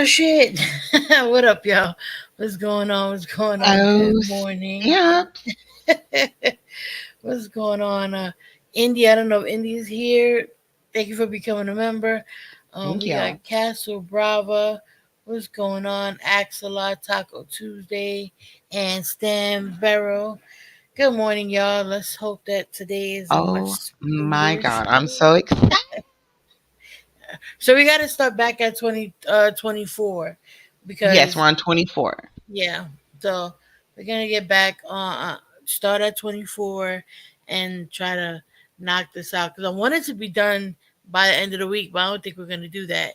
shit. What up, y'all? What's going on? What's going on? Good Oh, morning. snaps. What's going on? Indy, I don't know if Indy is here. Thank you for becoming a member. Thank We got y'all. Castle Brava. What's going on? Axelot, Taco Tuesday, and Stan Barrow. Good morning, y'all. Let's hope that today is a much Oh my smoother God. I'm show. so excited. So we got to start back at 24 Yes, we're because on 24. yeah. So we're gonna get back on start at 24 and try to knock this out because I want it to be done by the end of the week, but I don't think we're gonna do that.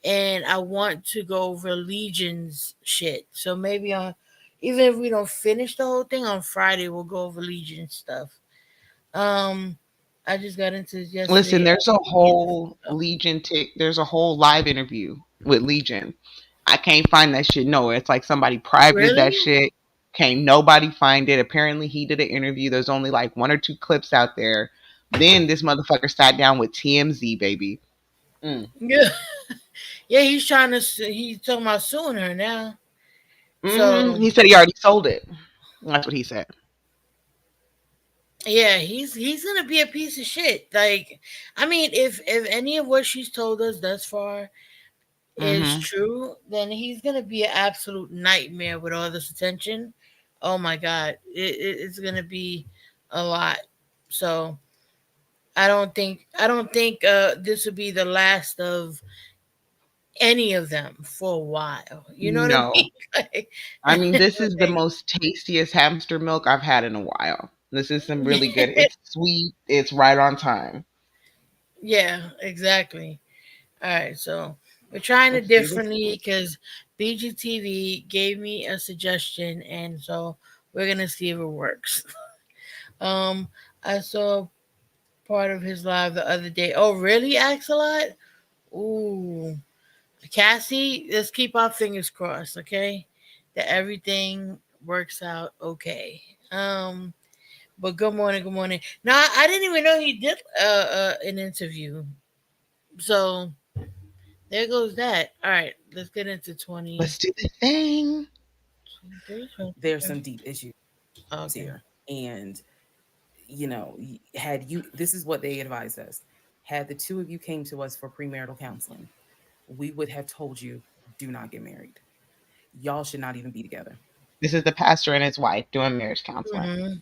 And I want to go over Legion's shit. So maybe on even if we don't finish the whole thing on Friday, we'll go over Legion stuff. Um, I just got into this Listen, yesterday. there's a Getting the whole there's a whole live interview with Legion. I can't find that shit. No, it's like somebody privated really? that shit. Can't nobody find it. Apparently he did an interview. There's only like one or two clips out there. Then this motherfucker sat down with TMZ, baby. Mm. Yeah, yeah. He's talking about suing her now. So He said he already sold it. That's what he said. yeah, he's gonna be a piece of shit. Like, I mean, if any of what she's told us thus far is hmm true, then he's gonna be an absolute nightmare with all this attention. Oh my god, it's gonna be a lot. So I don't think this will be the last of any of them for a while. You know what I No. mean? Like, I mean, this is the like, most tastiest hamster milk I've had in a while. This is some really good. It's sweet. It's right on time. yeah, exactly. All right, so we're trying it Let's do this. differently because BGTV gave me a suggestion, and so we're gonna see if it works. um, I saw part of his live the other day. Oh, really, Axelot? Ooh, Cassie, let's keep our fingers crossed, okay? That everything works out okay. But good morning, good morning. No, I didn't even know he did an interview. So there goes that. All right, let's get into 20. Let's do the thing. 23, There's 24. some deep issues Okay. here. And, had you, this is what they advised us. Had the two of you came to us for premarital counseling, we would have told you, do not get married. Y'all should not even be together. This is the pastor and his wife doing marriage counseling. Mm-hmm.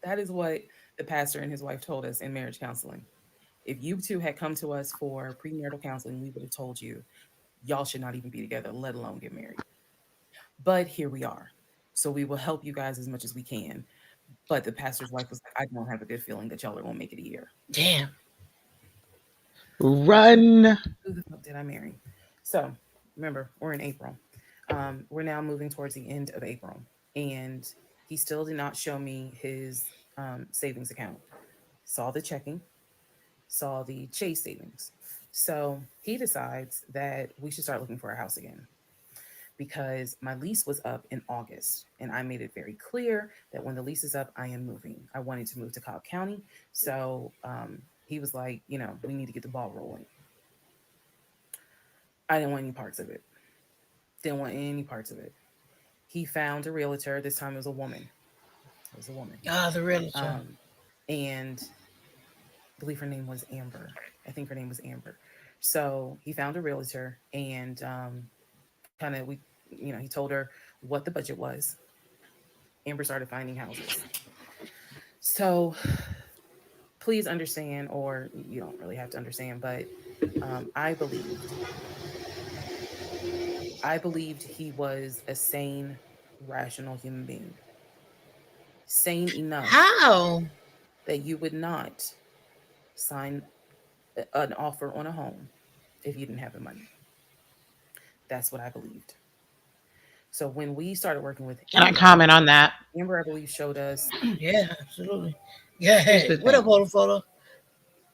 That is what the pastor and his wife told us in marriage counseling. If you two had come to us for premarital counseling, we would have told you, y'all should not even be together, let alone get married. But here we are. So we will help you guys as much as we can. But the pastor's wife was like, I don't have a good feeling that y'all are going to make it a year. Damn. Run. Who the fuck did I marry? So remember, we're in April. We're now moving towards the end of April. And he still did not show me his savings account. Saw the checking, saw the Chase savings. So he decides that we should start looking for a house again because my lease was up in August. And I made it very clear that when the lease is up, I am moving. I wanted to move to Cobb County. So he was like, we need to get the ball rolling. I didn't want any parts of it. Didn't want any parts of it. He found a realtor. This time it was a woman. It was a woman. Ah, the realtor. Um, and I believe her name was Amber. I think her name was Amber. So he found a realtor and kind of he told her what the budget was. Amber started finding houses. So please understand, or you don't really have to understand, but I believed he was a sane, rational human being, sane enough How? that you would not sign an offer on a home if you didn't have the money. That's what I believed. So when we started working with Can I comment on that? Amber, I believe, showed us. Yeah, absolutely. Yeah. Here's Hey, the what up, thing. photo?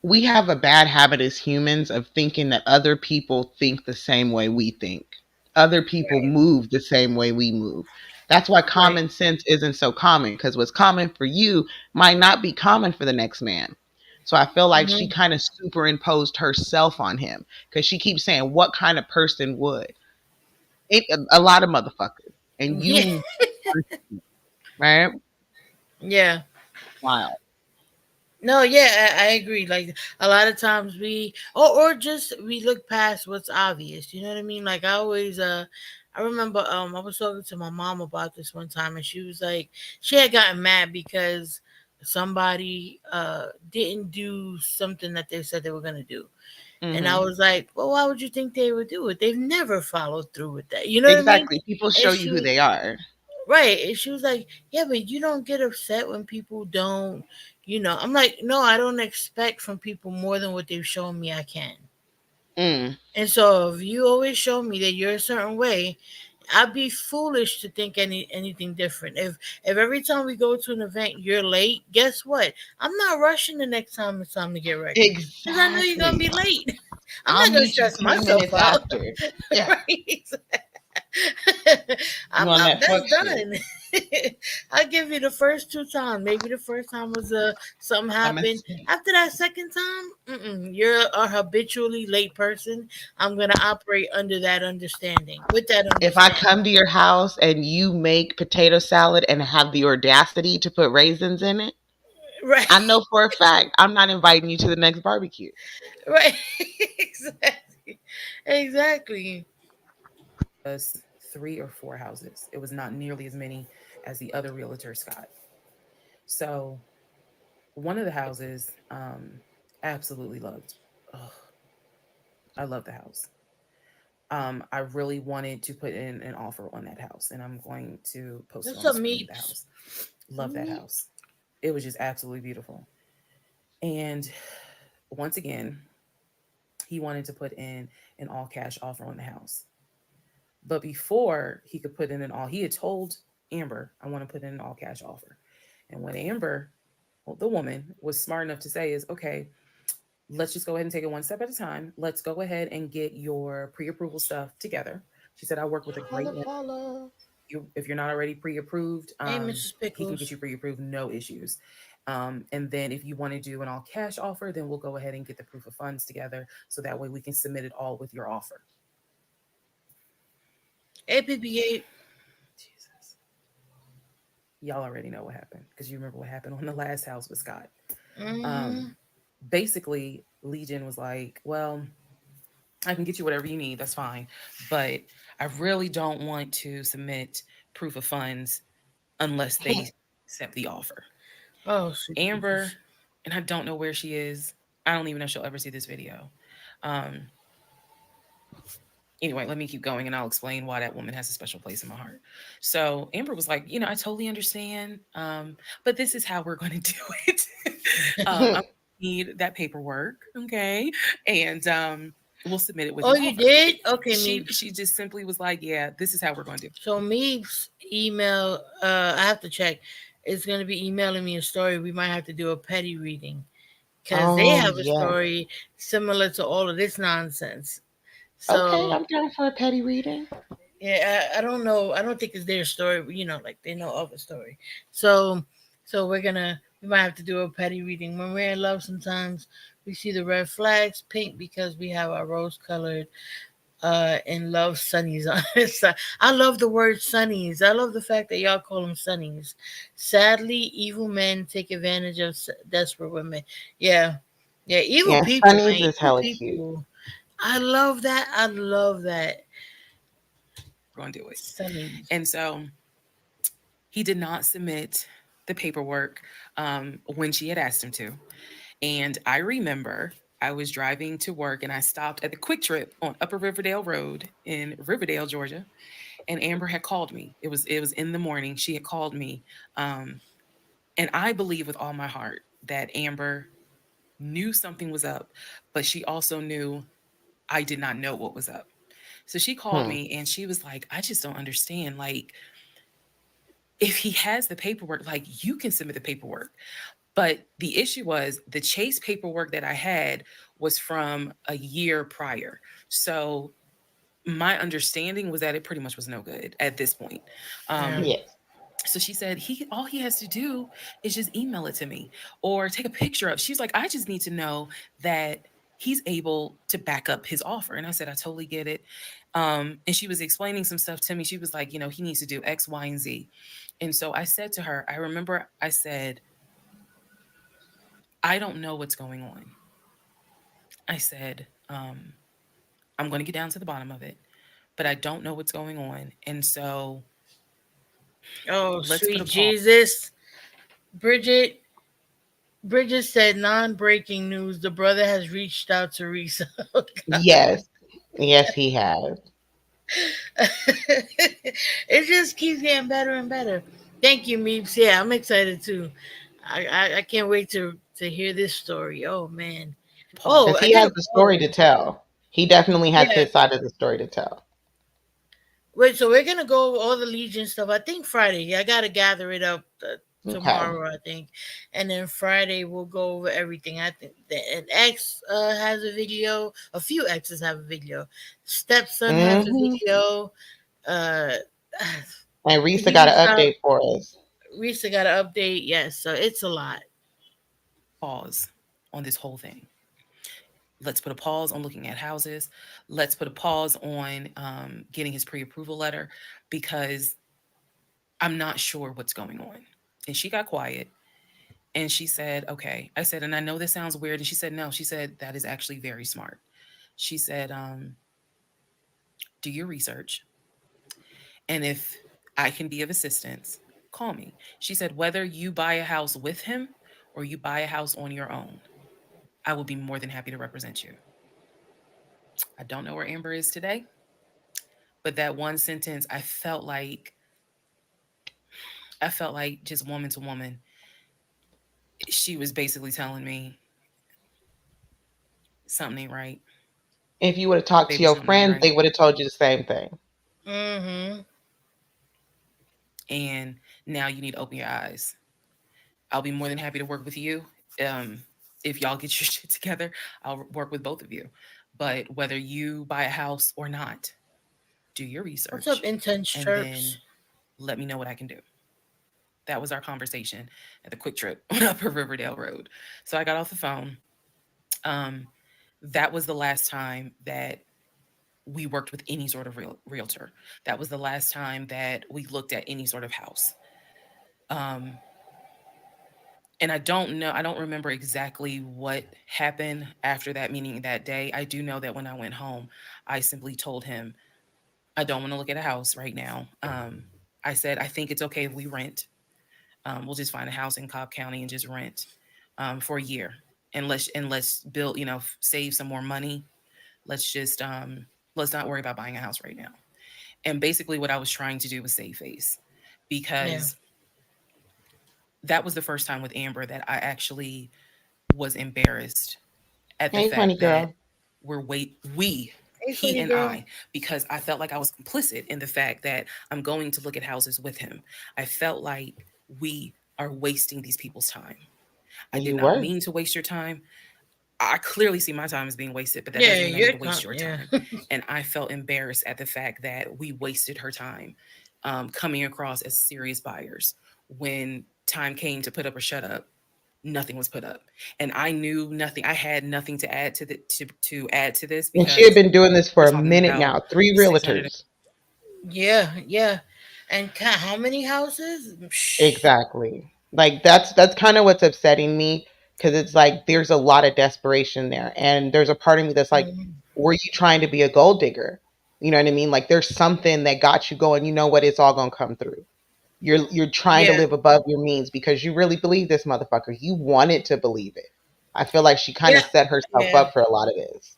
We have a bad habit as humans of thinking that other people think the same way we think. Other people Right. move the same way we move. That's why Right. common sense isn't so common because what's common for you might not be common for the next man. So I feel like she Mm-hmm. kind of superimposed herself on him because she keeps saying, what kind of person would? a lot of motherfuckers, and Yeah, you, right? yeah. Wild. No, yeah, I agree. Like a lot of times we, or just we look past what's obvious. You know what I mean? Like I always, I remember, I was talking to my mom about this one time, and she was like, she had gotten mad because somebody didn't do something that they said they were gonna do, and I Hmm. was like, well, why would you think they would do it? They've never followed through with that. You know what I mean? Exactly. People show And you she who was they are. right. And she was like, yeah, but you don't get upset when people don't, you know. I'm like, no, I don't expect from people more than what they've shown me I can. Mm. And so if you always show me that you're a certain way, I'd be foolish to think anything different. If every time we go to an event you're late, guess what? I'm not rushing the next time it's time to get ready because I know you're gonna be Exactly. late. I'm I'll not gonna meet you stress 10 myself minutes out, after. Yeah. right? You on that That's fuck shit. done. I'll give you the first two times. Maybe the first time was something A happened. mistake. After that second time, you're a habitually late person. I'm gonna operate under that understanding. With that If I understanding, come to your house and you make potato salad and have the audacity to put raisins in it, right, I know for a fact I'm not inviting you to the next barbecue. right, exactly, exactly. Was 3 or 4 houses. It was not nearly as many as the other realtors got. So one of the houses, absolutely loved. Oh, I love the house. I really wanted to put in an offer on that house, and I'm going to post it That's on the some screen. The meats. house, love Some that meat. house. It was just absolutely beautiful. And once again, he wanted to put in an all cash offer on the house. But before he could put in an all, he had told Amber, I want to put in an all cash offer. And what Amber, well, the woman, was smart enough to say is, okay, let's just go ahead and take it one step at a time. Let's go ahead and get your pre approval stuff together. She said, I work with a great Holla, lender. holla. If you're not already pre approved, Hey, Mrs. he can get Pickles. you pre approved, no issues. And then if you want to do an all cash offer, then we'll go ahead and get the proof of funds together so that way we can submit it all with your offer. Hey, PPA. Jesus. Y'all already know what happened because you remember what happened on the last house with Scott. Mm-hmm. Um, Basically, Legion was like, well, I can get you whatever you need. That's fine. But I really don't want to submit proof of funds unless they accept the offer. Oh, sweet Amber, Jesus. and I don't know where she is. I don't even know if she'll ever see this video. Um, anyway, let me keep going and I'll explain why that woman has a special place in my heart. So Amber was like, I totally understand. But this is how we're going to do it. I need that paperwork. Okay. And we'll submit it with Oh, your you offer. did? Okay, She Meeps. she just simply was like, yeah, this is how we're going to do it. So Meeps email. I have to check. It's gonna be emailing me a story. We might have to do a petty reading because they Oh, have a yeah. story similar to all of this nonsense. Okay, So I'm down for a petty reading. yeah, I don't know. I don't think it's their story. But, like they know of a story. So, we might have to do a petty reading. When we're in love, sometimes we see the red flags pink because we have our rose colored and love sunnies on it. So I love the word sunnies. I love the fact that y'all call them sunnies. Sadly, evil men take advantage of desperate women. Yeah, yeah, evil Yeah, people, man, Sunny's is evil hella cute. people. I love that. I love that. We're going to do it. Sunnies. And so he did not submit the paperwork when she had asked him to. And I remember I was driving to work and I stopped at the Quick Trip on Upper Riverdale Road in Riverdale, Georgia. And Amber had called me. It was in the morning. She had called me. Um, and I believe with all my heart that Amber knew something was up, but she also knew I did not know what was up. So she called Hmm. me and she was like, I just don't understand. Like, if he has the paperwork, like you can submit the paperwork. But the issue was the Chase paperwork that I had was from a year prior. So my understanding was that it pretty much was no good at this point. Yeah. Um, Yes. so she said he all he has to do is just email it to me or take a picture of. She's like, I just need to know that he's able to back up his offer. And I said, I totally get it. And she was explaining some stuff to me. She was like, he needs to do X, Y, and Z. And so I said to her, I remember I said, I don't know what's going on. I said, I'm going to get down to the bottom of it, but I don't know what's going on. And so Oh, let's put sweet a pause. Jesus. Bridget Bridget said non-breaking news. The brother has reached out to Risa. Oh, Yes. Yes, he has. God. It just keeps getting better and better. Thank you, Meeps. Yeah, I'm excited too. I can't wait to hear this story. Oh man. Oh, Because I he did a has the story poll. to tell. He definitely has Yeah. his side of the story to tell. Wait, so we're gonna go over all the Legion stuff. I think Friday. Yeah, I gotta gather it up Okay. tomorrow. I think, and then Friday we'll go over everything. I think that an X has a video. A few X's have a video. Stepson has a Hmm. video. Uh, And Risa got he's an update for us. Risa got an update. Yes, so it's a lot. Pause on this whole thing. Let's put a pause on looking at houses. Let's put a pause on getting his pre-approval letter, because I'm not sure what's going on. And she got quiet and she said, okay. I said, and I know this sounds weird. And she said, no. She said, that is actually very smart. She said, do your research. And if I can be of assistance, call me. She said, whether you buy a house with him or you buy a house on your own, I will be more than happy to represent you. I don't know where Amber is today, but that one sentence, I felt like just woman to woman, she was basically telling me something ain't right. If you would have talked to Baby, your something ain't friends, right. they would have told you the same thing. Mm-hmm. And now you need to open your eyes. I'll be more than happy to work with you. Um, if y'all get your shit together, I'll work with both of you. But whether you buy a house or not, do your What's up, research intense and then chirps? let me know what I can do. That was our conversation at the quick trip on Upper Riverdale Road. So I got off the phone. Um, that was the last time that we worked with any sort of realtor. That was the last time that we looked at any sort of house. Um, and I don't remember exactly what happened after that meeting that day. I do know that when I went home, I simply told him, I don't want to look at a house right now. I said, I think it's okay if we rent. We'll just find a house in Cobb County and just rent for a year. And let's build, save some more money. Let's just let's not worry about buying a house right now. And basically what I was trying to do was save face, Yeah. because that was the first time with Amber that I actually was embarrassed at the Hey, funny fact that girl. we're wait we Hey, he funny and girl. I, because I felt like I was complicit in the fact that I'm going to look at houses with him. I felt like we are wasting these people's time. I did You not were. mean to waste your time. I clearly see my time as being wasted, but that Yeah, doesn't mean I need your to waste time. your Yeah. time. And I felt embarrassed at the fact that we wasted her time, coming across as serious buyers. When time came to put up or shut up, nothing was put up, and I knew nothing. I had nothing to add to add to this, And she had because been doing this we're for a talking minute about now. Three 600. realtors. Yeah, yeah. And how many houses? Psh. Exactly. Like that's kind of what's upsetting me, because it's like there's a lot of desperation there, and there's a part of me that's like, Mhm. were you trying to be a gold digger? You know what I mean? Like there's something that got you going. You know what? It's all gonna come through. You're trying to Yeah, live above your means because you really believe this motherfucker. You wanted to believe it. I feel like she kind yeah, of set herself yeah, up for a lot of this.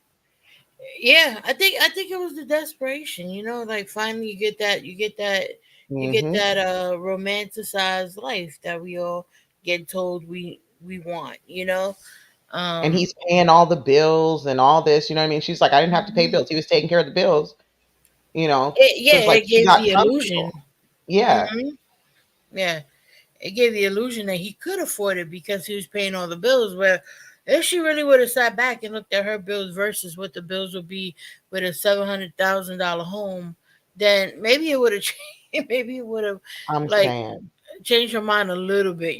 yeah. I think it was the desperation. Like finally you get Hmm. that romanticized life that we all get told we want. And Um. he's paying all the bills and all this. You know what I mean? She's like, I didn't have to pay Mhm. bills. He was taking care of the bills. So it's Yeah, like it she gave got the illusion. comfortable. Yeah, Hmm. Yeah, it gave the illusion that he could afford it because he was paying all the bills. Where if she really would have sat back and looked at her bills versus what the bills would be with a $700,000 home, then maybe it would have changed. Maybe it would have I'm like saying. changed her mind a little bit.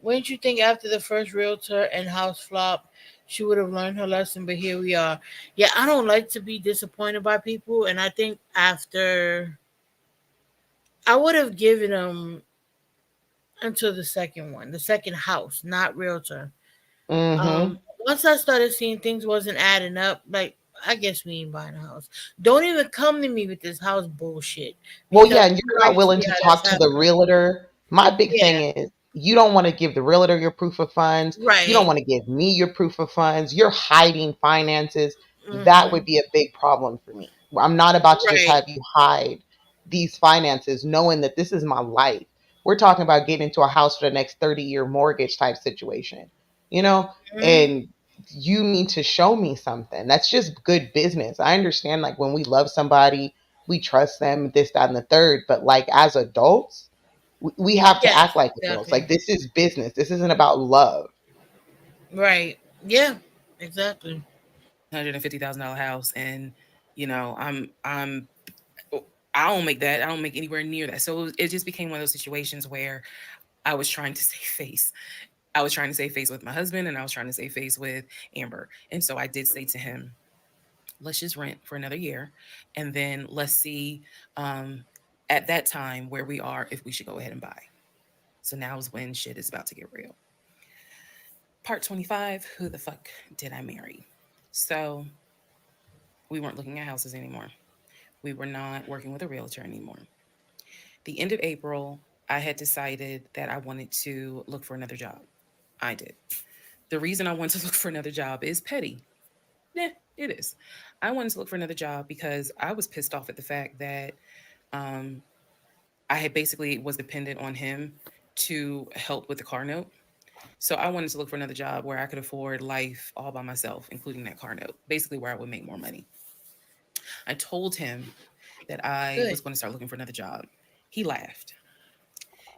Wouldn't you think after the first realtor and house flop, she would have learned her lesson. But here we are. Yeah, I don't like to be disappointed by people, and I think after I would have given them until the second one, the second house, not realtor. Mm-hmm. Um, Once I started seeing things wasn't adding up, like I guess we ain't buying a house. Don't even come to me with this house bullshit Well, because yeah, and you you're not already willing see to how that's talk to the happening. realtor. My big Yeah, thing is you don't want to give the realtor your proof of funds. You don't right. want to give me your proof of funds. You're hiding finances. That would Hmm. be a big problem for me. I'm not about to just Right. have you hide these finances knowing that this is my life. We're talking about getting into a house for the next 30-year mortgage type situation, you know? Hmm. And you need to show me something. That's just good business. I understand, like, when we love somebody, we trust them, this, that, and the third. But like as adults, we have to Yes, act like adults. exactly. Like this is business. This isn't about love. Right. Yeah, exactly. $150,000 house, and I'm I don't make that. I don't make anywhere near that. So it just became one of those situations where I was trying to save face. I was trying to save face with my husband, and I was trying to save face with Amber. And so I did say to him, let's just rent for another year, and then let's see um, at that time where we are if we should go ahead and buy. So now is when shit is about to get real. Part 25, who the fuck did I marry? So we weren't looking at houses anymore. We were not working with a realtor anymore. The end of April, I had decided that I wanted to look for another job. I did. The reason I wanted to look for another job is petty. Yeah, it is. I wanted to look for another job because I was pissed off at the fact that um, I had basically was dependent on him to help with the car note. So I wanted to look for another job where I could afford life all by myself, including that car note, basically where I would make more money. I told him that I Good. was going to start looking for another job. He laughed.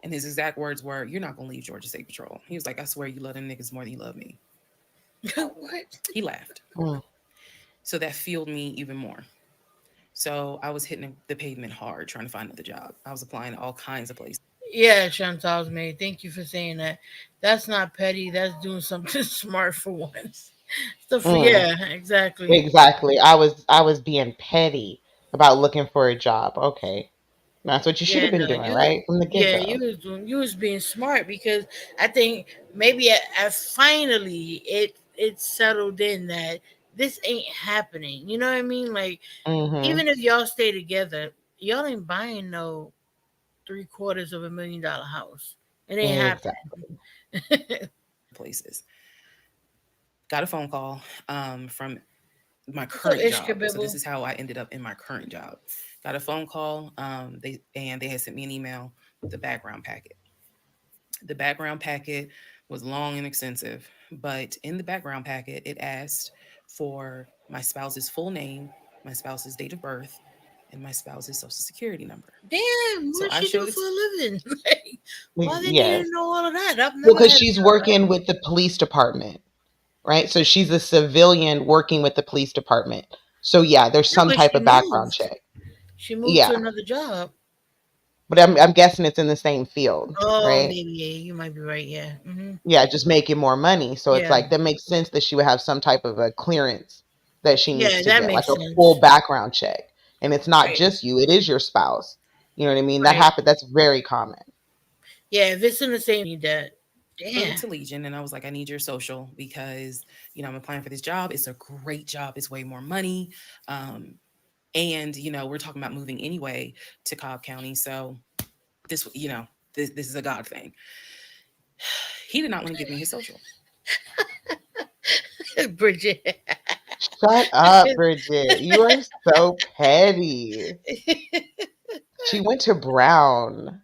And his exact words were, "You're not going to leave Georgia State Patrol." He was like, "I swear you love them niggas more than you love me." What? He laughed. Mm. So that fueled me even more. So I was hitting the pavement hard trying to find another job. I was applying to all kinds of places. Yeah, Chantal's maid. Thank you for saying that. That's not petty. That's doing something smart for once. Stuff. Mm. Yeah, exactly. Exactly. I was being petty about looking for a job. Okay. That's what you should Yeah, have been no, doing, right? From the get yeah, go. you was being smart because I think maybe at finally it settled in that this ain't happening. You know what I mean? Like Mm-hmm. even if y'all stay together, y'all ain't buying no $750,000 house. It ain't Exactly. happening. Places. Got a phone call from my What's up, current job. So this Ishkabibble? is how I ended up in my current job. Got a phone call. They had sent me an email with the background packet. The background packet was long and extensive, but in the background packet, it asked for my spouse's full name, my spouse's date of birth, and my spouse's social security number. Damn, So what I she do showed it. for a living? Like, why they need Yes. to know all of that? I've Well, never because had a she's job like working with the police department, right? So she's a civilian working with the police department. So yeah, there's no, some but type she of background moved. check. She moved to Yeah. another job. But I'm guessing it's in the same field, Oh, right? maybe yeah, you might be right. Yeah. Hmm. Yeah, just making more money. So it's Yeah. like that makes sense that she would have some type of a clearance that she needs Yeah, to that get, like makes a full sense. background check. And it's not Right. just you, it is your spouse. You know what I mean? That Right. happen that's very common. Yeah, if it's in the same, need that. Showed it Damn. to Legion, and I was like, I need your social because I'm applying for this job. It's a great job. It's way more money. Um, and we're talking about moving anyway to Cobb County. So this is a God thing. He did not want to give me his social. Bridget. Shut up, Bridget. You are so petty. She went to Brown.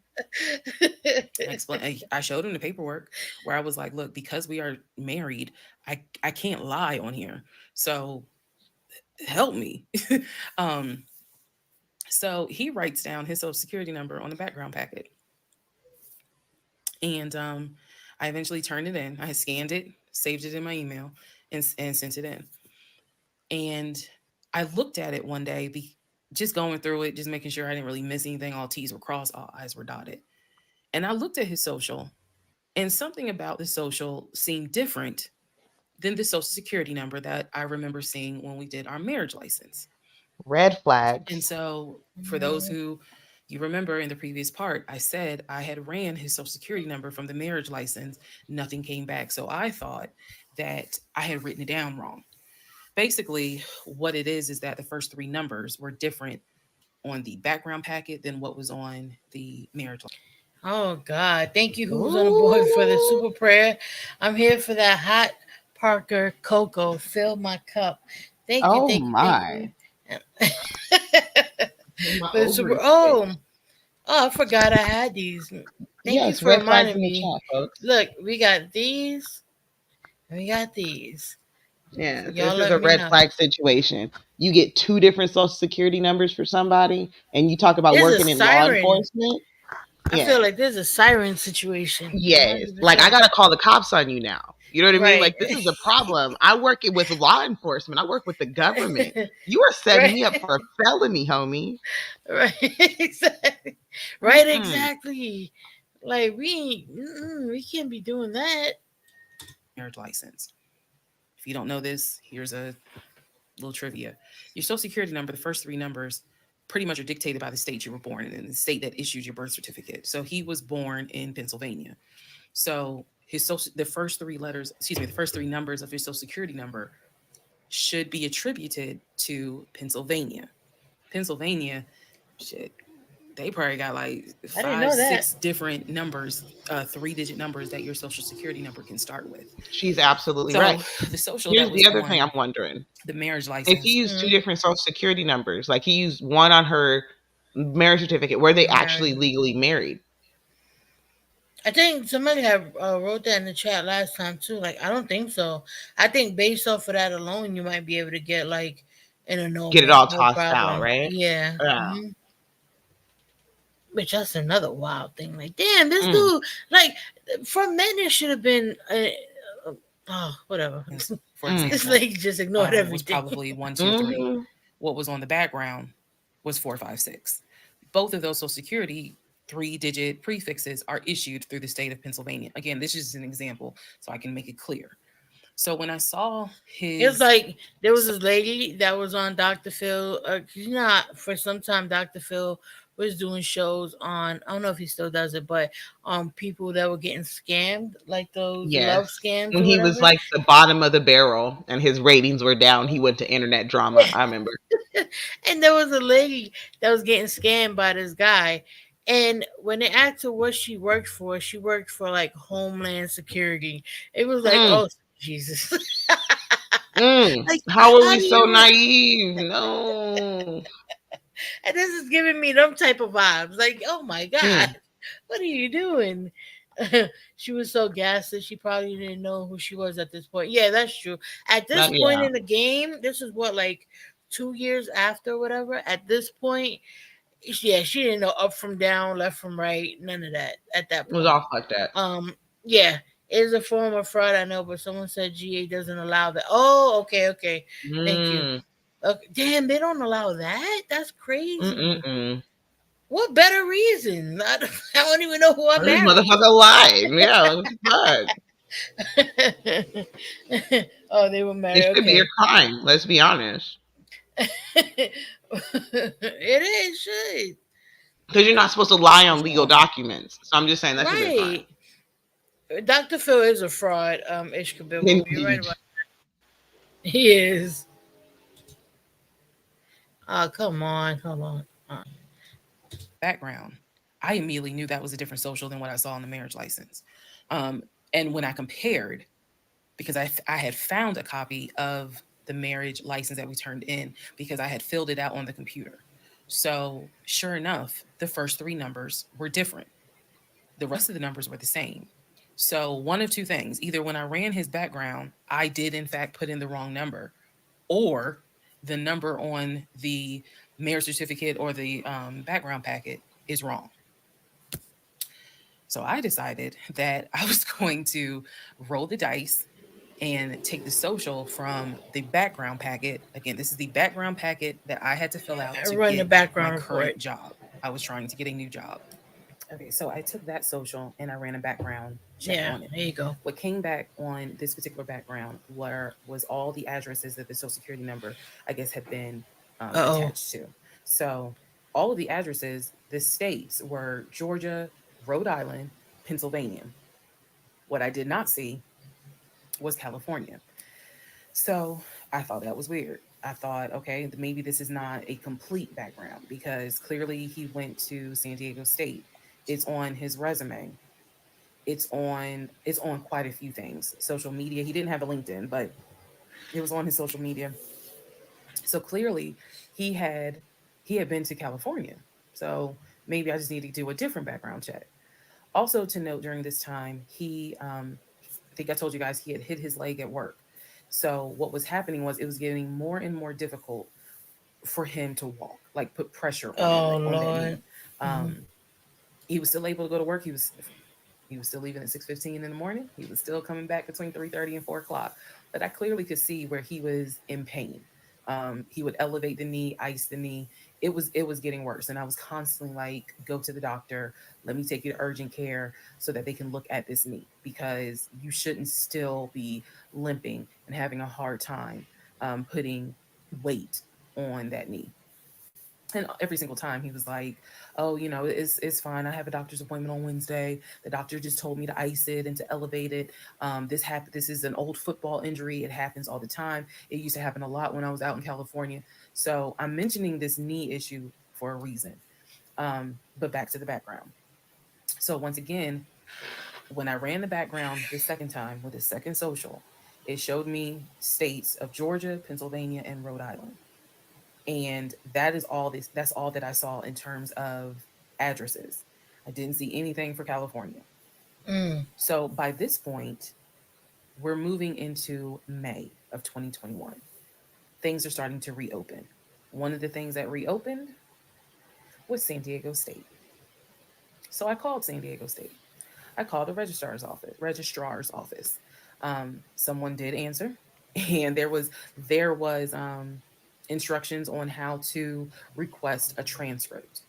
I showed him the paperwork where I was like, look, because we are married, I can't lie on here. So help me. um, so he writes down his social security number on the background packet. And I eventually turned it in. I had scanned it, saved it in my email, and sent it in. And I looked at it one day, just going through it, just making sure I didn't really miss anything. All T's were crossed, all I's were dotted. And I looked at his social, and something about the social seemed different Then the social security number that I remember seeing when we did our marriage license. Red And flags. so, for those Mhm. who you remember in the previous part, I said I had ran his social security number from the marriage license. Nothing came back. So I thought that I had written it down wrong. Basically, what it is that the first three numbers were different on the background packet than what was on the marriage license. Oh God! Thank you, who's on the board for the Ooh. super prayer. I'm here for that hot Parker cocoa. Fill my cup. Oh Thank you, thank my. you. My For the super. ovaries itch. Oh, I forgot I had these. Thank you Yes, for red flags reminding in the me. chat, folks. Look, we got these. And we got these. Yeah, So y'all this is let a me red know. flag situation. You get two different social security numbers for somebody, and you talk about There's a working in law siren. enforcement. I Yeah. feel like there's a siren situation. Yes. Like I 100%. gotta call the cops on you now. You know what I mean? Right. Like this is a problem. I work it with law enforcement. I work with the government. You are setting right. me up for a felony, homie. Right. Exactly. Right. Mm-mm. Exactly. Like we can't be doing that. Marriage license. If you don't know this, here's a little trivia. Your social security number, the first three numbers, pretty much are dictated by the state you were born in and the state that issued your birth certificate. So he was born in Pennsylvania. So the first three letters, excuse me, the first three numbers of his social security number should be attributed to Pennsylvania. Pennsylvania, shit, they probably got like I didn't five, know that. six different numbers, 3-digit numbers that your social security number can start with. She's absolutely So right. the social that Here's was the other thing on I'm wondering. the marriage If he license, used two Mm, different social security numbers, like he used one on her marriage certificate, were they married. actually legally married? I think somebody had wrote that in the chat last time too. Like I don't think so. I think based off of that alone, you might be able to get like an Get it annulment, all no tossed out, problem. right? Yeah. Yeah. hmm Which that's another wild thing. Like, damn, this Mm. dude, like, from then it should have been, oh, whatever. for Mm. This example, lady just ignored was everything. probably 1, 2, 3. Mhm. What was on the background was 4, 5, 6. Both of those social security 3-digit prefixes are issued through the state of Pennsylvania. Again, this is an example so I can make it clear. So when I saw It was his like there was this lady that was on Dr. Phil. You know, for some time, Dr. Phil was doing shows on. I don't know if he still does it, but people that were getting scammed, like those love Yes. scams When or he was whatever. like the bottom of the barrel and his ratings were down, he went to internet drama. I remember. And there was a lady that was getting scammed by this guy. And when they asked her what she worked for like Homeland Security. It was like, Mm, oh Jesus. mm. Like, How are how we do so you naive? No. and this is giving me them type of vibes. Like, oh my God, Mm. what are you doing? She was so gassed that she probably didn't know who she was at this point. Yeah, that's true. At this point Yeah. in the game, this is what, like 2 years after, whatever. At this point, yeah, she didn't know up from down, left from right, none of that at that It was point. off like that. Yeah, it is a form of fraud, I know, but someone said GA doesn't allow that. Oh, okay, okay. Thank you. Mm. Okay. Damn, they don't allow that? That's crazy. Mm-mm-mm. What better reason? I don't even know who I This married. motherfucker lied. Yeah, what the fuck? Oh, they were It married. should be a Okay. crime. Let's be honest. It is, should. Because you're not supposed to lie on first of legal all, documents. So I'm just saying that should be a crime. Right. Dr. Phil is a fraud, Ishkabible. You're right Indeed. about he is. Oh, come on, come on. background, I immediately knew that was a different social than what I saw on the marriage license. Um, and when I compared, because I had found a copy of the marriage license that we turned in because I had filled it out on the computer. So sure enough, the first three numbers were different. The rest of the numbers were the same. So one of two things: either when I ran his background, I did in fact put in the wrong number, or the number on the marriage certificate or the background packet is wrong. So I decided that I was going to roll the dice and take the social from the background packet. Again, this is the background packet that I had to fill out I to run the get my background report. current job. I was trying to get a new job. Okay, so I took that social and I ran a background check Yeah, on it. there you go. What came back on this particular background was all the addresses that the social security number, I guess, had been Uh attached to. So all of the addresses, the states were Georgia, Rhode Island, Pennsylvania. What I did not see was California. So I thought that was weird. I thought, okay, maybe this is not a complete background because clearly he went to San Diego State. It's on his resume. It's on quite a few things. Social media. He didn't have a LinkedIn, but it was on his social media. So clearly he had he had been to California. So maybe I just need to do a different background check. Also to note during this time, I think I told you guys he had hit his leg at work. So what was happening was it was getting more and more difficult for him to walk, like put pressure on oh. on that Lord. knee. Hmm. He was still able to go to work. He was still leaving at 6:15 in the morning. He was still coming back between 3:30 and 4 o'clock. But I clearly could see where he was in pain. He would elevate the knee, ice the knee. It was getting worse, and I was constantly like, "Go to the doctor. Let me take you to urgent care so that they can look at this knee because you shouldn't still be limping and having a hard time putting weight on that knee." And every single time he was like, "Oh, it's fine. I have a doctor's appointment on Wednesday. The doctor just told me to ice it and to elevate it. This is an old football injury. It happens all the time. It used to happen a lot when I was out in California. So I'm mentioning this knee issue for a reason. But back to the background. So once again, when I ran the background the second time with the second social, it showed me states of Georgia, Pennsylvania, and Rhode Island. And that's all that I saw in terms of addresses. I didn't see anything for California. Mm. So by this point, we're moving into May of 2021. Things are starting to reopen. One of the things that reopened was San Diego State. So I called San Diego State. I called the registrar's office. Someone did answer, and there was instructions on how to request a transcript.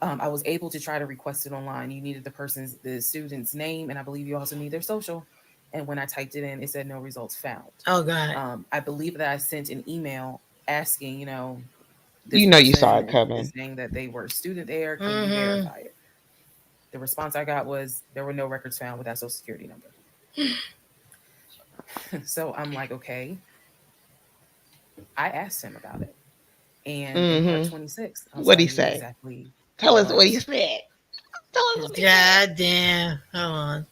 I was able to try to request it online. You needed the student's name, and I believe you also need their social. And when I typed it in, it said no results found. Oh God. I believe that I sent an email asking, this You know you saw person it is coming. saying that they were a student there. Can you Hmm. verify it? The response I got was there were no records found with that social security number. So I'm like, okay. I asked him about it. And in part Mm-hmm. 26, I'll What'd tell he you say? exactly Tell us what he what said. Tell us his what he said. God damn. Hold on.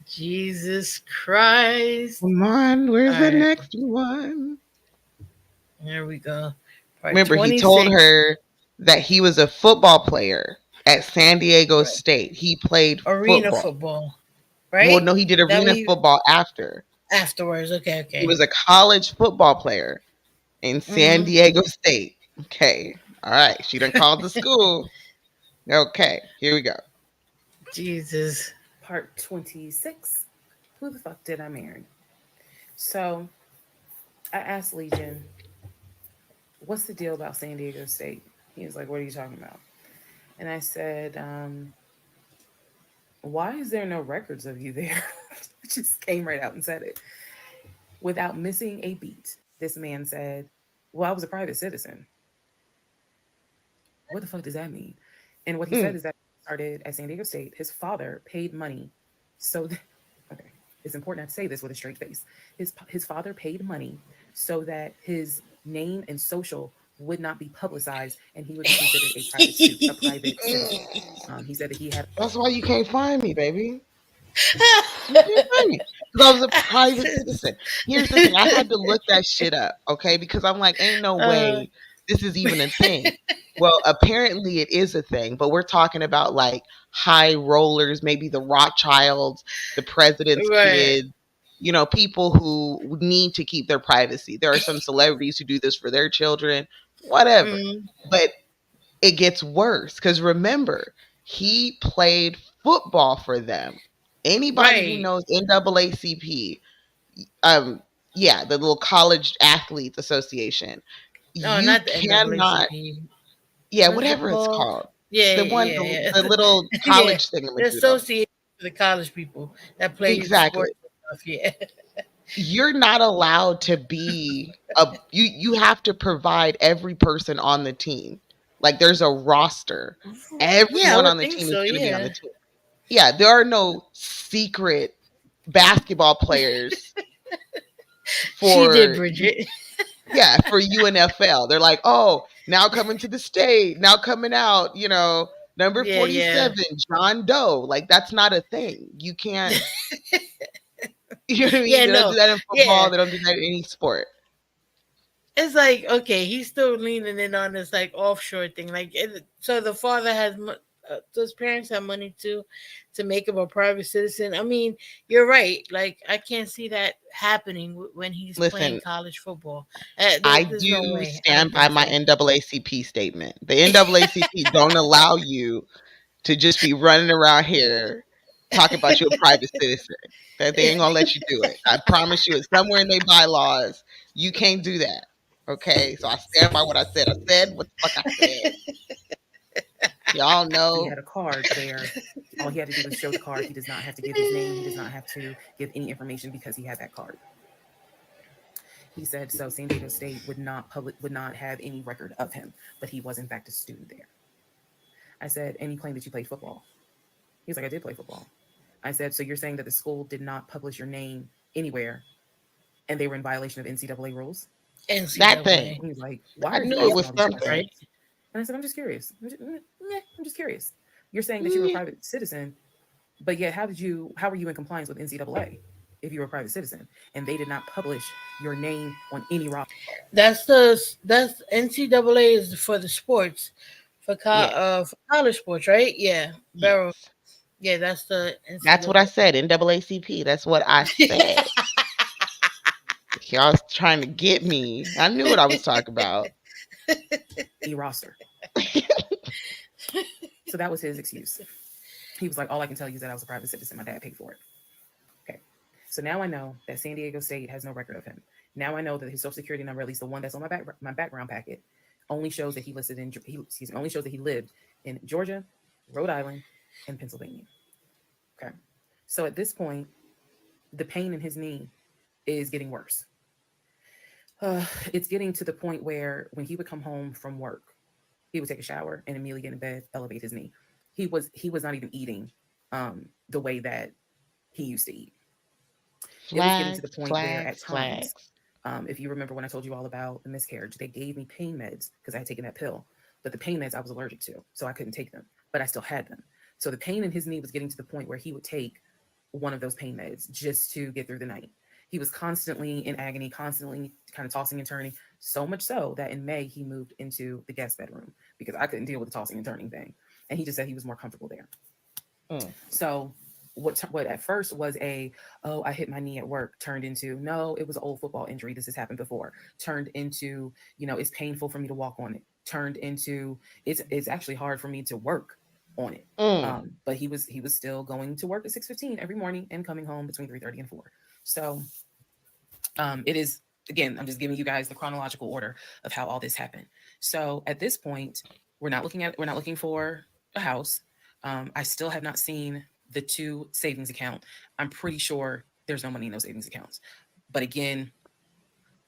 Jesus Christ. Come on, where's All the right. next one? Here we go. Part Remember, he told 26. her that he was a football player at San Diego Right. State. He played Arena football. football. Well, Right? no, he did That arena we football after. afterwards. Okay, He okay. was a college football player in San Hmm. Diego State. Okay. All right. She done called the school. Okay. Here we go. Jesus. part 26. Who the fuck did I marry? So I asked Legion, what's the deal about San Diego State? He was like, what are you talking about? And I said, why is there no records of you there? Just came right out and said it. Without missing a beat, this man said, well, I was a private citizen. What the fuck does that mean? And what he said Mm. is that he started at San Diego State. His father paid money. So, okay, it's important not to say this with a straight face. His father paid money so that his name and social would not be publicized, and he would be considered a private citizen. He said that he had. That's why you can't find me, baby. You can't find me because I was a private citizen. Here's the thing: I had to look that shit up, okay? Because I'm like, ain't no uh, way this is even a thing. Well, apparently it is a thing, but we're talking about like high rollers, maybe the Rothschilds, the president's right. kids, people who need to keep their privacy. There are some celebrities who do this for their children, whatever. Mm, But it gets worse because remember, he played football for them. Anybody who right. knows NAACP, um, yeah, the little college athletes association, No, you not the cannot, NAACP. yeah, What is it whatever it's called? called. Yeah, The one, yeah, yeah, the little yeah. college The thingamadoodle. association for the college people that play Exactly. sports and stuff. Yeah, You're not allowed to be a you have to provide every person on the team. Like there's a roster. yeah. I Everyone would on the think team is so. going to be on Yeah. the team. Yeah, there are no secret basketball players She did, for Bridget. yeah, for UNFL. They're like, "Oh, now coming to the state, now coming out, number Yeah, yeah, 47, John Doe." Like that's not a thing. You can't you know what I mean? yeah. They don't No, do that in yeah. football, they don't do that in any sport. It's like okay, he's still leaning in on this like offshore thing. Like, so the father has does parents have money to make him a private citizen? I mean, you're right. Like, I can't see that happening when he's playing Listen, college football. I There's no do way. I don't stand by think my so. NAACP statement. The NAACP don't allow you to just be running around here talking about you a private citizen. That they ain't gonna let you do it. I promise you, it's somewhere in their bylaws. You can't do that. Okay, so I stand by what I said. I said what the fuck I said. Y'all He know. had a card where all he had to do was show the card. He does not have to give his name. He does not have to give any information because he had that card. He said so. San Diego State would not have any record of him, but he was in fact a student there. I said, and you claim that you played football. He was like, I did play football. I said, so you're saying that the school did not publish your name anywhere, and they were in violation of NCAA rules? That NCAA. thing. And he was like, why I are you knew it asking was all these something. Right. questions? And I said, I'm just curious. I'm just curious. You're saying that you were a Mm. private citizen, but yet how were you in compliance with NCAA if you were a private citizen and they did not publish your name on any roster? That's NCAA is for the sports Yes. for college sports, right? Yeah, barrel. Yes. Yeah, that's the That's what I NCAA. said. NAACP. That's what I said. Y'all was trying to get me. I knew what I was talking about. A roster. So that was his excuse. He was like, all I can tell you is that I was a private citizen. My dad paid for it. Okay. So now I know that San Diego State has no record of him. Now I know that his social security number, at least the one that's on my background packet, only shows that only shows that he lived in Georgia, Rhode Island, and Pennsylvania. Okay. So at this point, the pain in his knee is getting worse. It's getting to the point where when he would come home from work, he would take a shower and immediately get in bed, elevate his knee. He was not even eating the way that he used to eat. It was getting to the Flags, point where at flags, times, flags. if you remember when I told you all about the miscarriage, they gave me pain meds because I had taken that pill. But the pain meds I was allergic to, so I couldn't take them, but I still had them. So the pain in his knee was getting to the point where he would take one of those pain meds just to get through the night. He was constantly in agony, constantly kind of tossing and turning, so much so that in May he moved into the guest bedroom because I couldn't deal with the tossing and turning thing. And he just said he was more comfortable there. Mm. So what at first was a, oh, I hit my knee at work, turned into, no, it was an old football injury, this has happened before, turned into, it's painful for me to walk on it, turned into, it's actually hard for me to work on it. Mm. But he was still going to work at 6:15 every morning and coming home between 3:30 and 4. So it is, again, I'm just giving you guys the chronological order of how all this happened. So at this point, we're not looking for a house. I still have not seen the two savings account. I'm pretty sure there's no money in those savings accounts. But again,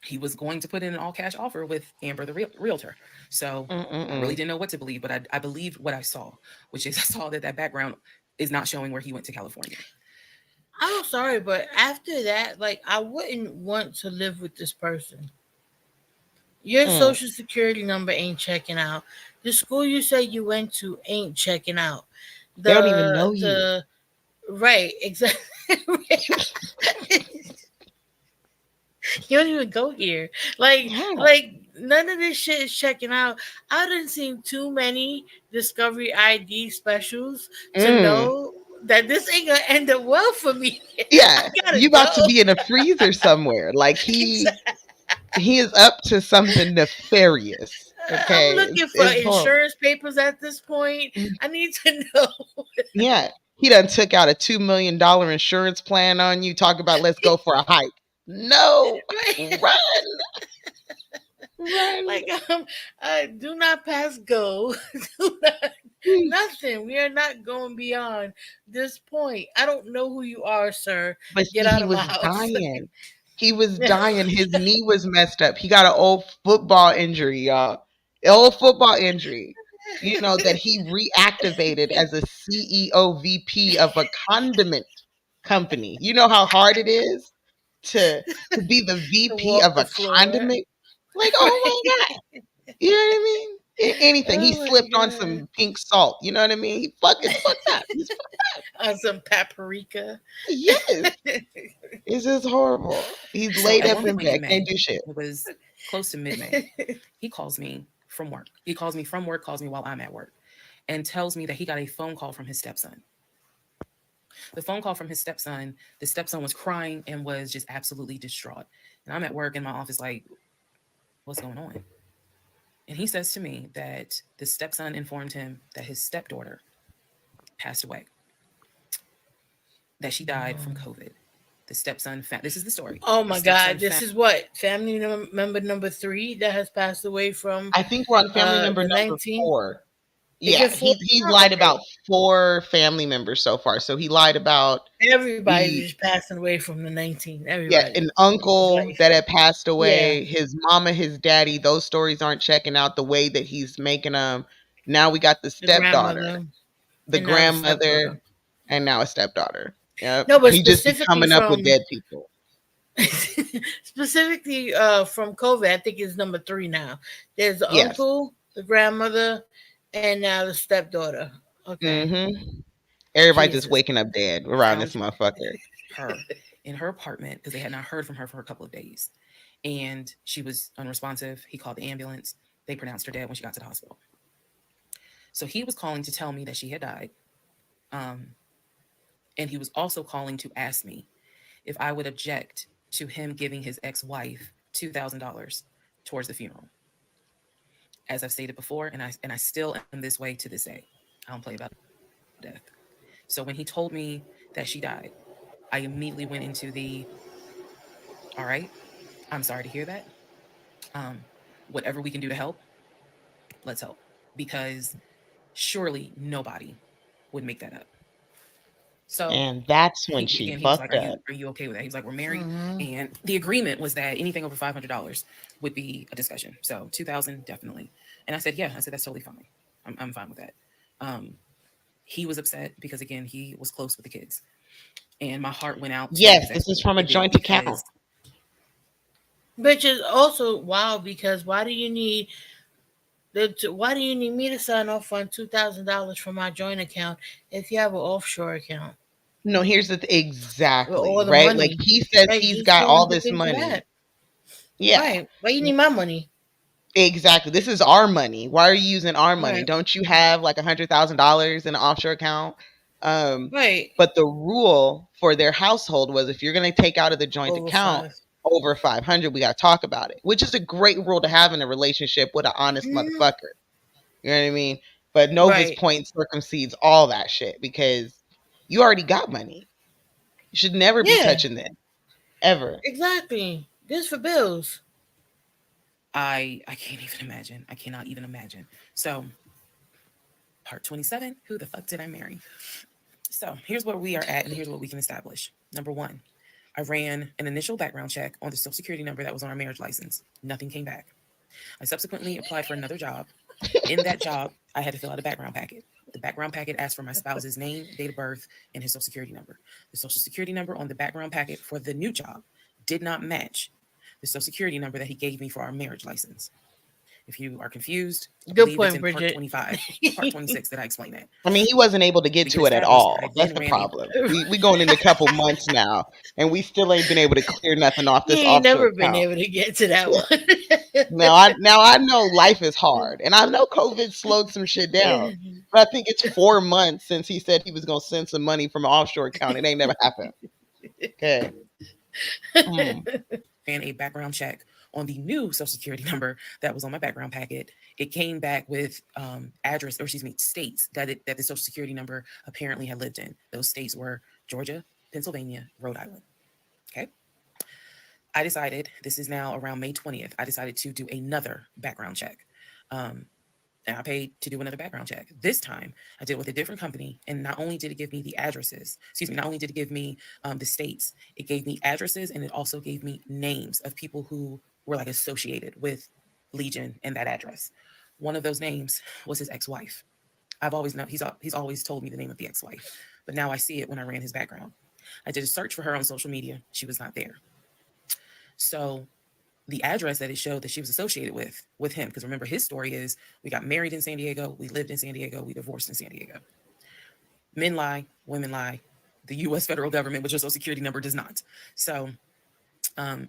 he was going to put in an all cash offer with Amber, the realtor. So I really Mm-mm-mm. didn't know what to believe, but I believed what I saw, which is I saw that background is not showing where he went to California. I'm sorry, but after that, like, I wouldn't want to live with this person. Your Mm. social security number ain't checking out. The school you say you went to ain't checking out. They don't even know you. The right, exactly. You don't even go here. Like, Yeah. like none of this shit is checking out. I didn't see too many Discovery ID specials to Mm. know that this ain't gonna end up well for me. I Yeah. gotta You about to go. be in a freezer somewhere. Like he is up to something nefarious. I'm Okay. looking for It's horrible. insurance papers at this point. Mm. I need to know. Yeah. He done took out a $2 million insurance plan on you. Talk about let's go for a hike. No. Right? Run. Run. Like, do not pass go. Do not. Nothing. We are not going beyond this point. I don't know who you are, sir. But Get see, out he of my was house. dying. He was dying. His knee was messed up. He got an old football injury, y'all. Old football injury. You know, that he reactivated as a CEO VP of a condiment company. You know how hard it is to be the To VP walk of the a floor. condiment? Like, oh Right. my God. You know what I mean? Anything. He Oh my slipped on god. some pink salt. You know what I mean? It's fucked up. On some paprika. Yes. It's just horrible. He's So laid at up one in point bed, in can't May, do shit. it was close to mid May, he calls me from work. He calls me from work, calls me while I'm at work, and tells me that he got a phone call from his stepson. The phone call from his stepson, the stepson was crying and was just absolutely distraught. And I'm at work in my office, like, what's going on? And he says to me that the stepson informed him that his stepdaughter passed away, that she died from COVID. The stepson, this is the story. Oh The my stepson god. This found is what family member number 3 that has passed away from I think we're on family member the number 19. 4. Is Yeah, it 4 he's now? lied Okay. about 4 family members so far. So he lied about Everybody's the just passing away from the 19. yeah, Everybody. an It's uncle like, that had passed yeah, away, his mama, his daddy. Those stories aren't checking out the way that he's making them. Now we got the the stepdaughter, grandmother the and now the grandmother, stepdaughter. and now a stepdaughter. Yep, No, but he just be specifically coming up with from dead people. specifically from COVID, I think it's number 3 now. There's the Yes. uncle, the grandmother, and now the stepdaughter. Okay. Mm-hmm. Everybody just Jesus waking up dead around this found motherfucker. her in her apartment because they had not heard from her for a couple of days. And she was unresponsive. He called the ambulance. They pronounced her dead when she got to the hospital. So he was calling to tell me that she had died. Um, and he was also calling to ask me if I would object to him giving his ex-wife $2,000 towards the funeral. As I've stated before, and I still am this way to this day. I don't play about death. So when he told me that she died, I immediately went into the all right, I'm sorry to hear that. Um, whatever we can do to help, let's help. Because surely nobody would make that up. So And that's when he she again he was like, fucked up. are you okay with that? He was like, we're married, Hmm. and the agreement was that anything over $500 would be a discussion. So 2,000 definitely. And I said, yeah. I said that's totally fine. I'm fine with that. Um, he was upset because again he was close with the kids, and my heart went out to Yes, his this is ex-wife. from a It did joint account. because Which is also wild because why do you need me to sign off on $2,000 from my joint account if you have an offshore account No, here's with exactly, all the right? Like money? he says Right, he's just got go and all dip this into money. that. Yeah. Right. Why you need my money? Exactly. This is our money. Why are you using our money? Right. Don't you have like $100,000 in an offshore account? Um, Right. but the rule for their household was if you're going to take out of the joint Over account 5. over 500, we got to talk about it, which is a great rule to have in a relationship with an honest Hmm. motherfucker. You know what I mean? But Nova's Right. point circumcedes all that shit because you already got money. You should never be Yeah. touching that ever. Exactly. This for bills. I can't even imagine. I cannot even imagine. So part 27, who the fuck did I marry? So here's where we are at, and here's what we can establish. Number one, I ran an initial background check on the social security number that was on our marriage license. Nothing came back. I subsequently applied for another job. In that job, I had to fill out a background packet. The background packet asked for my spouse's name, date of birth, and his social security number. The social security number on the background packet for the new job did not match the social security number that he gave me for our marriage license. If you are confused, I Good believe it's point, in part Bridget. 25 or part 26 that I explain that. I mean, he wasn't able to get We can to it at establish that I all. That's then the ran a problem. We going into a couple months now, and we still ain't been able to clear nothing off He this ain't offshore never been account. able to get to that Yeah. one. Now I know life is hard, and I know COVID slowed some shit down. But I think it's 4 months since he said he was gonna send some money from an offshore account. It ain't never happened. Okay. Mm. ran a background check on the new social security number that was on my background packet. It came back with address, or excuse me, states that the social security number apparently had lived in. Those states were Georgia, Pennsylvania, Rhode Island. Okay. I decided, this is now around May 20th, I decided to do another background check. Um, and I paid to do another background check. This time, I did it with a different company, and not only did it give me the addresses, excuse me, not only did it give me the states, it gave me addresses, and it also gave me names of people who were like associated with Legion and that address. One of those names was his ex-wife. I've always known he's always told me the name of the ex-wife, but now I see it when I ran his background. I did a search for her on social media. She was not there. So the address that it showed that she was associated with him, because remember his story is we got married in San Diego, we lived in San Diego, we divorced in San Diego. Men lie, women lie. The U.S. federal government, with your social security number, does not. So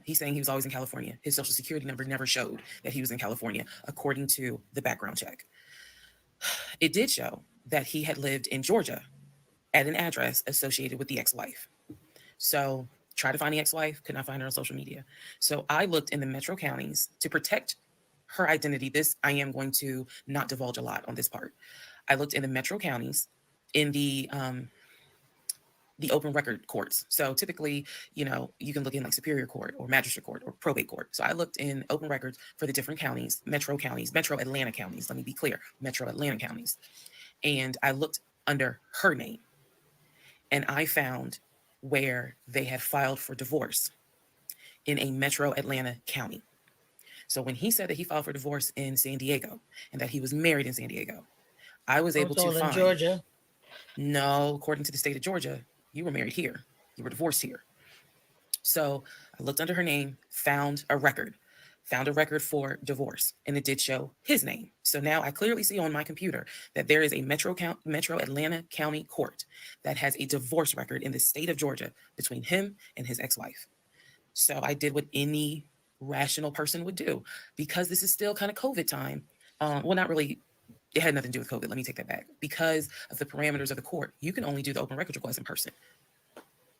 he's saying he was always in California. His social security number never showed that he was in California, according to the background check. It did show that he had lived in Georgia at an address associated with the ex-wife. So try to find the ex-wife, could not find her on social media. So I looked in the metro counties to protect her identity. This I am going to not divulge a lot on this part. I looked in the metro counties in the open record courts. So typically, you can look in like Superior Court or Magistrate Court or Probate Court. So I looked in open records for the different counties, Metro Atlanta counties. Let me be clear, Metro Atlanta counties. And I looked under her name, and I found where they had filed for divorce in a Metro Atlanta county. So when he said that he filed for divorce in San Diego and that he was married in San Diego, I was I able was to all in find, Georgia. no, according to the state of Georgia, you were married here. You were divorced here. So I looked under her name, found a record for divorce, and it did show his name. So now I clearly see on my computer that there is a Metro Atlanta County Court that has a divorce record in the state of Georgia between him and his ex-wife. So I did what any rational person would do, because this is still kind of COVID time. Well, not really. It had nothing to do with COVID. Let me take that back. Because of the parameters of the court, you can only do the open records request in person.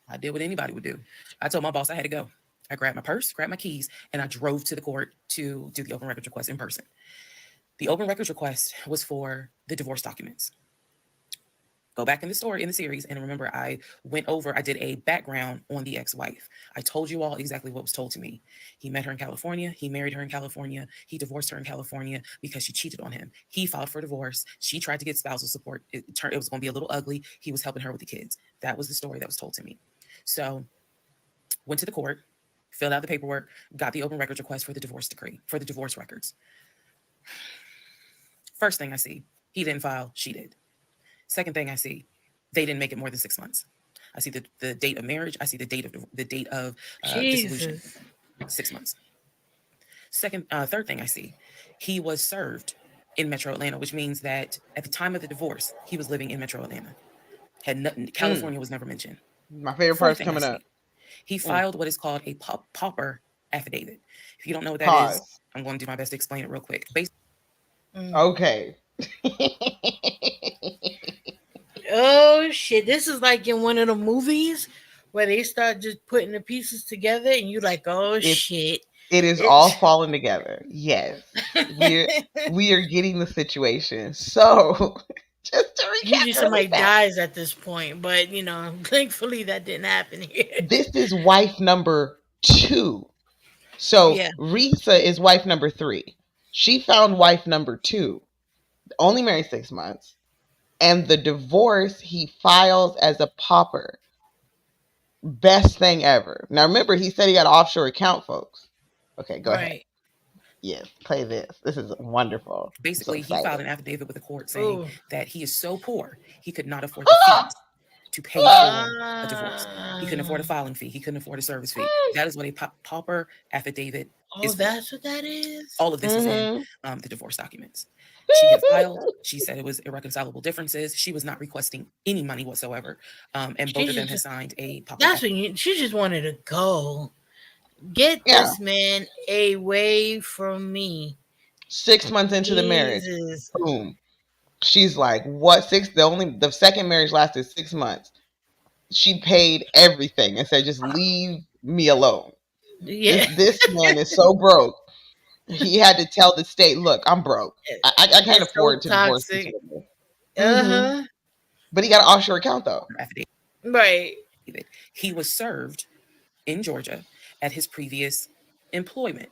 I did what anybody would do. I told my boss I had to go. I grabbed my purse, grabbed my keys, and I drove to the court to do the open records request in person. The open records request was for the divorce documents. Go back in the story, in the series, and remember I did a background on the ex-wife. I told you all exactly what was told to me. He met her in California, he married her in California, he divorced her in California because she cheated on him. He filed for divorce, she tried to get spousal support. It was going to be a little ugly. He was helping her with the kids. That was the story that was told to me. So went to the court, filled out the paperwork, got the open records request for the divorce decree, for the divorce records. First thing I see, he didn't file, she did. Second thing I see, they didn't make it more than 6 months. I see the date of marriage. I see the date of dissolution. Jesus. 6 months. Third thing I see, he was served in Metro Atlanta, which means that at the time of the divorce, he was living in Metro Atlanta. Had nothing, Mm. California was never mentioned. My favorite Fourth part's thing I coming up. see, he Mm. filed what is called a pauper affidavit. If you don't know what that is, Pause. I'm going to do my best to explain it real quick. Mm. Okay. Oh shit! This is like in one of the movies where they start just putting the pieces together, and you like, oh it shit! it is all It's falling together. Yes. We are getting the situation. So just to usually recap really somebody fast. dies at this point, but thankfully that didn't happen here. This is wife number two. So Yeah, Risa is wife number three. She found wife number two. Only married 6 months. And the divorce he files as a pauper. Best thing ever. Now remember, he said he got an offshore account, folks. Okay, go ahead. right. Yes, play this. This is wonderful. I'm so Basically, he filed excited. an affidavit with the court saying Oh, that he is so poor he could not afford the fees to pay for a divorce. He couldn't afford a filing fee. He couldn't afford a service fee. That is what a pauper affidavit oh, is for. that's what that is. All of this is in Mm-hmm. the divorce documents. She had filed. She said it was irreconcilable differences. She was not requesting any money whatsoever. And She both of them had just signed a pauper that's affidavit. when she just wanted to go. Get Yeah. this man away from me. 6 months into the marriage, Jesus. boom. She's like, what? The second marriage lasted 6 months. She paid everything and said, just leave me alone. This Yeah. this man is so broke. He had to tell the state, look, I'm broke. I can't It's so afford to divorce this toxic. woman. Mm-hmm. Uh-huh. But he got an offshore account though. Affidavit. Right. He was served in Georgia at his previous employment.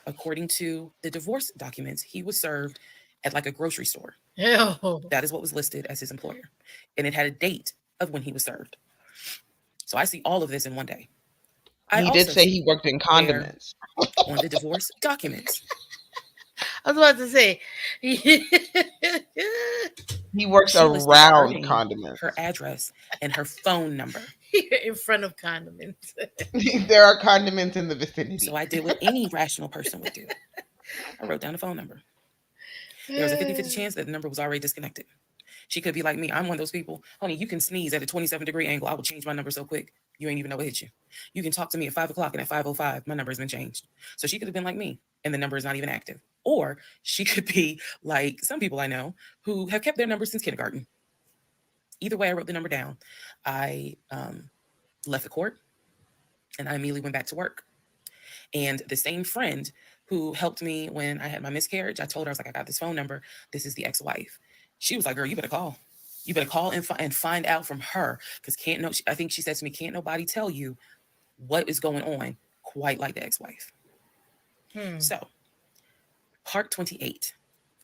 According to the divorce documents, he was served at like a grocery store. Ew. That is what was listed as his employer. And it had a date of when he was served. So I see all of this in one day. I He did also say see he worked in where condiments. on the divorce documents, I was about to say. He works she listed her around name, her condiments. address, and her phone number. You're in front of condiments. There are condiments in the So vicinity. I did what any rational person would do. I wrote down the phone number. There was a 50-50 chance that the number was already disconnected. She could be like me. I'm one of those people. Honey, you can sneeze at a 27-degree angle. I will change my number so quick. You ain't even know what hit you. You can talk to me at 5 o'clock and at 5:05, my number has been changed. So she could have been like me and the number is not even active. Or she could be like some people I know who have kept their number since kindergarten. Either way, I wrote the number down. I left the court and I immediately went back to work. And the same friend who helped me when I had my miscarriage, I told her, I was like, I got this phone number. This is the ex wife. She was like, girl, you better call. You better call and find out from her. Because can't no, I think she said to me, can't nobody tell you what is going on quite like the ex wife. Hmm. So, part 28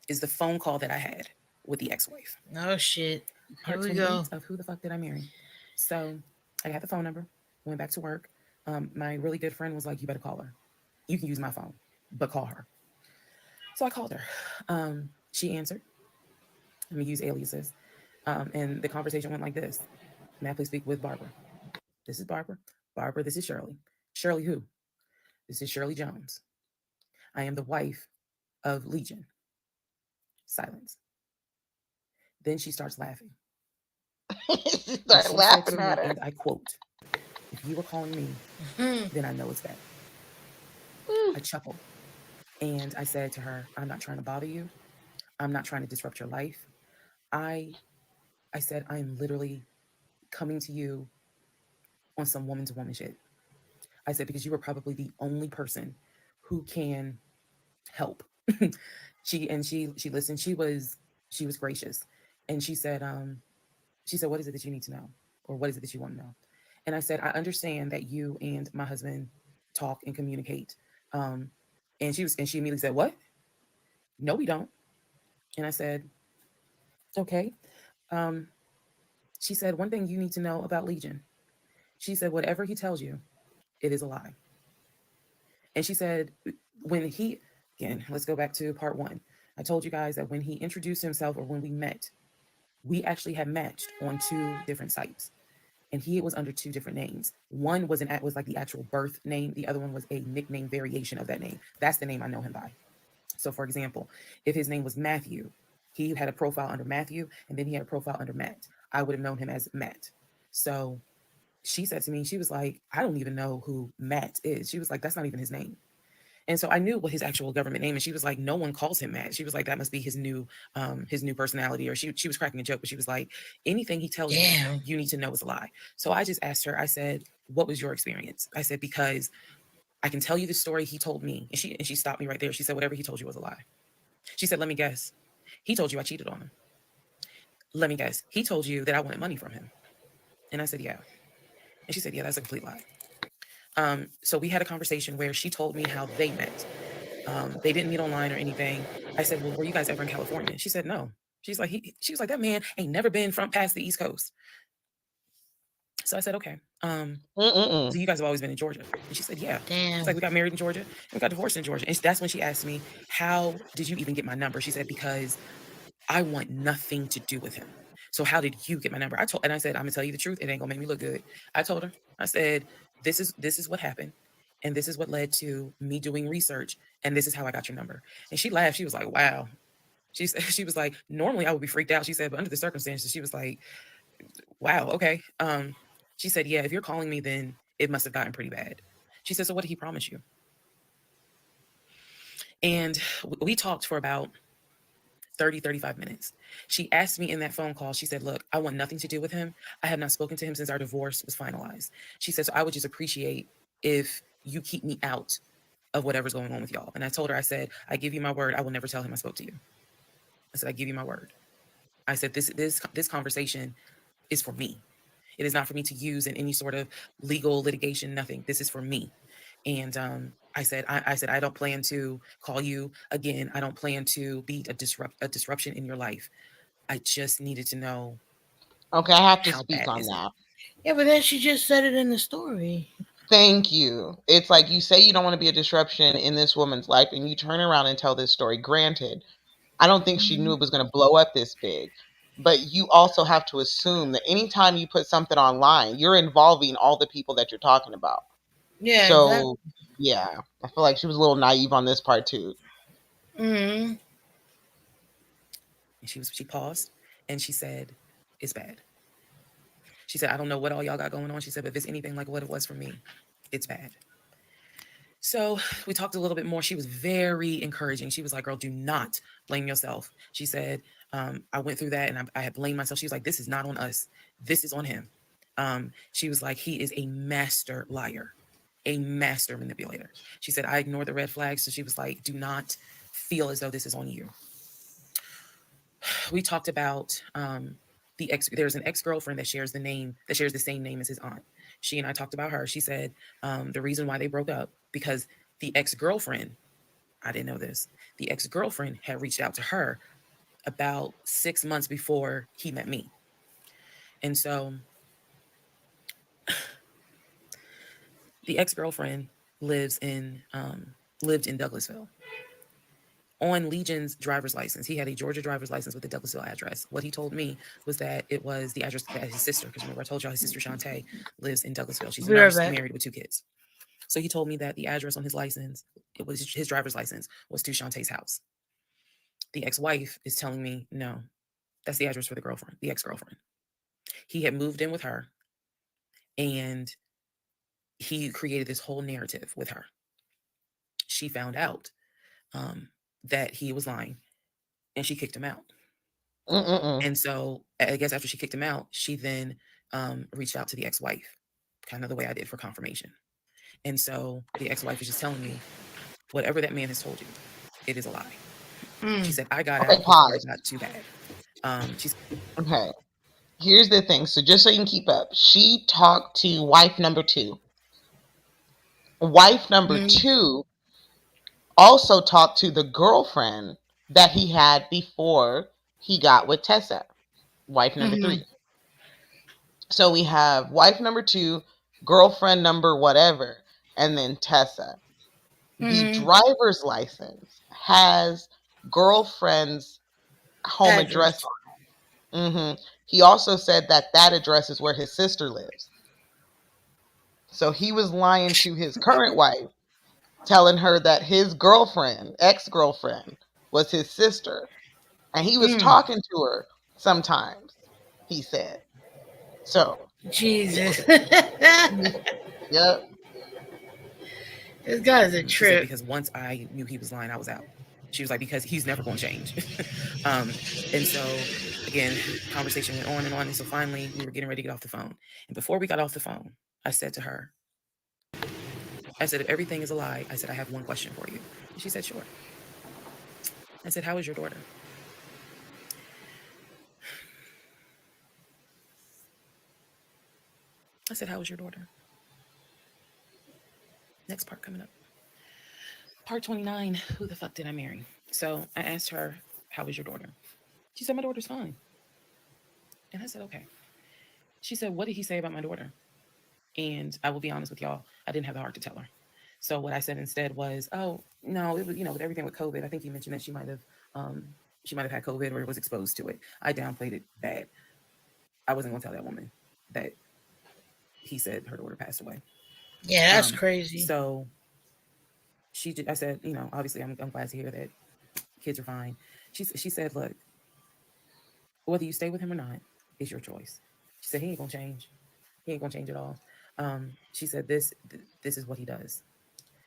is the phone call that I had with the ex wife. Oh shit. Here Part we 28 go. of who the fuck did I marry? So, I got the phone number, went back to work. My really good friend was like, you better call her. You can use my phone, but call her. So I called her. She answered. Let me use aliases. And the conversation went like this. May I please speak with Barbara? This is Barbara. Barbara, this is Shirley. Shirley who? This is Shirley Jones. I am the wife of Legion. Silence. Then she starts laughing. She And started she said laughing to at me, her. and I quote, if you were calling me, Hmm. then I know it's bad. I chuckled and I said to her, I'm not trying to bother you. I'm not trying to disrupt your life. I I said, I am literally coming to you on some woman to woman shit. I said, because you were probably the only person who can help. She listened. She was gracious. And she said, what is it that you need to know? Or what is it that you want to know? And I said, I understand that you and my husband talk and communicate. Um, and she immediately said, what? No, we don't. And I said, okay. Um, she said, one thing you need to know about Legion. She said, whatever he tells you, it is a lie. And she said, when he, again, let's go back to part one. I told you guys that when he introduced himself or when we met, we actually had matched on two different sites. And he was under two different names. One was like the actual birth name. The other one was a nickname variation of that name. That's the name I know him by. So, for example, if his name was Matthew, he had a profile under Matthew, and then he had a profile under Matt. I would have known him as Matt. So she said to me, she was like, I don't even know who Matt is. She was like, that's not even his name. And so I knew what his actual government name, and she was like, no one calls him Matt. She was like, that must be his new personality. Or she was cracking a joke, but she was like, anything he tells you, Damn. you need to know is a lie. So I just asked her, I said, what was your experience? I said, because I can tell you the story he told me. And she stopped me right there. She said, whatever he told you was a lie. She said, let me guess. He told you I cheated on him. Let me guess. He told you that I wanted money from him. And I said, yeah. And she said, yeah, that's a complete lie. So we had a conversation where she told me how they met. They didn't meet online or anything. I said, well, were you guys ever in California? She said, no. She was like, that man ain't never been from past the East Coast. So I said, okay. Mm-mm-mm. So you guys have always been in Georgia? And she said, yeah. She's Damn. like, we got married in Georgia and we got divorced in Georgia. And that's when she asked me, how did you even get my number? She said, because I want nothing to do with him. So how did you get my number? And I said, I'm gonna tell you the truth. It ain't gonna make me look good. I told her, I said, this is what happened. And this is what led to me doing research. And this is how I got your number. And she laughed. She was like, wow. She said, she was like, normally I would be freaked out. She said, but under the circumstances, she was like, wow, okay. She said, yeah, if you're calling me, then it must have gotten pretty bad. She said, so what did he promise you? And we talked for about 35 minutes. She asked me in that phone call, she said, look, I want nothing to do with him. I have not spoken to him since our divorce was finalized. She said, so I would just appreciate if you keep me out of whatever's going on with y'all. And I told her, I said, I give you my word. I will never tell him I spoke to you. I said, I give you my word. I said, this conversation is for me. It is not for me to use in any sort of legal litigation, nothing. This is for me. And I said I don't plan to call you again. I don't plan to be a disruption in your life. I just needed to know Okay, I have to how speak bad on is it. that. Yeah, but then she just said it in the story. Thank you. It's like you say you don't want to be a disruption in this woman's life, and you turn around and tell this story. Granted, I don't think she knew Hmm. it was going to blow up this big, but you also have to assume that anytime you put something online, you're involving all the people that you're talking about. Yeah, So, exactly. yeah, I feel like she was a little naive on this part too. Hmm. And she paused and she said, "It's bad." She said, "I don't know what all y'all got going on." She said, "But if it's anything like what it was for me, it's bad." So we talked a little bit more. She was very encouraging. She was like, "Girl, do not blame yourself." She said, "I went through that and I had blamed myself." She was like, "This is not on us. This is on him." She was like, "He is a master liar, a master manipulator." She said, "I ignored the red flags." So she was like, "Do not feel as though this is on you." We talked about there's an ex-girlfriend that shares the same name as his aunt. She and I talked about her. She said the reason why they broke up because the ex-girlfriend, I didn't know this, the ex-girlfriend had reached out to her about 6 months before he met me. And so the ex-girlfriend lives in lived in Douglasville. On Legion's driver's license, he had a Georgia driver's license with the Douglasville address. What he told me was that it was the address that his sister, because remember I told y'all his sister Shantae lives in Douglasville. She's a Be right nurse, back. married with 2 kids. So he told me that the address on his license, it was his driver's license, was to Shantae's house. The ex-wife is telling me, no, that's the address for the girlfriend, the ex-girlfriend. He had moved in with her and he created this whole narrative with her. She found out um, that he was lying and she kicked him out. Mm-mm-mm. And so I guess after she kicked him out, she then reached out to the ex-wife, kind of the way I did for confirmation. And so the ex-wife is just telling me, whatever that man has told you, it is a lie. She Mm. said, I got Okay, out before it pause. got too bad. She's Okay, here's the thing. So just so you can keep up, she talked to wife number two. Wife number Mm. two also talked to the girlfriend that he had before he got with Tessa, wife number Hmm. three. So we have wife number two, girlfriend number whatever, and then Tessa. The Hmm. driver's license has girlfriend's home address Address. on. He also said that that address is where his sister lives. So he was lying to his current wife, telling her that his girlfriend, ex girlfriend, was his sister. And he was Mm. talking to her sometimes, he said. So, yeah. Jesus. Yep. This guy's a she said, trip. because once I knew he was lying, I was out. She was like, because he's never going to change. um, and so again, conversation went on and on. And so finally we were getting ready to get off the phone. And before we got off the phone, I said to her, I said, if everything is a lie, I said, I have one question for you. And she said, sure. I said, how is your daughter? I said, how is your daughter? Next part coming up. Part 29, who the fuck did I marry? So I asked her, how is your daughter? She said, my daughter's fine. And I said, okay. She said, what did he say about my daughter? And I will be honest with y'all, I didn't have the heart to tell her. So what I said instead was, oh no, it was, with everything with COVID. I think you mentioned that she might have had COVID or was exposed to it. I downplayed it bad. I wasn't gonna tell that woman that he said her daughter passed away. Yeah, that's Um, crazy. so I said, obviously I'm glad to hear that kids are fine. She said, look, whether you stay with him or not, it's your choice. She said he ain't gonna change. He ain't gonna change at all. She said this is what he does.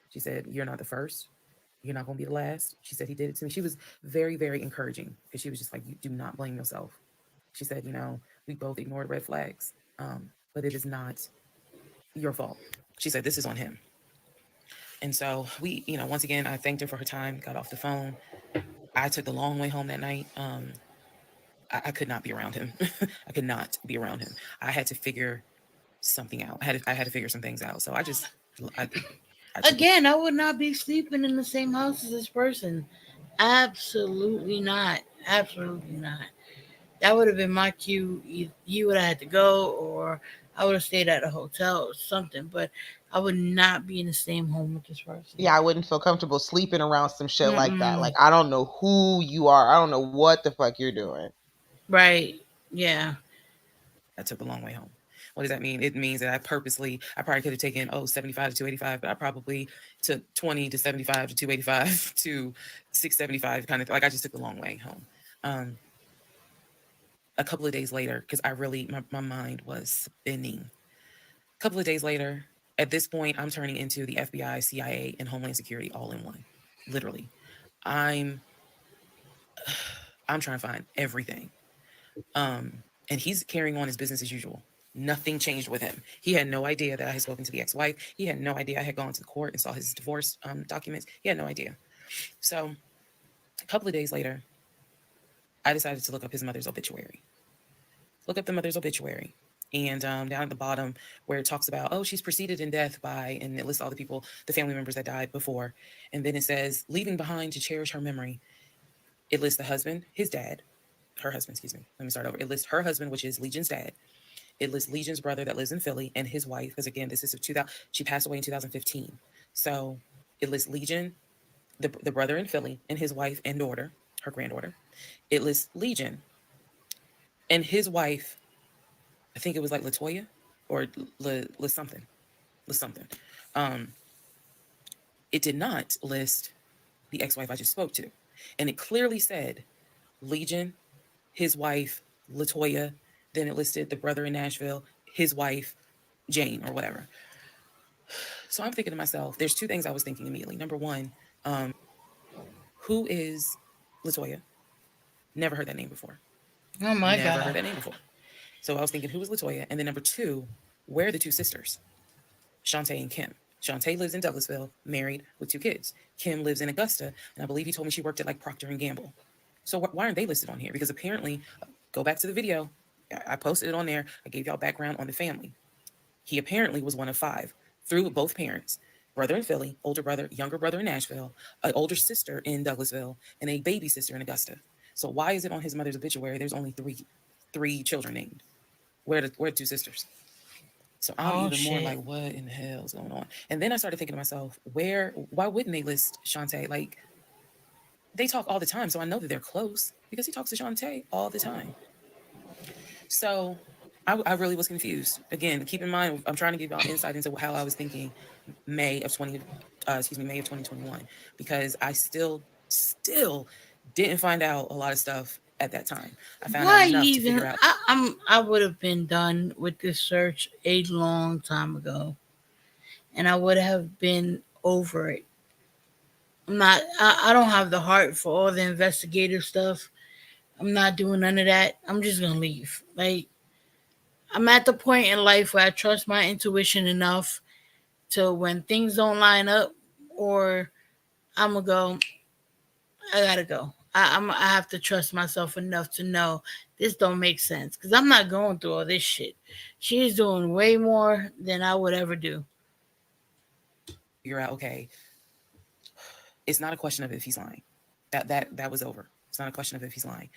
She said, you're not the first. You're not going to be the last. She said he did it to me. She was very, very encouraging because she was just like, you do not blame yourself. She said, we both ignored red flags, but it is not your fault. She said, this is on him. And so we, once again, I thanked her for her time, got off the phone. I took the long way home that night. I could not be around him. I could not be around him. I had to figure something out. I had to figure some things out. So I I took Again, I would not be sleeping in the same house as this person. Absolutely not. Absolutely not. That would have been my cue. You would have had to go, or I would have stayed at a hotel or something. But I would not be in the same home with this person. Yeah, I wouldn't feel comfortable sleeping around some shit like that. Mm-mm. Like, I don't know who you are. I don't know what the fuck you're doing. Right. Yeah. I took the long way home. What does that mean? It means that I probably could have taken 75 to 285, but I probably took 20 to 75 to 285 to 675 kind of like I just took the long way home. Um, a couple of days later, because I really my mind was spinning. A couple of days later, at this point, I'm turning into the FBI, CIA, and Homeland Security all in one. Literally. I'm I'm trying to find everything. And he's carrying on his business as usual. Nothing changed with him. He had no idea that I had spoken to the ex-wife. He had no idea I had gone to the court and saw his divorce documents. He had no idea. So a couple of days later, I decided to look up his mother's obituary. Look up the mother's obituary. And down at the bottom where it talks about, oh, she's preceded in death by, and it lists all the people, the family members that died before. And then it says, leaving behind to cherish her memory. It lists the husband, his dad, her husband, excuse me. Let me start over. It lists her husband, which is Legion's dad. It lists Legion's brother that lives in Philly and his wife, because again, this is of 2000. She passed away in 2015. So it lists Legion, the brother in Philly, and his wife and daughter, her granddaughter. It lists Legion and his wife. I think it was like Latoya or list something, list something. Um, it did not list the ex-wife I just spoke to, and it clearly said Legion, his wife, Latoya. Then it listed the brother in Nashville, his wife, Jane, or whatever. So I'm thinking to myself, there's two things I was thinking immediately. Number one, who is Latoya? Never heard that name before. Oh my Never heard god. that name before. So I was thinking, who is Latoya? And then number two, where are the two sisters? Shantae and Kim. Shantae lives in Douglasville, married with two kids. Kim lives in Augusta, and I believe he told me she worked at like Procter and Gamble. So why aren't they listed on here? Because apparently, go back to the video. I posted it on there. I gave y'all background on the family. He apparently was one of five through both parents, brother in Philly, older brother, younger brother in Nashville, an older sister in Douglasville, and a baby sister in Augusta. So why is it on his mother's obituary? There's only three children named. Where are the two sisters? So I'm Oh even more shit. like, what in the hell is going on? And then I started thinking to myself, why wouldn't they list Shantae? Like they talk all the time, so I know that they're close because he talks to Shantae all the time. So I really was confused. Again, keep in mind, I'm trying to give y'all insight into how I was thinking May of 2021, because I still didn't find out a lot of stuff at that time. I found out Why enough to even? figure out I would have been done with this search a long time ago, and I would have been over it. I'm not. I don't have the heart for all the investigative stuff. I'm not doing none of that. I'm just gonna leave. Like I'm at the point in life where I trust my intuition enough to when things don't line up, or I'm gonna go. I gotta go. I have to trust myself enough to know this don't make sense because I'm not going through all this shit. She's doing way more than I would ever do. figure out, okay, it's not a question of if he's lying. That was over. It's not a question of if he's lying.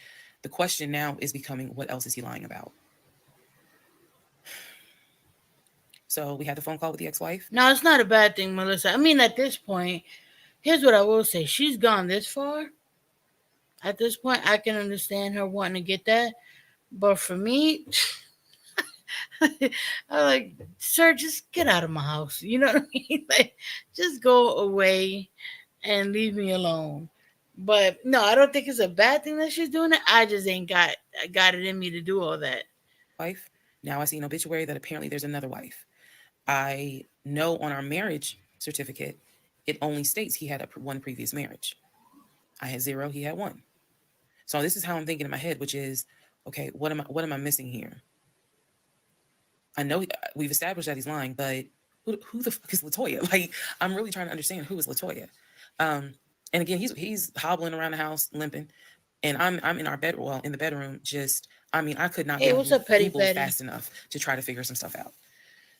The question now is becoming, what else is he lying about? So we had the phone call with the ex-wife. No, it's not a bad thing, Melissa. I mean, at this point, here's what I will say: she's gone this far. At this point, I can understand her wanting to get that, but for me, I like, sir, just get out of my house. You know what I mean? Like, just go away and leave me alone. But no, I don't think it's a bad thing that she's doing it. I just ain't got it in me to do all that. Wife. Now I see an obituary that apparently there's another wife. I know on our marriage certificate, it only states he had one previous marriage. I had zero, he had one. So this is how I'm thinking in my head, which is, okay, what am I missing here? I know we've established that he's lying, but who the fuck is Latoya? Like, I'm really trying to understand who is Latoya. Um, and again, he's hobbling around the house, limping, and I'm in our bed, well, in the bedroom, just I could not Hey, get on what's up, Petty Google Petty? fast enough to try to figure some stuff out.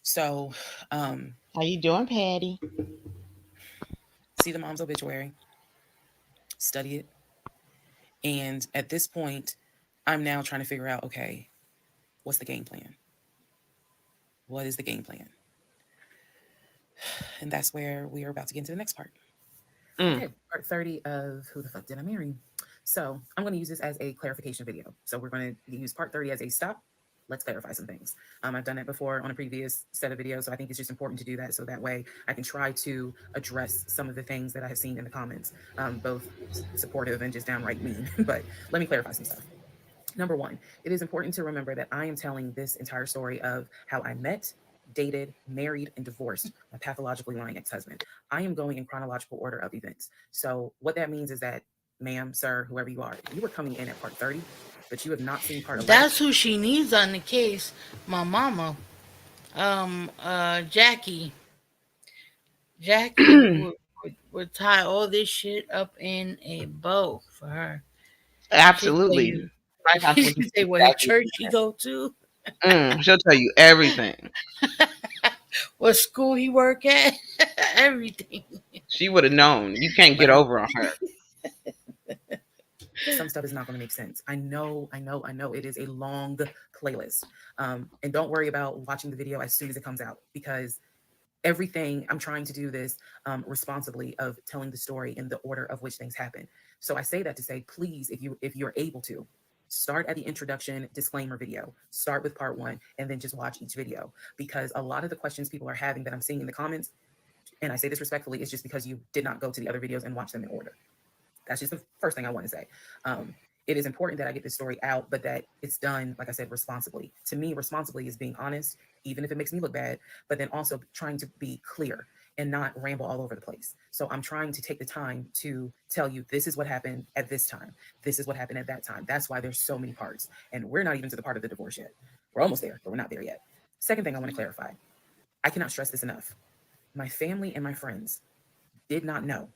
So, um, How you doing, Patty? see the mom's obituary, study it, and at this point, I'm now trying to figure out, okay, what's the game plan? What is the game plan? And that's where we are about to get into the next part. Mm. Okay, part 30 of Who the Fuck Did I Marry? So I'm going to use this as a clarification video. So we're going to use part 30 as a stop. Let's clarify some things. I've done that before on a previous set of videos, so I think it's just important to do that so that way I can try to address some of the things that I have seen in the comments, both supportive and just downright mean. But let me clarify some stuff. Number one, it is important to remember that I am telling this entire story of how I met, dated, married, and divorced my pathologically lying ex husband. I am going in chronological order of events. So, what that means is that, ma'am, sir, whoever you were coming in at part 30, but you have not seen part 11. That's who she needs on the case. My mama. Jackie. Jackie would tie all this shit up in a bow for her. She'd tell Absolutely. you. My She'd confrontation say is what exactly church she go to, She'll tell you everything. what school he work at, everything. She would have known. You can't But get over on her. some stuff is not going to make sense. I know. It is a long playlist. And don't worry about watching the video as soon as it comes out because everything I'm trying to do this responsibly of telling the story in the order of which things happen. So I say that to say, please, if you're able to, start at the introduction disclaimer video. Start with part one, and then just watch each video because a lot of the questions people are having that I'm seeing in the comments, and I say this respectfully, is just because you did not go to the other videos and watch them in order. That's just the first thing I want to say. It is important that I get this story out, but that it's done, like I said, responsibly. To me, responsibly is being honest, even if it makes me look bad, but then also trying to be clear and not ramble all over the place. So I'm trying to take the time to tell you this is what happened at this time. This is what happened at that time. That's why there's so many parts. And we're not even to the part of the divorce yet. We're almost there, but we're not there yet. Second thing I want to clarify, I cannot stress this enough. My family and my friends did not know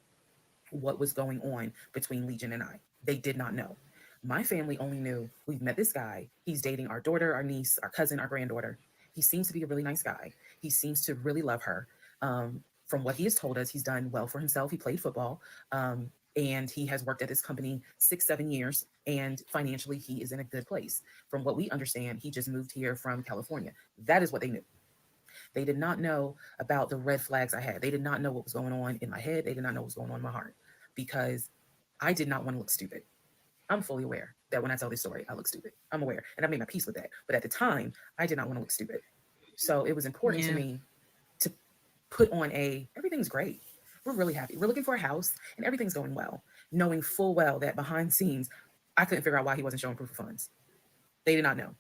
what was going on between Legion and I. They did not know. My family only knew we've met this guy. He's dating our daughter, our niece, our cousin, our granddaughter. He seems to be a really nice guy. He seems to really love her. From what he has told us, he's done well for himself. He played football. And he has worked at this company 6, 7 years. And financially, he is in a good place. From what we understand, he just moved here from California. That is what they knew. They did not know about the red flags I had. They did not know what was going on in my head. They did not know what was going on in my heart because I did not want to look stupid. I'm fully aware that when I tell this story, I look stupid. I'm aware and I've made my peace with that. But at the time, I did not want to look stupid. So it was important to Yeah. me to put on everything's great. We're really happy. We're looking for a house and everything's going well, knowing full well that behind scenes, I couldn't figure out why he wasn't showing proof of funds. They did not know.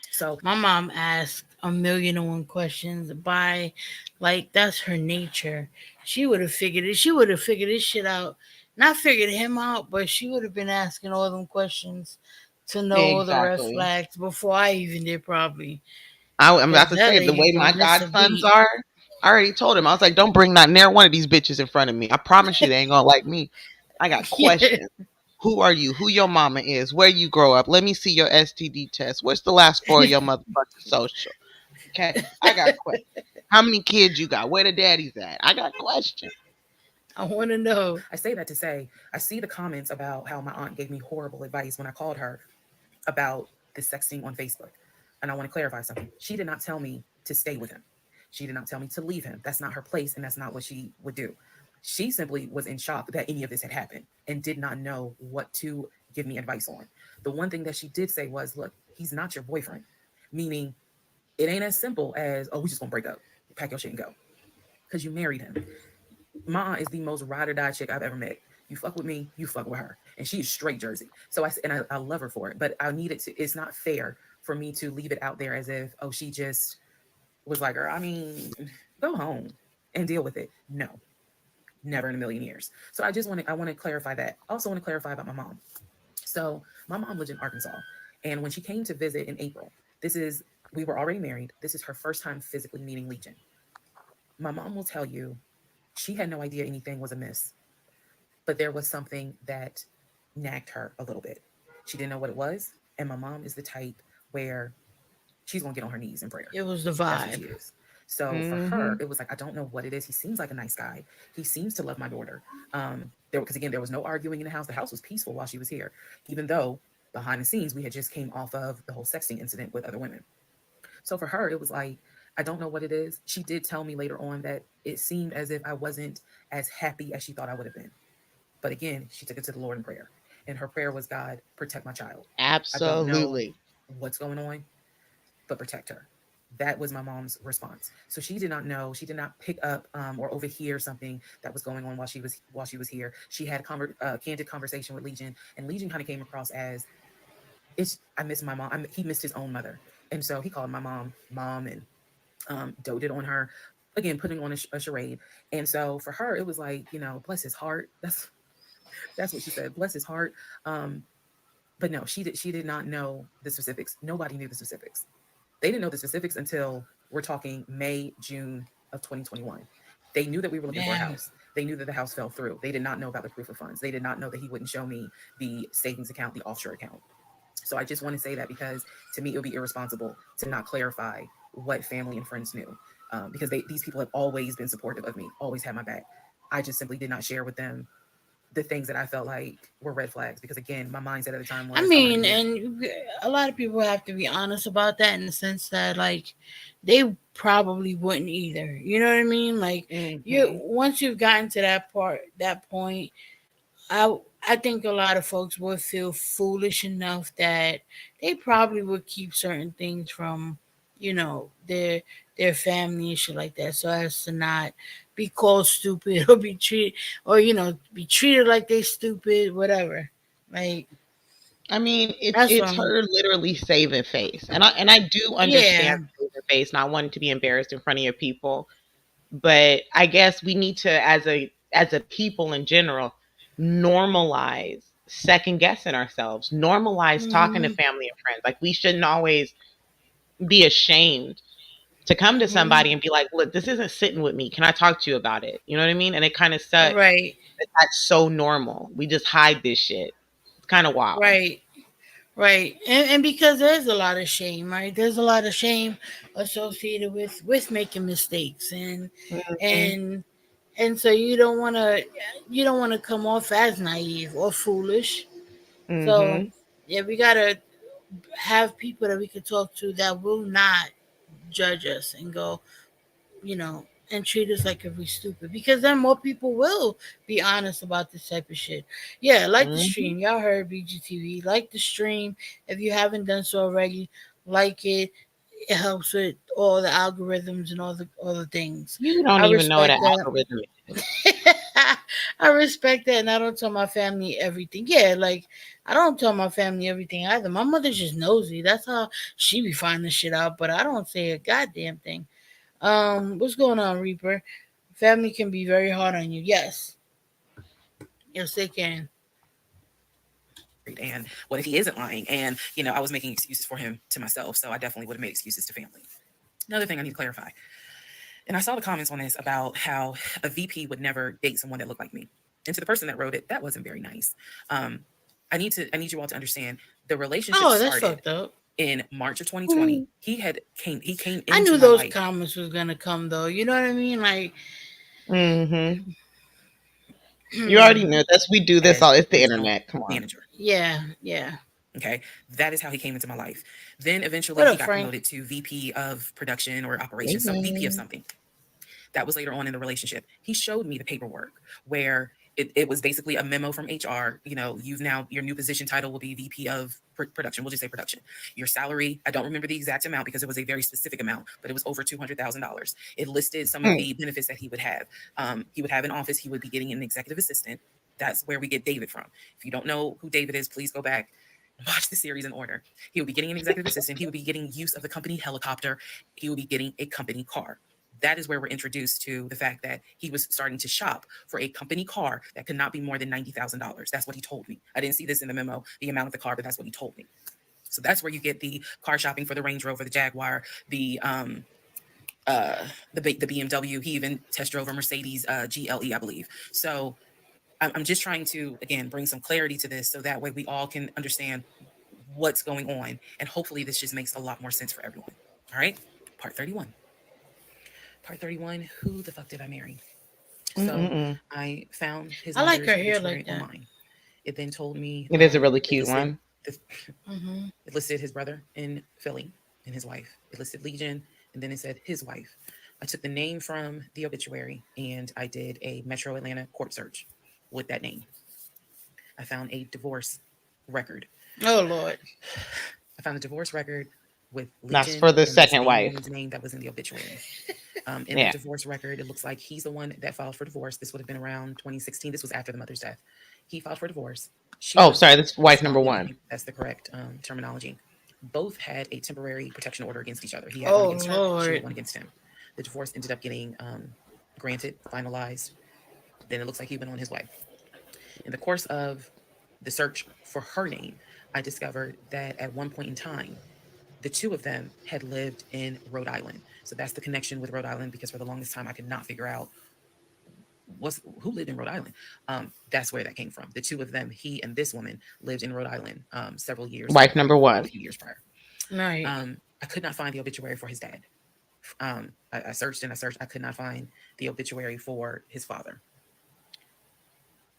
So My mom asked a million and one questions. By, like, that's her nature. She would have figured it. She would have figured this shit out. Not figured him out, but she would have been asking all them questions to know all the red Exactly. flags before I even did, probably. I'm Because about to that say the lady way my don't miss a godsons beat. are. I already told him. I was like, don't bring not near one of these bitches in front of me. I promise you, they ain't gonna like me. I got Yeah. questions. Who are you? Who your mama is? Where you grow up? Let me see your STD test. What's the last four of your motherfucking social? Okay, I got questions. How many kids you got? Where the daddies at? I got questions. I want to know. I say that to say, I see the comments about how my aunt gave me horrible advice when I called her about the sexting on Facebook. And I want to clarify something. She did not tell me to stay with him. She did not tell me to leave him. That's not her place, and that's not what she would do. She simply was in shock that any of this had happened and did not know what to give me advice on. The one thing that she did say was, look, he's not your boyfriend, meaning it ain't as simple as, oh, we just gonna break up, pack your shit and go. Because you married him. Ma is the most ride or die chick I've ever met. You fuck with me, you fuck with her, and she's straight Jersey. So I love her for it, but I need it to. It's not fair for me to leave it out there as if she just was like her. I mean, go home and deal with it. No, never in a million years. So I want to clarify that. I also want to clarify about my mom. So my mom lived in Arkansas, and when she came to visit in April, this is we were already married. This is her first time physically meeting Legion. My mom will tell you she had no idea anything was amiss, but there was something that nagged her a little bit. She didn't know what it was. And my mom is the type where she's going to get on her knees in prayer. It was the That's what she vibe. is. So for her, Mhm. it was like, I don't know what it is. He seems like a nice guy. He seems to love my daughter. There, because again, there was no arguing in the house. The house was peaceful while she was here, even though behind the scenes we had just came off of the whole sexting incident with other women. So for her, it was like, I don't know what it is. She did tell me later on that it seemed as if I wasn't as happy as she thought I would have been. But again, she took it to the Lord in prayer. And her prayer was, God, protect my child. I don't know Absolutely. what's going on, but protect her. That was my mom's response. So she did not know. She did not pick up or overhear something that was going on while she was here. She had a candid conversation with Legion, and Legion kind of came across as, "It's I miss my mom." He missed his own mother, and so he called my mom, and doted on her, again putting on a charade. And so for her, it was like, bless his heart. That's what she said. Bless his heart. Um, but no, she did not know the specifics. Nobody knew the specifics. They didn't know the specifics until we're talking May, June of 2021. They knew that we were looking for a Yeah. house. They knew that the house fell through. They did not know about the proof of funds. They did not know that he wouldn't show me the savings account, the offshore account. So I just want to say that, because to me it would be irresponsible to not clarify what family and friends knew, because these people have always been supportive of me, always had my back. I just simply did not share with them the things that I felt like were red flags, because again, my mindset at the time I was, I want to be mean, here. and a lot of people have to be honest about that in the sense that, like, they probably wouldn't either. You know what I mean? Like, you Hmm. once you've gotten to that point, I I think a lot of folks would feel foolish enough that they probably would keep certain things from, their family and shit like that, so as to not be called stupid or be treated, or be treated like they stupid, whatever. Like, I mean, that's it's wrong. her literally saving face, and I do Yeah. understand saving face, not wanting to be embarrassed in front of your people. But I guess we need to, as a people in general, normalize second guessing ourselves, normalize talking to Mhm. family and friends. Like, we shouldn't always be ashamed to come to Mhm. somebody and be like, look, this isn't sitting with me. Can I talk to you about it? You know what I mean? And it kind of sucks Right. that that's so normal. We just hide this shit. It's kind of wild. Right. Right. And because there's a lot of shame, right? There's a lot of shame associated with making mistakes, Hmm. and and so you don't want to come off as naive or foolish. So Hmm. yeah, we gotta have people that we can talk to that will not judge us and go, and treat us like if we stupid. Because then more people will be honest about this type of shit. Yeah, like the Hmm. stream. Y'all heard BGTV. Like the stream. If you haven't done so already, like it. It helps with all the algorithms and all the things. You don't I even know what respect an that. algorithm is. I respect that, and I don't tell my family everything. Yeah, like I don't tell my family everything either. My mother's just nosy. That's how she be finding shit out. But I don't say a goddamn thing. What's going on, Reaper? Family can be very hard on you. Yes, yes, they can. And what if he isn't lying? And I was making excuses for him to myself, so I definitely would have made excuses to family. Another thing I need to clarify, and I saw the comments on this about how a VP would never date someone that looked like me. And to the person that wrote it, that wasn't very nice. Um, I need you all to understand, the relationship Oh, that's started fucked up. in March of 2020. He came I into knew my those life. comments was gonna come though. You know what I mean? Like, Hmm. You already know that's we do this As all. It's the regional internet. Come on. manager. yeah, yeah. Okay, that is how he came into my life. Then eventually What he up, got Frank? promoted to VP of production or operations, some VP of Amen. something. That was later on in the relationship. He showed me the paperwork where it was basically a memo from HR. Your new position title will be VP of production. We'll just say production. Your salary, I don't remember the exact amount because it was a very specific amount, but it was over $200,000. It listed some of Hmm. the benefits that he would have. He would have an office. He would be getting an executive assistant. That's where we get David from. If you don't know who David is, please go back, watch the series in order. He would be getting an executive assistant. He would be getting use of the company helicopter. He would be getting a company car. That is where we're introduced to the fact that he was starting to shop for a company car that could not be more than $90,000. That's what he told me. I didn't see this in the memo, the amount of the car, but that's what he told me. So that's where you get the car shopping for the Range Rover, the Jaguar, the BMW. He even test drove a Mercedes GLE, I believe. So I'm just trying to again bring some clarity to this, so that way we all can understand what's going on, and hopefully this just makes a lot more sense for everyone. All right, part 31. Part 31. Who the fuck did I marry? So Mm-mm-mm. I found his I like mother's her hair obituary like that. online. It then told me It is a really it cute listed one. the, Hmm. it listed his brother in Philly and his wife. It listed Legion, and then it said his wife. I took the name from the obituary and I did a Metro Atlanta court search with that name. I found a divorce record. Oh Lord. I found a divorce record with That's Legion for the and the second same wife. woman's name that was in the obituary. In the Yeah. divorce record, it looks like he's the one that filed for divorce. This would have been around 2016. This was after the mother's death. He filed for divorce. She Oh, was sorry. That's wife number responding. I one. think that's the correct terminology. Both had a temporary protection order against each other. He had one Oh against her. She had Lord. one against him. The divorce ended up getting granted, finalized. Then it looks like he went on his way. In the course of the search for her name, I discovered that at one point in time, the two of them had lived in Rhode Island. So that's the connection with Rhode Island because for the longest time I could not figure out who lived in Rhode Island. That's where that came from. The two of them, he and this woman, lived in Rhode Island several years Wife prior, number well, a one. few years prior. Right. I could not find the obituary for his dad. I searched and I searched. I could not find the obituary for his father.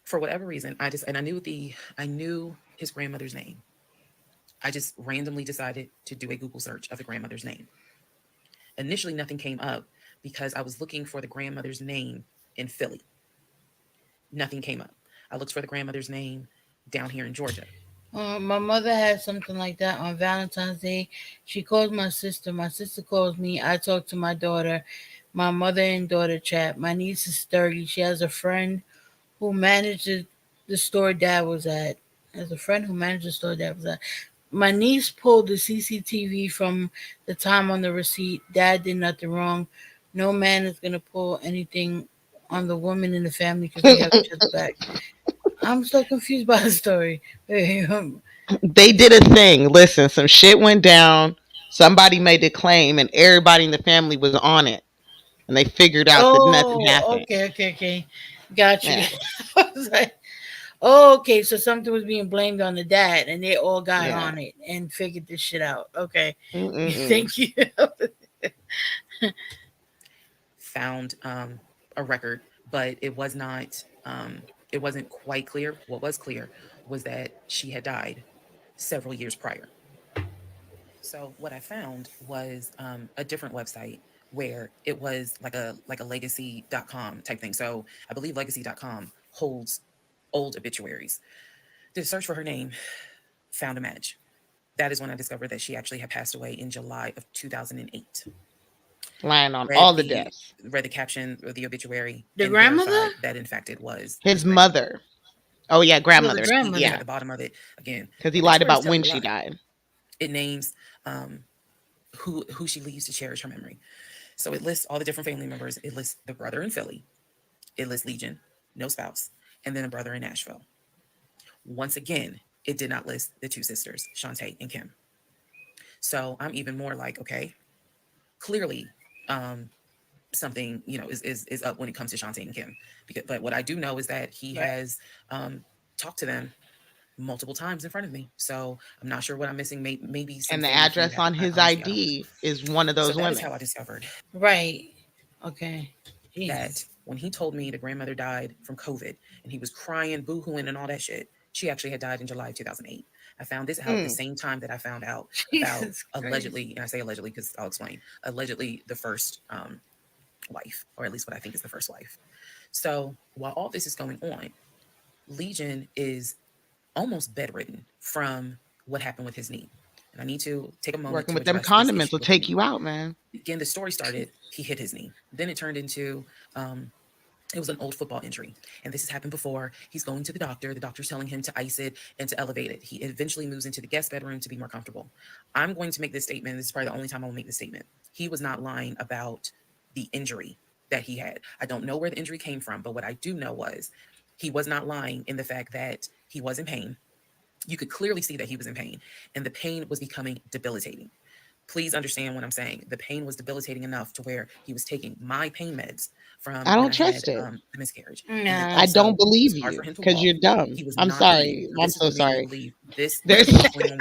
For whatever reason, I knew his grandmother's name. I just randomly decided to do a Google search of the grandmother's name. Initially, nothing came up because I was looking for the grandmother's name in Philly. Nothing came up. I looked for the grandmother's name down here in Georgia. My mother had something like that on Valentine's Day. She calls my sister. My sister calls me. I talk to my daughter. My mother and daughter chat. My niece is 30. She has a friend who manages the store dad was at. Has a friend who manages the store dad was at. My niece pulled the CCTV from the time on the receipt. Dad did nothing wrong. No man is gonna pull anything on the woman in the family because we have each other back. I'm so confused by the story. They did a thing. Listen, some shit went down. Somebody made a claim, and everybody in the family was on it. And they figured out that nothing Oh, happened. okay. Got you. Yeah. I was like, oh, okay, so something was being blamed on the dad, and they all got Yeah. on it and figured this shit out. Okay, Mm-mm-mm. thank you. Found a record, but it wasn't quite clear. What was clear was that she had died several years prior. So what I found was a different website where it was like a legacy.com type thing. So I believe legacy.com holds old obituaries. Did a search for her name, found a match. That is when I discovered that she actually had passed away in July of 2008. Lying on Read all the the deaths. read the caption of the obituary The and grandmother? verified that in fact it was his His grandmother. mother. Oh, yeah, No, the grandmother. Because grandmother. at Yeah. the bottom of it, again, Because the he lied obituary is about telling when a she lot. died. It names um, who she leaves to cherish her memory. So it lists all the different family members. It lists the brother in Philly. It lists Legion, no spouse, and then a brother in Nashville. Once again, it did not list the two sisters, Shantae and Kim. So I'm even more like, okay, clearly um, something is up when it comes to Shantae and Kim. But what I do know is that he Right. has talked to them multiple times in front of me. So I'm not sure what I'm missing. Maybe some And the family feud address on happened. I his honestly I don't know. ID is one of So those that is women. how I discovered Right. Okay. that Jesus. when he told me the grandmother died from COVID and he was crying, boohooing, and all that shit, she actually had died in July of 2008. I found this out at the Mm. same time that I found out about Jesus Christ. allegedly, and I say allegedly because I'll explain, allegedly the first wife, or at least what I think is the first wife. So while all this is going on, Legion is almost bedridden from what happened with his knee. And I need to take a moment Working to with them address this condiments issue will with his take knee. you out, man. Again, the story started, he hit his knee. Then it turned into um, it was an old football injury. And this has happened before. He's going to the doctor. The doctor's telling him to ice it and to elevate it. He eventually moves into the guest bedroom to be more comfortable. I'm going to make this statement. This is probably the only time I will make this statement. He was not lying about the injury that he had. I don't know where the injury came from, but what I do know was he was not lying in the fact that he was in pain. You could clearly see that he was in pain, and the pain was becoming debilitating. Please understand what I'm saying. The pain was debilitating enough to where he was taking my pain meds from I when don't I had trust it. the miscarriage. And then Nah. I don't also, it was believe hard for you him to because walk. you're dumb. He was I'm not eating. sorry. So I'm this is so what made me sorry. believe this There's, was going on.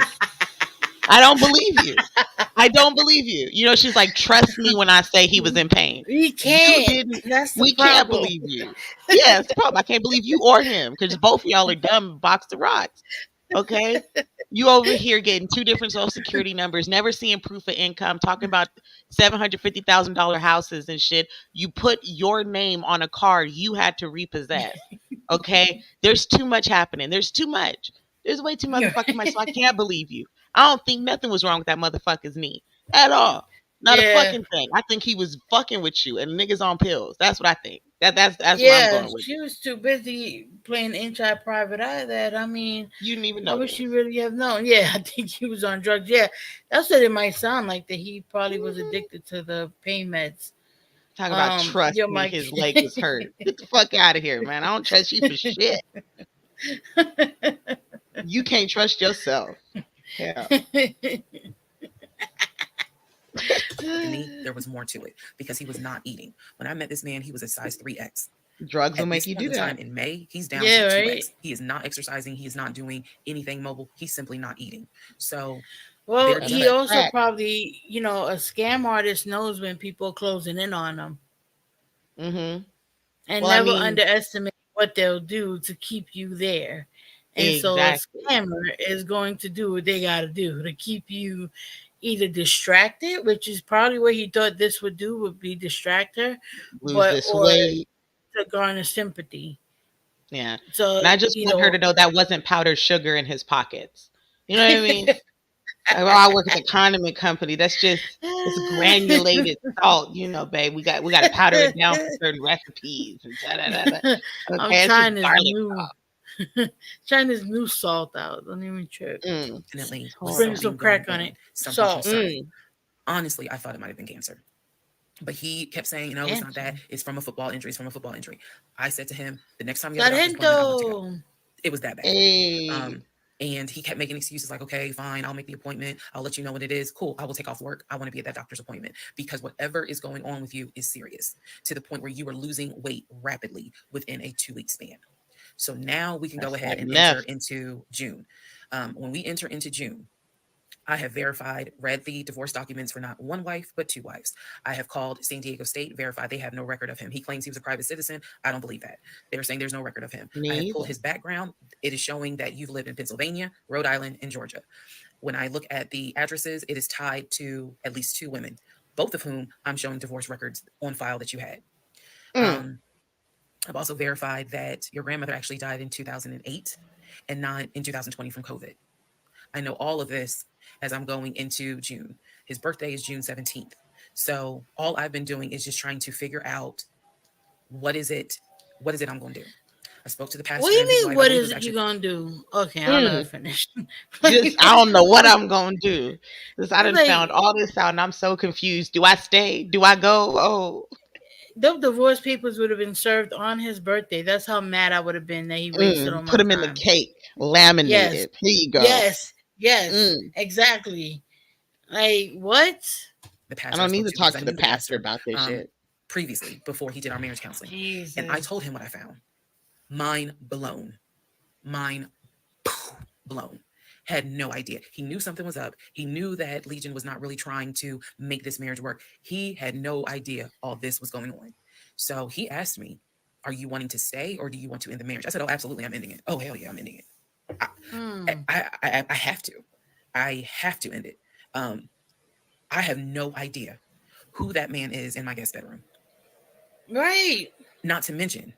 I don't believe you. I don't believe you. You know, she's like, trust me when I say he was in pain. We You can't. didn't. That's the We can't problem. believe you. Yeah, it's the problem. I can't believe you or him because both of y'all are dumb box of rocks. Okay. You over here getting two different social security numbers, never seeing proof of income, talking about $750,000 houses and shit. You put your name on a card you had to repossess. Okay. There's too much happening. There's too much. There's way too motherfucking much. So I can't believe you. I don't think nothing was wrong with that motherfucker's knee at all. Not a Yeah. fucking thing. I think he was fucking with you and niggas on pills. That's what I think. That's where I'm Yeah, going with she it. was too busy playing inside private eye that I mean, You didn't even how would she notice. really have known? Yeah, I think he was on drugs. Yeah, that's what it might sound like that he probably was addicted to the pain meds. Talk about trust Yo, me, Mike. his leg was hurt. Get the fuck out of here, man. I don't trust you for shit. You can't trust yourself. Hell. To me, there was more to it because he was not eating. When I met this man, he was a size 3X. Drugs will At make this you point do in time that. in May, he's down to Yeah, right. 2X. He is not exercising. He is not doing anything mobile. He's simply not eating. So Well, they're That's he that just, also crack. probably, a scam artist knows when people are closing in on them, Mm-hmm. and Well, I never mean, underestimate what they'll do to keep you there. And so a exactly. scammer is going to do what they got to do to keep you either distracted, which is probably what he thought this would do, would be distract her, Lose but this or weight. to garner sympathy. Yeah. So And I just either want her or. to know that wasn't powdered sugar in his pockets. You know what I mean? Like, well, I work at the condiment company. That's just it's granulated salt, you know, babe. We got to powder it down for certain recipes and da da da da. I'm Okay, it's just trying this garlic new, trying this new salt out. Don't even trip. salt. definitely It's was Sprinkle horrible. some something going crack on it. on, something Salt. concerning. Mm. Honestly, I thought it might have been cancer. But he kept saying, no, it's not Cancer. that. It's from a football injury. It's from a football injury. I said to him, the next time you have a doctor's appointment, I want to go. Sargento. It was that bad. Hey, Um, and he kept making excuses like, okay, fine, I'll make the appointment. I'll let you know what it is. Cool. I will take off work. I want to be at that doctor's appointment because whatever is going on with you is serious to the point where you are losing weight rapidly within a 2 week span. So now we can go that's ahead that and enter meth. into June. When we enter into June, I have verified, read the divorce documents for not one wife, but two wives. I have called San Diego State, verified they have no record of him. He claims he was a private citizen. I don't believe that. They were saying there's no record of him. I have pulled Neither. his background. It is showing that you've lived in Pennsylvania, Rhode Island, and Georgia. When I look at the addresses, it is tied to at least two women, both of whom I'm showing divorce records on file that you had. Mm. Um, I've also verified that your grandmother actually died in 2008 and not in 2020 from COVID. I know all of this as I'm going into June. His birthday is June 17th. So all I've been doing is just trying to figure out what is it, what is it I'm going to do. I spoke to the What do pastor you and his mean? wife. I What believe it is was it you actually, gonna do? Okay, I'll let her Mm. finish. Just I don't know what I'm gonna do. This I done found Like all this out and I'm so confused. Do I stay? Do I go? Oh, the divorce papers would have been served on his birthday. That's how mad I would have been that he wasted all put my them in the time. cake, Yes, laminated. Here you go. yes, yes, Mm. exactly. Like what? the I pastor I don't need spoke to to, because talk I to the knew the pastor pastor about this um, shit. previously before he did our marriage counseling. And I Jesus. told him what I found. Mind blown. Mind blown. Had no idea. He knew something was up. He knew that Legion was not really trying to make this marriage work. He had no idea all this was going on. So he asked me, are you wanting to stay or do you want to end the marriage? I said, oh, absolutely, I'm ending it. Oh, hell yeah, I'm ending it. I, Hmm. I have to. I have to end it. Um, I have no idea who that man is in my guest bedroom. Right. Not to mention,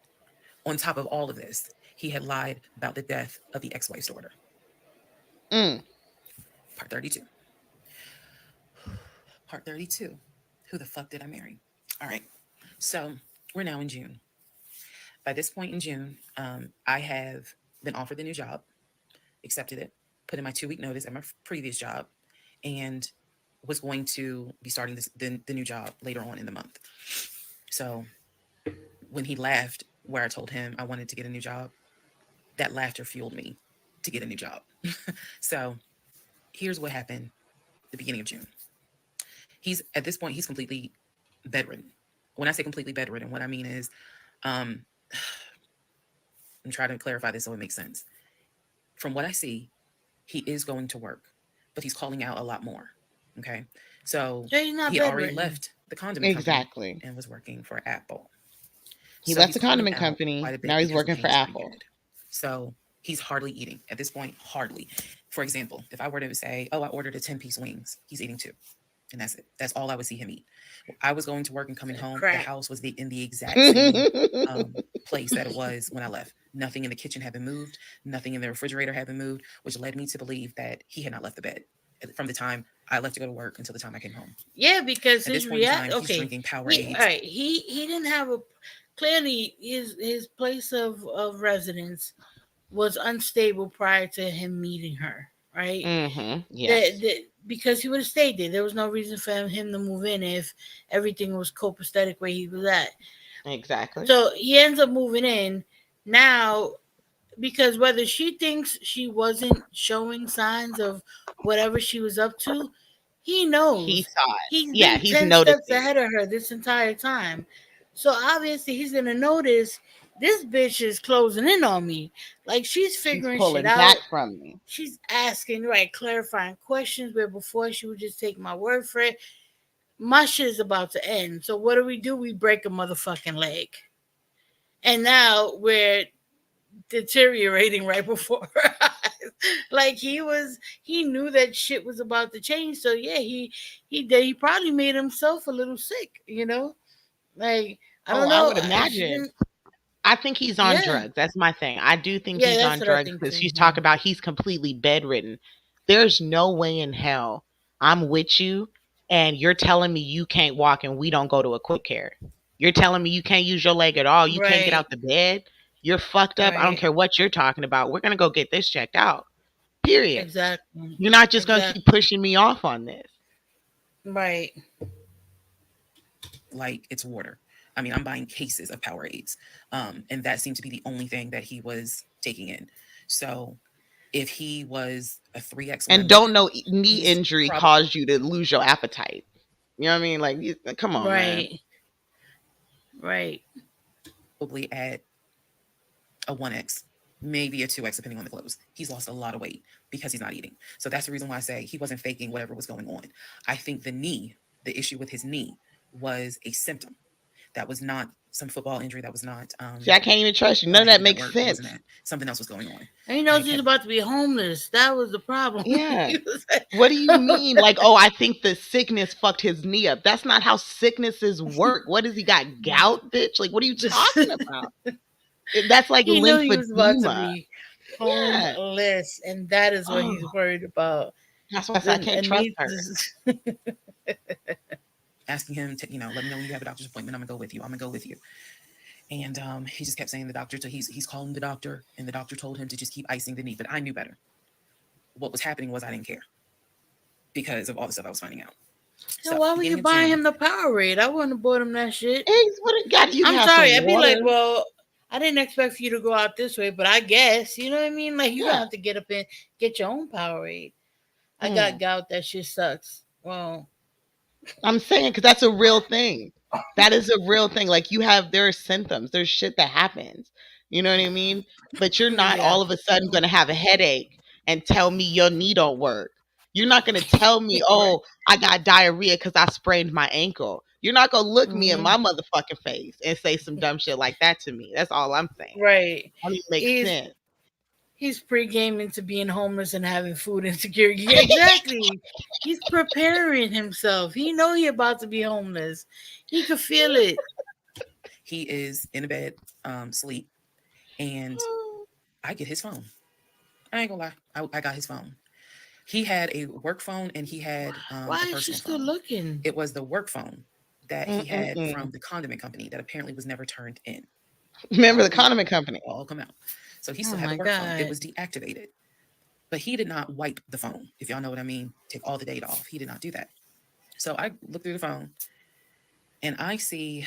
on top of all of this, he had lied about the death of the ex wife's daughter. Mm. Part 32. Part 32. Who the fuck did I marry? All right. So we're now in June. By this point in June, I have been offered the new job, accepted it, put in my 2 week notice at my previous job, and was going to be starting the new job later on in the month. So when he laughed, where I told him I wanted to get a new job, that laughter fueled me to get a new job. So here's what happened the beginning of June. He's at this point, he's completely bedridden. When I say completely bedridden, what I mean is, um, I'm trying to clarify this so it makes sense. From what I see, he is going to work, but he's calling out a lot more. Okay. So So he's not he already bedridden. left the condiment company Exactly. and was working for Apple. He So left he's the calling condiment out company. quite a bit Now he's because the working for pain is pretty Apple. bad. So he's hardly eating at this point, hardly. For example, if I were to say, oh, I ordered a 10-piece wings, he's eating two. And that's it. That's all I would see him eat. I was going to work and coming That home. The crack. house was in the exact same place that it was when I left. Nothing in the kitchen had been moved. Nothing in the refrigerator had been moved, which led me to believe that he had not left the bed from the time I left to go to work until the time I came home. Yeah, because At this his point in react. time, he's Okay, drinking he all Powerades. right. He didn't have a clearly his place of residence was unstable prior to him meeting her. Right. Mm-hmm. Yes. The because he would have stayed there. There was no reason for him to move in if everything was copacetic where he was at. Exactly. So he ends up moving in now because whether she thinks she wasn't showing signs of whatever she was up to, he He knows. saw it. He's Yeah, been he's 10 steps noticing ahead it. of her this entire time. So obviously he's going to notice this bitch is closing in on me. Like she's She's figuring shit pulling out. back from me. She's asking, right, clarifying questions where before she would just take my word for it. My shit is about to end. So what do? We break a motherfucking leg. And now we're deteriorating right before her eyes. Like he knew that shit was about to change. So yeah, he probably made himself a little sick. Like I Oh, don't I know. would She imagine. didn't. I think he's on Yeah, drugs. That's my thing. I do think yeah, he's that's on what I drugs think because too. she's Yeah, talking about he's completely bedridden. There's no way in hell I'm with you and you're telling me you can't walk and we don't go to a quick care. You're telling me you can't use your leg at all. You can't get right, out the bed. You're fucked up. I don't right, care what you're talking about. We're going to go get this checked out. Period. exactly, You're not just going to keep exactly, pushing me off on this. right. Like it's water. I mean, I'm buying cases of Powerades, and that seemed to be the only thing that he was taking in. So, if he was a 3x And limber, don't know knee he's injury probably caused you to lose your appetite. You know what I mean? Like, come on, man. Right, right. at a 1x, maybe a 2x, depending on the clothes. He's lost a lot of weight because he's not eating. So that's the reason why I say he wasn't faking whatever was going on. I think the issue with his knee was a symptom. That was not some football injury. That was not See, I can't even trust you. what None I of that hated at makes work. It wasn't sense. that. Something else was going on. And he I knows he's kept about to be homeless. That was the problem. Yeah. He was like, What do you mean? Like, oh, I think the sickness fucked his knee up. That's not how sicknesses work. What does he got? Gout, bitch? Like, what are you talking about? That's like he knew he was about to lymphedema. be Yeah. homeless, and that is what he's Oh, worried about. that's why I said I Then can't and trust needs her. asking him to, let me know when you have a doctor's appointment. I'm gonna go with you. I'm gonna go with you. And he just kept saying the doctor. So he's calling the doctor, and the doctor told him to just keep icing the knee. But I knew better. What was happening was I didn't care because of all the stuff I was finding out. Now, So why were you beginning of buying June, him the Powerade? I wouldn't have bought him that shit. Eggs, what it got? You can I'm have some sorry. I'd be like, water. well, I didn't expect for you to go out this way, but I guess you know what I mean. Like you don't Yeah. have to get up and get your own Powerade. I got Mm. gout. That shit sucks. Well, I'm saying because that's a real thing. That is a real thing. Like there are symptoms. There's shit that happens. You know what I mean? But you're not yeah, all of a sudden going to have a headache and tell me your knee don't work. You're not going to tell me, right. oh, I got diarrhea because I sprained my ankle. You're not going to look me in Hmm. my motherfucking face and say some dumb shit like that to me. That's all I'm saying. Right. I mean, it makes He's sense. he's pre-gaming to being homeless and having food insecurity. Yeah, exactly. He's preparing himself. He know he about to be homeless. He could feel it. he is in a bed, sleep, and I get his phone. I ain't gonna lie. I got his phone. He had a work phone and he had Why a is she personal still phone. looking? It was the work phone that he had from Mm-mm-mm. the condiment company that apparently was never turned in. Remember All the come out. condiment company. All come out. So he Oh still had the my work phone. It god. was deactivated. But he did not wipe the phone, if y'all know what I mean. Take all the data off. He did not do that. So I look through the phone and I see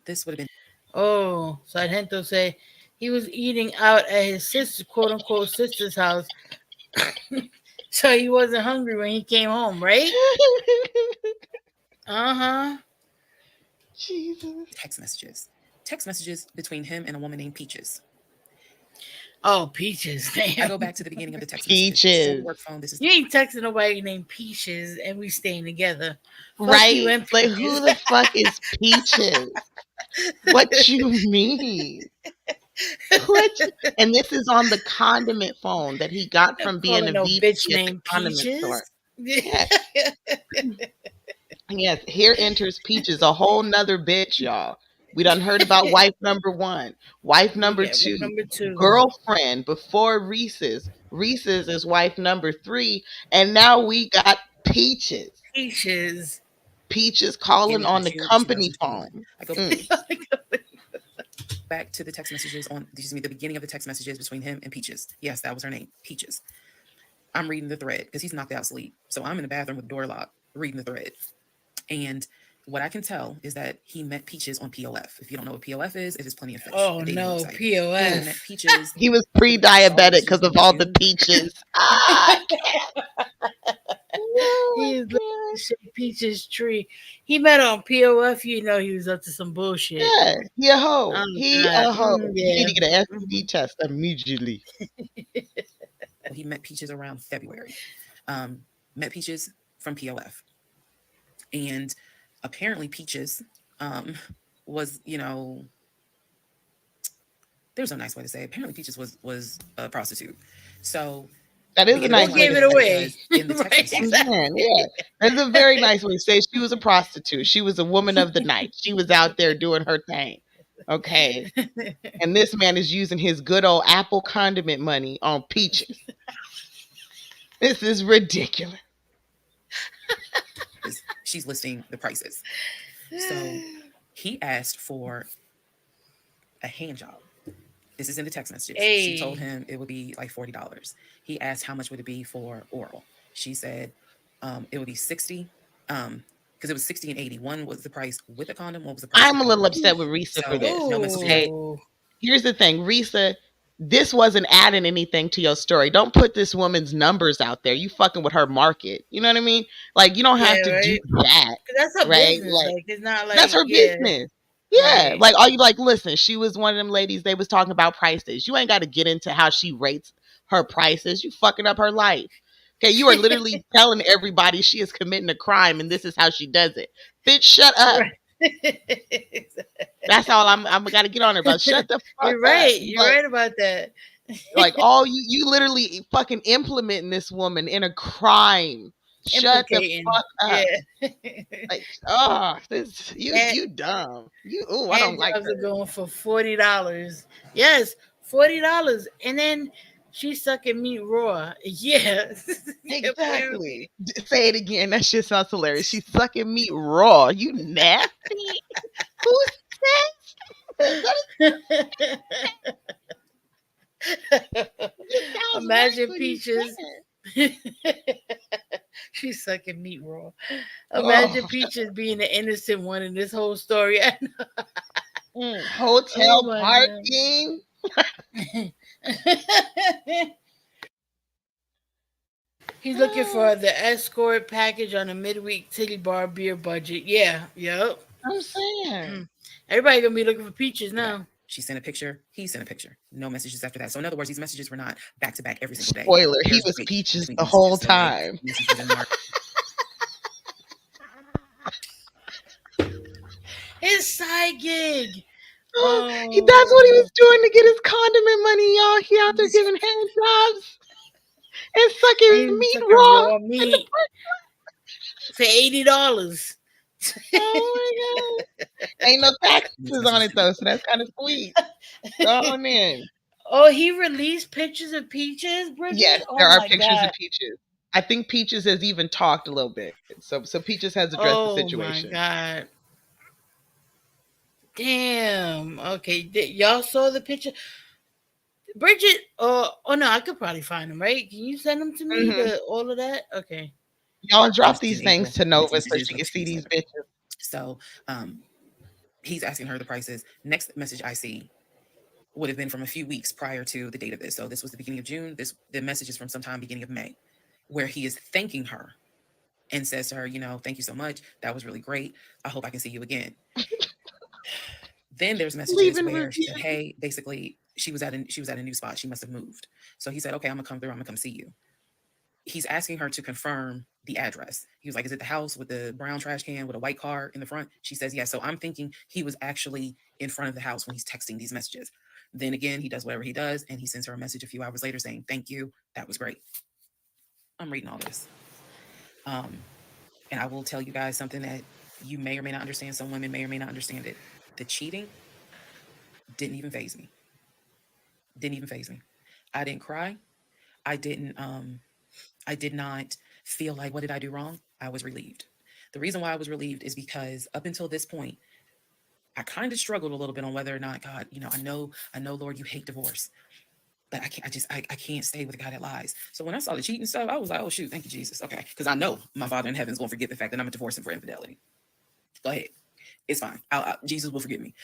this would have been Oh, Sargento say he was eating out at his sister, quote unquote, sister's house, so he wasn't hungry when he came home, right? Uh huh. Jesus. text messages. Text messages between him and a woman named Peaches. Oh, Peaches, I damn. go back to the beginning of the text messages. This is on the Peaches. work phone. This is You ain't texting nobody named Peaches and we staying together. Fuck you Right? and Like who Peaches. the fuck is Peaches? What you mean? What? And this is on the condiment phone that he got Not from being calling a no bitch VP at the named condiment store. Peaches. Yeah. Yes, here enters Peaches, a whole nother bitch, y'all. We done heard about wife number one, wife We number get with two, number two. girlfriend before Reese's. Reese's is wife number three, and now we got Peaches. Peaches. Peaches calling beginning of on the June company 2021. phone. I go Mm, back to the text messages on, excuse me, the beginning of the text messages between him and Peaches. Yes, that was her name, Peaches. I'm reading the thread because he's knocked out sleep. So I'm in the bathroom with the door locked, reading the thread. And what I can tell is that he met Peaches on POF. If you don't know what POF is, it is Plenty of Fish, Oh a dating no, website. He POS. met Peaches. he was It was pre-diabetic August because of all the 2022. peaches. Ah, I can't. No, I He is looking to can't. shake Peaches tree. He met on POF, you know he was up to some bullshit. Yeah, he a hoe. Oh He god. a hoe. He need Yeah. to get an Mhm. STD test immediately. Well, he met Peaches around February. Um, met Peaches from POF. And apparently Peaches um, was, there's no nice way to say it. Apparently Peaches was a prostitute. So That we is a get a Or nice clue way gave to it say it. away. because in the text Right, messages, Man, exactly. yeah. That's a very nice way to say she was a prostitute. She was a woman of the night. She was out there doing her thing. Okay. And this man is using his good old Apple condiment money on peaches. This is ridiculous. she's listing the prices. So he asked for a hand job. This is in the text messages. She told Hey. him it would be like $40. He asked how much would it be for oral. She said it would be 60. Because it was 60 and 80. One was the price with a condom, one was the price I'm a without. little upset with Risa for So this. no messages. Okay. Ooh. Here's the thing, Risa, this wasn't adding anything to your story. Don't put this woman's numbers out there. You fucking with her market. You know what I mean? Like you don't have Yeah, to do right? that, 'Cause that's her right? business. Like Like it's not that's like her yeah, business. Yeah, right. like all you like. Listen, she was one of them ladies. They was talking about prices. You ain't got to get into how she rates her prices. You fucking up her life. Okay, you are literally telling everybody she is committing a crime and this is how she does it. Bitch, shut up. Right. That's all I'm got to get on her about. Shut the fuck You're up. right. You're right about that. Like all you literally fucking implementing this woman in a crime. Shut the Implicating. fuck up. Yeah. Like, oh, this hand, you dumb. You I hand don't like jobs are her. going for $40. Yes, $40. And then she's sucking meat raw. Yeah. Apparently. Exactly. Say it again. That shit sounds hilarious. She's sucking meat raw. You nasty. Who says that? It sounds worse Imagine when you Peaches. say She's sucking meat raw. it. Imagine Oh, Peaches being the innocent one in this whole story. Oh hotel my parking. god. He's looking for the escort package on a midweek titty bar beer budget. Yeah, yep. I'm saying. Everybody gonna be looking for Peaches After that. now. She sent a picture. He sent a picture. No messages after that. So in other words, these messages were not back to back every single day. Spoiler, he There's a was break peaches between the messages. whole So like time. messages in March. His side gig. That's what he Oh, was doing to get his condiment money, y'all. He out there giving hand jobs and sucking and meat sucking raw. raw meat for $80. Oh my god. Ain't no taxes These on it messages. though, so that's kind of sweet. Go on in. Oh, he released pictures of Peaches, Yes, Bridget. there Oh are my pictures of god. Peaches. I think Peaches has even talked a little bit. So Peaches has addressed the Oh my situation. god. Damn. Okay. Y'all saw the picture, Bridget? Oh no, I could probably find them. Right? Can you send them to me? Hmm. The all of that. Okay. Y'all drop This is these in things April. to These Nova so messages she of can see these 2 weeks later. bitches. So he's asking her the prices. Next message I see would have been from a few weeks prior to the date of this. So this was the beginning of June. The message is from sometime beginning of May, where he is thanking her and says to her, thank you so much. That was really great. I hope I can see you again. Then there's messages Leaving where she said, reviews. hey, basically, she was at a new spot. She must have moved. So he said, okay, I'm gonna come through. I'm gonna come see you. He's asking her to confirm the address. He was like, is it the house with the brown trash can with a white car in the front? She says, yes. So I'm thinking he was actually in front of the house when he's texting these messages. Then again, he does whatever he does, and he sends her a message a few hours later saying, thank you. That was great. I'm reading all this. Um, and I will tell you guys something that you may or may not understand. Some women may or may not understand it. The cheating didn't even phase me. Didn't even phase me. I didn't cry. I didn't I did not feel like, what did I do wrong? I was relieved. The reason why I was relieved is because up until this point, I kind of struggled a little bit on whether or not, God, I know, Lord, you hate divorce, but I can't stay with a guy that lies. So when I saw the cheating stuff, I was like, oh shoot, thank you, Jesus. Okay. Because I know my Father in heaven is going to forget the fact that I'm a divorce him for infidelity. Go ahead. It's fine. Jesus will forgive me.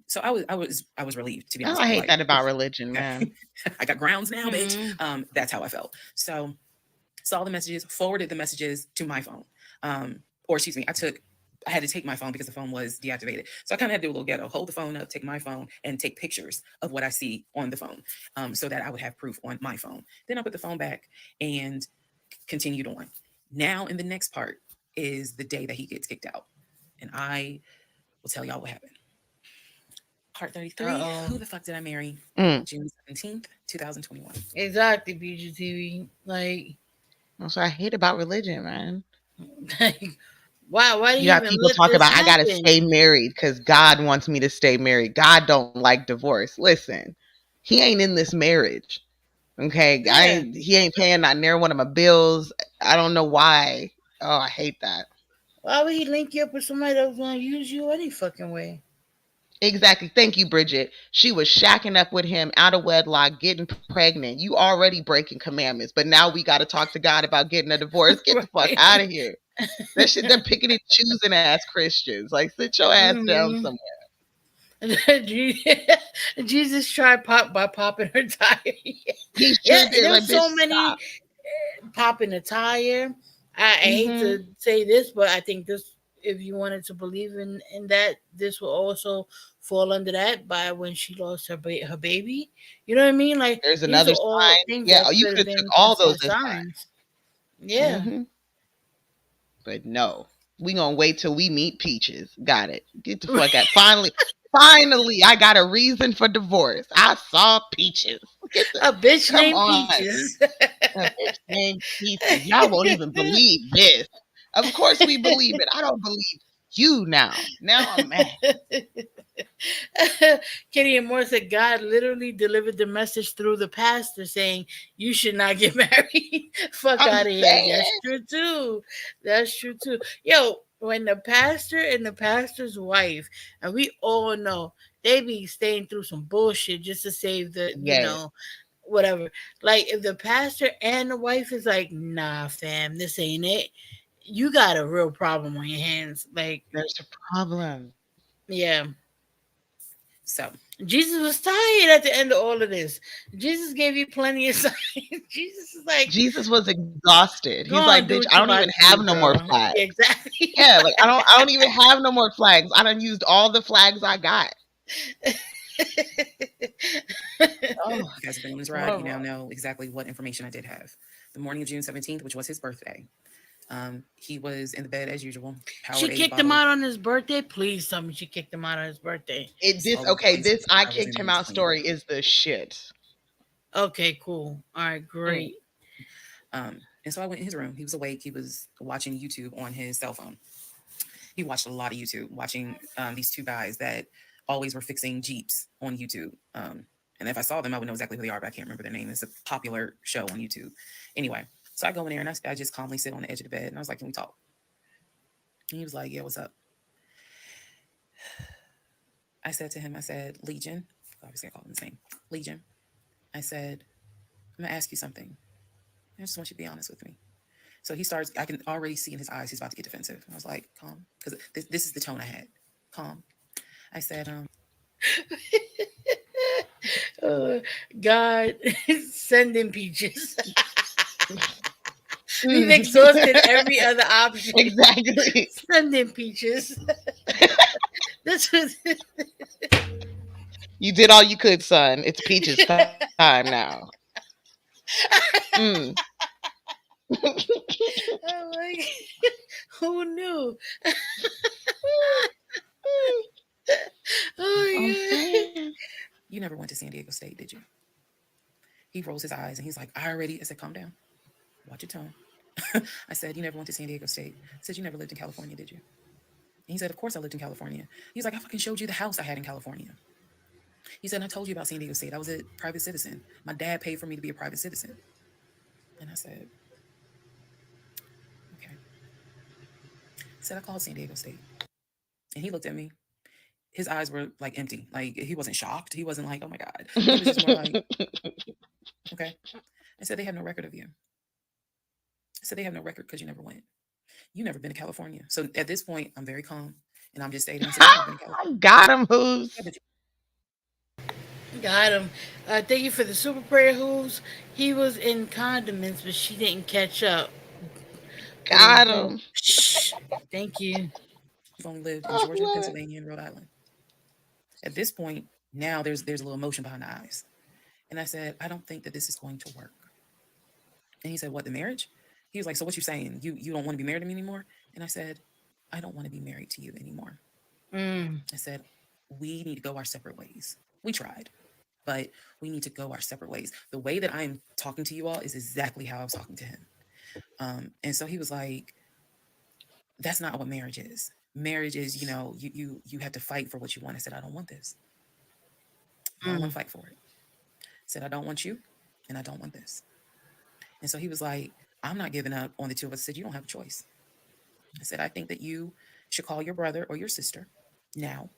So I was relieved, to be Oh, honest I with you. hate Like, that about religion, okay, man. I got grounds now, bitch. Mm-hmm. That's how I felt. So saw the messages, forwarded the messages to my phone. Or excuse me, I had to take my phone because the phone was deactivated. So I kind of had to do a little ghetto, hold the phone up, take my phone, and take pictures of what I see on the phone, so that I would have proof on my phone. Then I put the phone back and continued on. Now, in the next part is the day that he gets kicked out. And I will tell y'all what happened. Part 33. Uh-oh. Who the fuck did I marry? Mm. June 17th, 2021. Exactly, BGTV. That's what I hate about religion, man. Like, why do You you got even people let talk this about I gotta stay happen? married because God wants me to stay married. God don't like divorce. Listen, he ain't in this marriage. Okay, Yeah. he ain't paying not near one of my bills. I don't know why. Oh, I hate that. Why would he link you up with somebody that was gonna use you any fucking way? Exactly. Thank you, Bridget. She was shacking up with him out of wedlock, getting pregnant. You already breaking commandments, but now we got to talk to God about getting a divorce. Get the fuck out Right. of here. That shit, they're picking and choosing ass Christians. Like, sit your ass down Hmm. somewhere. Jesus tried by popping her tire. He Yeah, sure did. Like, there's bitch, so many stop. popping a tire. I hate Mm-hmm. to say this, but I think this, if you wanted to believe in that, this will also fall under that by when she lost her baby. You know what I mean? Like There's these another are all sign. things Yeah, that oh, you could could have have took been all those considered as signs. signs. Yeah. Mm-hmm. But no, we gonna wait till we meet Peaches. Got it. Get the fuck out. Finally, I got a reason for divorce. I saw Peaches. Get the A bitch come named on. Peaches. A bitch named Peaches. Y'all won't even believe this. Of course we believe it. I don't believe you now. Now I'm mad. Kenny and Moore said God literally delivered the message through the pastor saying you should not get married. Fuck I'm out of here. That's saying. true too. That's true too. Yo, when the pastor and the pastor's wife, and we all know they be staying through some bullshit just to save Yes. whatever. Like if the pastor and the wife is like, nah, fam, this ain't it. You got a real problem on your hands. Like, There's a problem. yeah. So Jesus was tired at the end of all of this. Jesus gave you plenty of signs. Jesus is like, Jesus was exhausted. go He's like, on, bitch, do I what don't you even about to have do, no more girl. flags. Exactly. Yeah, like I don't even have no more flags. I done used all the flags I got. Oh, you guys have been on this ride. You now horrible. know exactly what information I did have. The morning of June 17th, which was his birthday, he was in the bed as usual, She Powerade kicked him bottle, out on his birthday. Please tell me she kicked him out on his birthday. It this all over the okay, place. this I I was kicked in him out between. story is the shit. Okay, cool. All right, Mm. great. And so I went in his room. He was awake. He was watching YouTube on his cell phone. He watched a lot of YouTube, watching these two guys that always were fixing Jeeps on YouTube. And if I saw them, I would know exactly who they are, but I can't remember their name. It's a popular show on YouTube. Anyway, so I go in there and I just calmly sit on the edge of the bed and I was like, can we talk? And he was like, yeah, what's up? I said to him, I said, Legion, obviously I called him his name, Legion. I said, I'm gonna ask you something. I just want you to be honest with me. So he starts, I can already see in his eyes, he's about to get defensive. I was like, calm, because this is the tone I had. Calm. I said, Uh, God, send him peaches. We've Mm. exhausted every other option. Exactly. Send him peaches. This was You did all you could, son. It's Peach's time now. Mm. Oh my God. Who knew? I'm Oh my God. saying. You never went to San Diego State, did you? He rolls his eyes and he's like, I already. I said, calm down. Watch your tone. I said, you never went to San Diego State. I said, you never lived in California, did you? And he said, of course I lived in California. He's like, I fucking showed you the house I had in California. He said, I told you about San Diego State. I was a private citizen. My dad paid for me to be a private citizen. And I said, okay. I said, I called San Diego State. And he looked at me. His eyes were like empty. Like he wasn't shocked. He wasn't like, oh my God. He was just more like, okay. I said, they have no record of you. I said, they have no record because you never went. You never been to California. So at this point, I'm very calm. And I'm just stating, I said, you never been to California. Got him, who's. Yeah, but Got him. Thank you for the super prayer who's. He was in condiments, but she didn't catch up. Boom, Got boom. him. Shh. Thank you. you've only lived in I Georgia, love it. Pennsylvania, and Rhode Island. At this point, now there's a little emotion behind the eyes. And I said, I don't think that this is going to work. And he said, what, the marriage? He was like, so what you saying? You don't want to be married to me anymore? And I said, I don't want to be married to you anymore. Mm, I said, we need to go our separate ways. We tried, but we need to go our separate ways. The way that I'm talking to you all is exactly how I was talking to him. And so he was like, that's not what marriage is. Marriage is, you have to fight for what you want. I said, I don't want this. I don't want mm, to fight for it. I said, I don't want you, and I don't want this. And so he was like, I'm not giving up on the two of us. I said, you don't have a choice. I said, I think that you should call your brother or your sister now.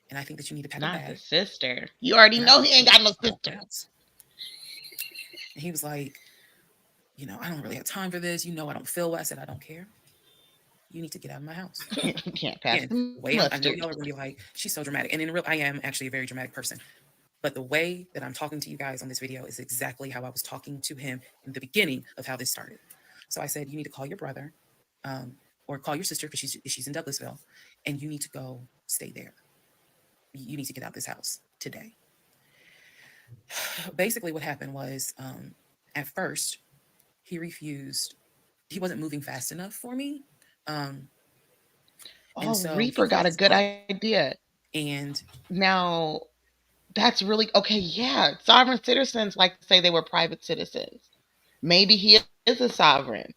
And I think that you need to pack a Not the bag. sister. You already And I know think he you ain't need to got no get out the sister. house. And he was like, I don't really have time for this. I don't feel well. I said, I don't care. You need to get out of my house. Can't pass Again, the the way I know mustard. y'all are going to be like, she's so dramatic. And in real, I am actually a very dramatic person. But the way that I'm talking to you guys on this video is exactly how I was talking to him in the beginning of how this started. So I said, you need to call your brother um, or call your sister because she's in Douglasville, and you need to go stay there. You need to get out this house today. Basically, what happened was at first, he refused. He wasn't moving fast enough for me. Um, and Oh, so he Reaper called got a his good aunt. idea. And Now, that's really okay. Yeah. Sovereign citizens like to say they were private citizens. Maybe he is a sovereign.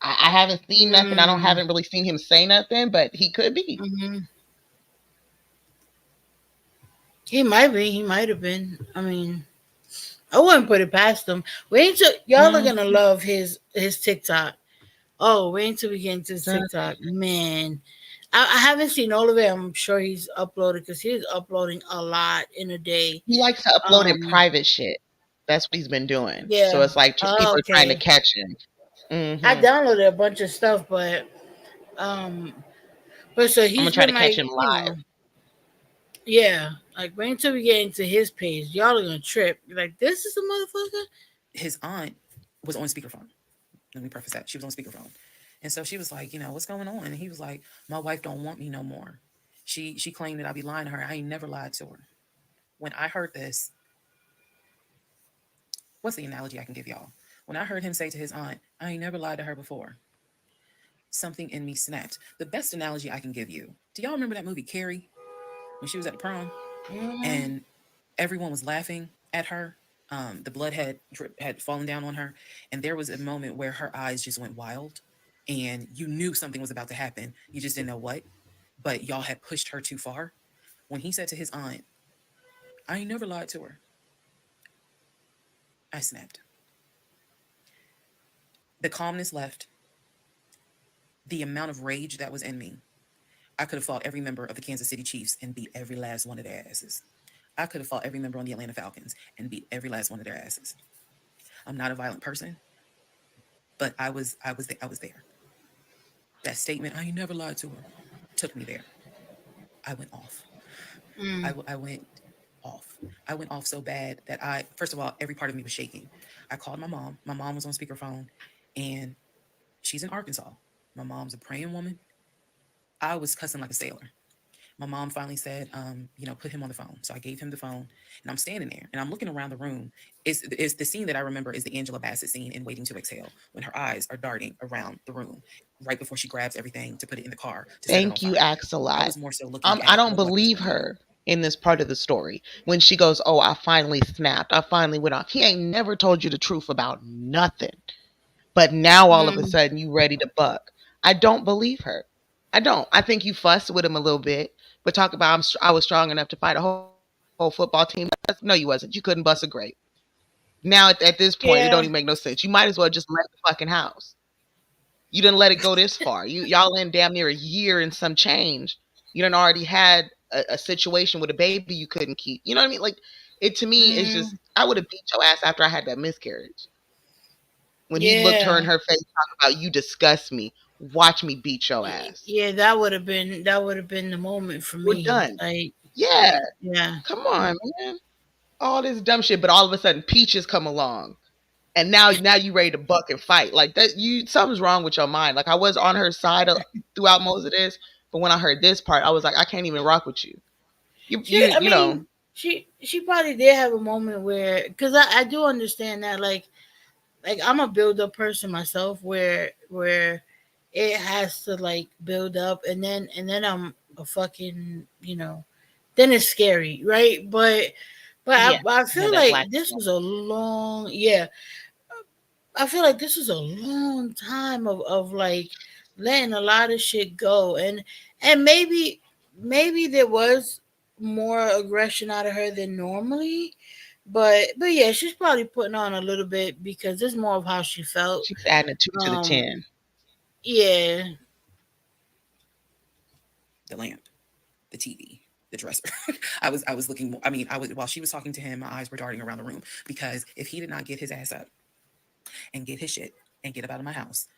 I haven't seen nothing. I don't haven't mm, really seen him say nothing, but he could be. hmm. He might be. He might have been. I mean, I wouldn't put it past him. Wait until y'all are Mm, gonna love his TikTok. Oh, wait until we get into his mm. TikTok, man. I haven't seen all of it. I'm sure he's uploaded because he's uploading a lot in a day. He likes to upload in Um, private shit. That's what he's been doing. So yeah. it's like Oh, people are trying to okay. catch him. I Hmm. downloaded a bunch of stuff, um, but so I'm gonna he's try been to catch like, him live. yeah, like wait until we get into his page, y'all are gonna trip. You're like, this is a motherfucker. his aunt was on speakerphone. Let me preface that. She was on speakerphone. And so she was like, what's going on? And he was like, my wife don't want me no more. She claimed that I'd be lying to her. I ain't never lied to her. When I heard this, what's the analogy I can give y'all? When I heard him say to his aunt, I ain't never lied to her before, something in me snapped. The best analogy I can give you. Do y'all remember that movie Carrie when she was at the prom Mm-hmm. and everyone was laughing at her? The blood had fallen down on her, and there was a moment where her eyes just went wild, and you knew something was about to happen. You just didn't know what, but y'all had pushed her too far. When he said to his aunt, "I ain't never lied to her," I snapped. The calmness left. The amount of rage that was in me. I could have fought every member of the Kansas City Chiefs and beat every last one of their asses. I could have fought every member on the Atlanta Falcons and beat every last one of their asses. I'm not a violent person, but I was there. That statement, I ain't never lied to her, took me there. I went off. Mm. I went off. I went off so bad that first of all, every part of me was shaking. I called my mom. My mom was on speakerphone, and she's in Arkansas. My mom's a praying woman. I was cussing like a sailor. My mom finally said, put him on the phone. So I gave him the phone, and I'm standing there and I'm looking around the room. It's the scene that I remember is the Angela Bassett scene in Waiting to Exhale, when her eyes are darting around the room right before she grabs everything to put it in the car to set it on Thank you, fire. I Axelot. was more so looking I at don't what my believe husband did. her in this part of the story when she goes, "Oh, I finally snapped. I finally went off." He ain't never told you the truth about nothing. But now all of a Mm, sudden you ready to buck. I don't believe her. I don't. I think you fussed with him a little bit, but talk about I was strong enough to fight a whole football team. No, you wasn't. You couldn't bust a grape. Now at this point, it don't even make yeah, no sense. You might as well just let the fucking house. You didn't let it go this far. Y'all in damn near a year and some change. You done already had a situation with a baby you couldn't keep. You know what I mean? Like it to me is just mm, I would have beat your ass after I had that miscarriage. When he looked her in yeah, her face talking about you disgust me, watch me beat your ass. yeah. That would have been the moment for We're me. done. Like, Yeah. yeah, Come on, man. All this dumb shit, but all of a sudden Peaches come along. And now you ready to buck and fight. Like that you something's wrong with your mind. Like I was on her side throughout most of this, but when I heard this part, I was like, I can't even rock with you. You she. you I you know, mean, she probably did have a moment where, because I do understand that, like I'm a build up person myself, where it has to like build up, and then I'm a fucking, then it's scary, right? But yeah, I I had feel that like black this one. was a long, yeah. I feel like this was a long time of like letting a lot of shit go, and maybe there was more aggression out of her than normally, but yeah, she's probably putting on a little bit because it's more of how she felt. She's adding a 2 to the Um, 10. yeah, The lamp, the TV, the dresser. I was looking. I mean, I was while she was talking to him, my eyes were darting around the room because if he did not get his ass up and get his shit and get up out of my house,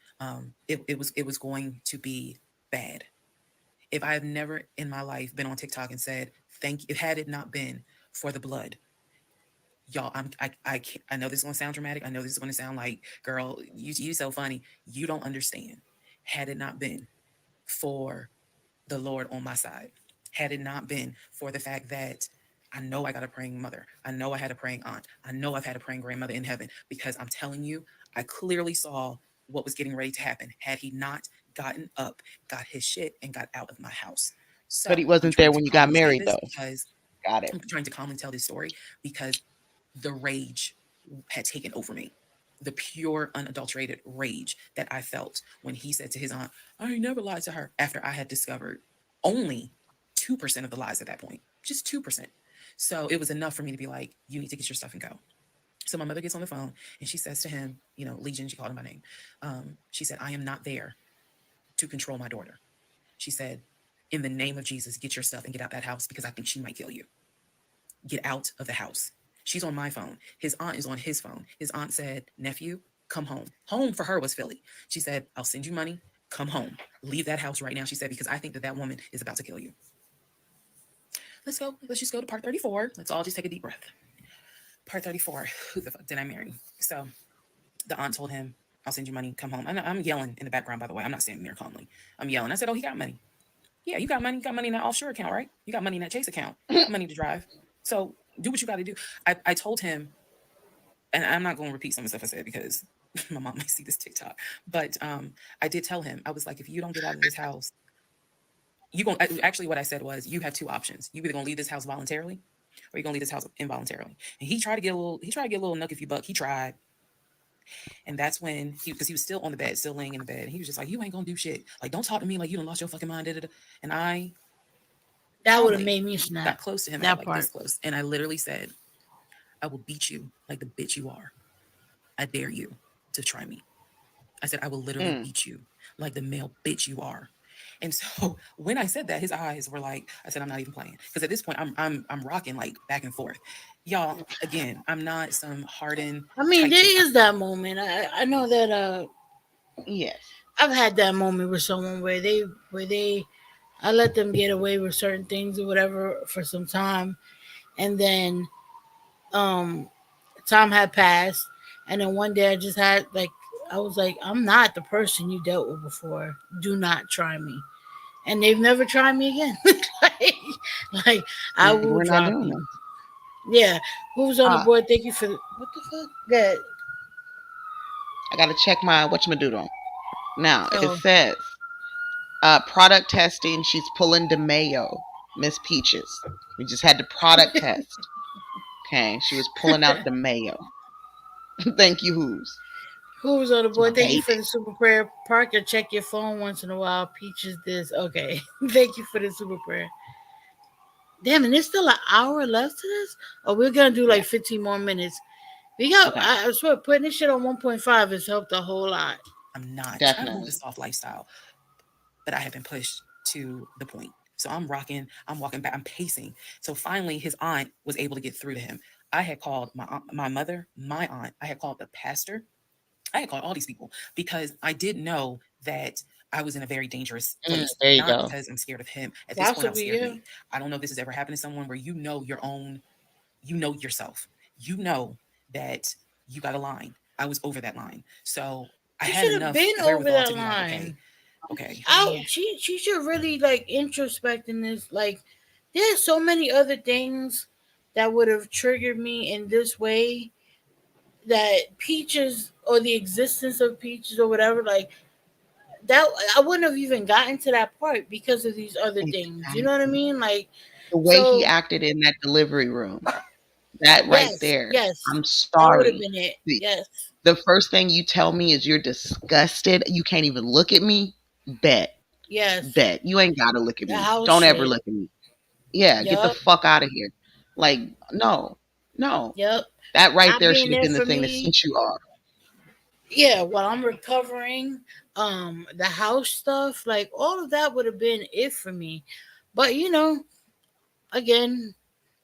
it was going to be bad. If I have never in my life been on TikTok and said thank you, had it not been for the blood, y'all, I know this is gonna sound dramatic. I know this is gonna sound like, girl, you so funny. You don't understand. Had it not been for the Lord on my side, had it not been for the fact that I know I got a praying mother, I know I had a praying aunt, I know I've had a praying grandmother in heaven, because I'm telling you, I clearly saw what was getting ready to happen had he not gotten up, got his shit, and got out of my house. But he So I'm wasn't there trying to when you got calmly say married this though. because Got it. I'm trying to calmly tell this story because the rage had taken over me. The pure, unadulterated rage that I felt when he said to his aunt, I ain't never lied to her, after I had discovered only 2% of the lies at that point. Just 2%. So it was enough for me to be like, you need to get your stuff and go. So my mother gets on the phone and she says to him, Legion, she called him by name. She said, I am not there to control my daughter. She said, in the name of Jesus, get your stuff and get out that house because I think she might kill you. Get out of the house. She's on my phone. His aunt is on his phone. His aunt said, nephew, come home. Home for her was Philly. She said, I'll send you money. Come home. Leave that house right now. She said, because I think that that woman is about to kill you. Let's go. Let's just go to part 34. Let's all just take a deep breath. Part 34. Who the fuck did I marry? So the aunt told him, I'll send you money. Come home. I'm yelling in the background, by the way. I'm not standing there calmly. I'm yelling. I said, oh, he got money. Yeah, you got money. You got money in that offshore account, right? You got money in that Chase account. You got money to drive. So do what you got to do. I told him, and I'm not going to repeat some of the stuff I said because my mom might see this TikTok. But I did tell him, I was like, if you don't get out of this house, you going actually what I said was, you have two options. You either gonna leave this house voluntarily, or you're gonna leave this house involuntarily. And he tried to get a little nuck if you buck. He tried. And that's when because he was still on the bed, still laying in the bed. And he was just like, you ain't gonna do shit. Like, don't talk to me like you done lost your fucking mind. Da, da, da. And I that would have calmly made me got snap. close to him, That like this part. close. And I literally said, I will beat you like the bitch you are. I dare you to try me. I said, I will literally Mm. beat you like the male bitch you are. And so when I said that, his eyes were like, I said, I'm not even playing. Because at this point, I'm rocking like back and forth. Y'all, again, I'm not some hardened I mean, type chick. there is that moment. I know that Yes. I've had that moment with someone where they I let them get away with certain things or whatever for some time, and then um time had passed, and then one day I just I was like, I'm not the person you dealt with before. Do not try me. and they've never tried me again. like, like, I We're will not doing drop this. you. Yeah, who's on the Ah, board? Thank you for what the fuck. Good. I gotta check my whatchamacallit. Now it Oh, says product testing. She's pulling DeMayo, Miss Peaches. We just had the product test. Okay, she was pulling out DeMayo. Thank you, who's? who's on the It's my board? Thank you baby. for the super prayer. Parker, check your phone once in a while. Peaches, this. Okay. Thank you for the super prayer. Damn, and there's still an hour left to this. Oh, we're gonna do Yeah. like 15 more minutes. We got. Okay. I swear, putting this shit on 1.5 has helped a whole lot. I'm not trying to move the Definitely. soft lifestyle, but I have been pushed to the point. So I'm rocking, I'm walking back, I'm pacing. So finally, his aunt was able to get through to him. I had called my aunt, my mother, my aunt. I had called the pastor. I had called all these people because I did know that I was in a very dangerous place. There you Not go. because I'm scared of him. At this point, I'm Possibly, scared of yeah. me. I don't know if this has ever happened to someone where you know your own, you know yourself. You know that you got a line. I was over that line. So I You had should have enough been over wherewithal that to be like, okay, line. okay, Out. She should really like introspect in this. Like, there's so many other things that would have triggered me in this way that peaches or the existence of peaches or whatever like that I wouldn't have even gotten to that part because of these other things. You know what I Exactly. mean? Like, The way he so acted in that delivery room, that right yes, there. yes, I'm that would have sorry. been it. The, Yes, the first thing you tell me is you're disgusted. You can't even look at me. Bet. yes, Bet. You ain't gotta look at the me. house Don't ever shit. look at me. Yeah, get the Yup, fuck out of here. Like, no. No. yup. That right Not there being should have there been the for thing that me. sent you off. Yeah, while I'm recovering, the house stuff, like all of that would have been it for me. But again,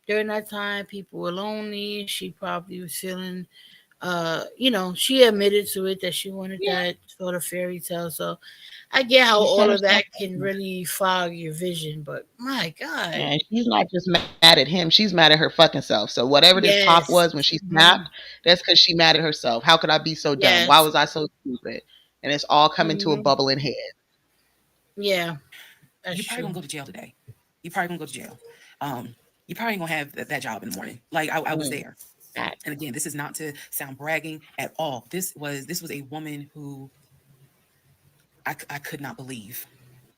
during that time, people were lonely. She probably was feeling, she admitted to it that she wanted Yeah. that sort of fairy tale. So I get how She set all of herself that up. can really fog your vision. But my God, And she's not just mad at him, she's mad at her fucking self. So whatever this top was yes, when she snapped, hmm, that's because she mad at herself. How could I be so dumb? Why yes, was I so stupid? And it's all coming to a hmm, bubbling head. yeah, that's you probably true. gonna go to jail today. You probably gonna go to jail. Um, you probably ain't gonna have that job in the morning. Like I was Mm, there. that And again, this is not to sound bragging at all. This was a woman who I could not believe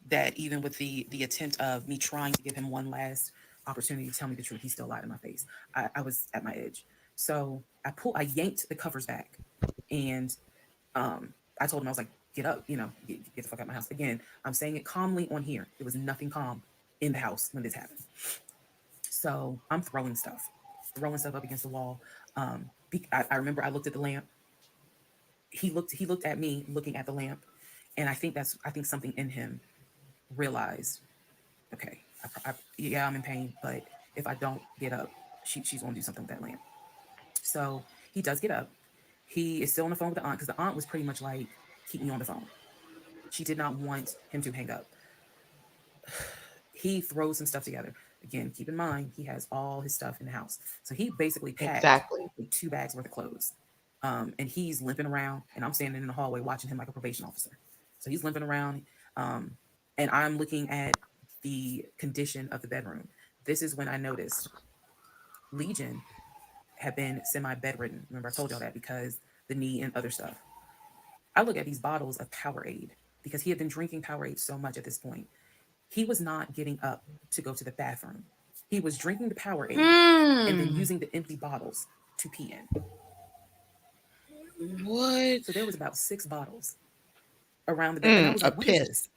that even with the attempt of me trying to give him one last opportunity to tell me the truth, he still lied in my face. I was at my edge. So I yanked the covers back, and I told him, I was like, get up, get the fuck out of my house. Again, I'm saying it calmly on here. It was nothing calm in the house when this happened. So I'm throwing stuff up against the wall. I remember I looked at the lamp. He looked at me looking at the lamp, and I think something in him realized, okay, yeah, I'm in pain, but if I don't get up, she's going to do something with that lamp. So he does get up. He is still on the phone with the aunt because the aunt was pretty much like, keep me on the phone. She did not want him to hang up. He throws some stuff together. Again, keep in mind, he has all his stuff in the house. So he basically packed exactly. like 2 bags worth of clothes. And he's limping around, and I'm standing in the hallway watching him like a probation officer. So he's limping around, um, and I'm looking at the condition of the bedroom. This is when I noticed Legion had been semi bedridden. Remember, I told y'all that because the knee and other stuff. I look at these bottles of Powerade because he had been drinking Powerade so much at this point. He was not getting up to go to the bathroom. He was drinking the Powerade and then Hmm. using the empty bottles to pee in. What? So there was about 6 bottles around the bed. And I was A like, what is piss. this?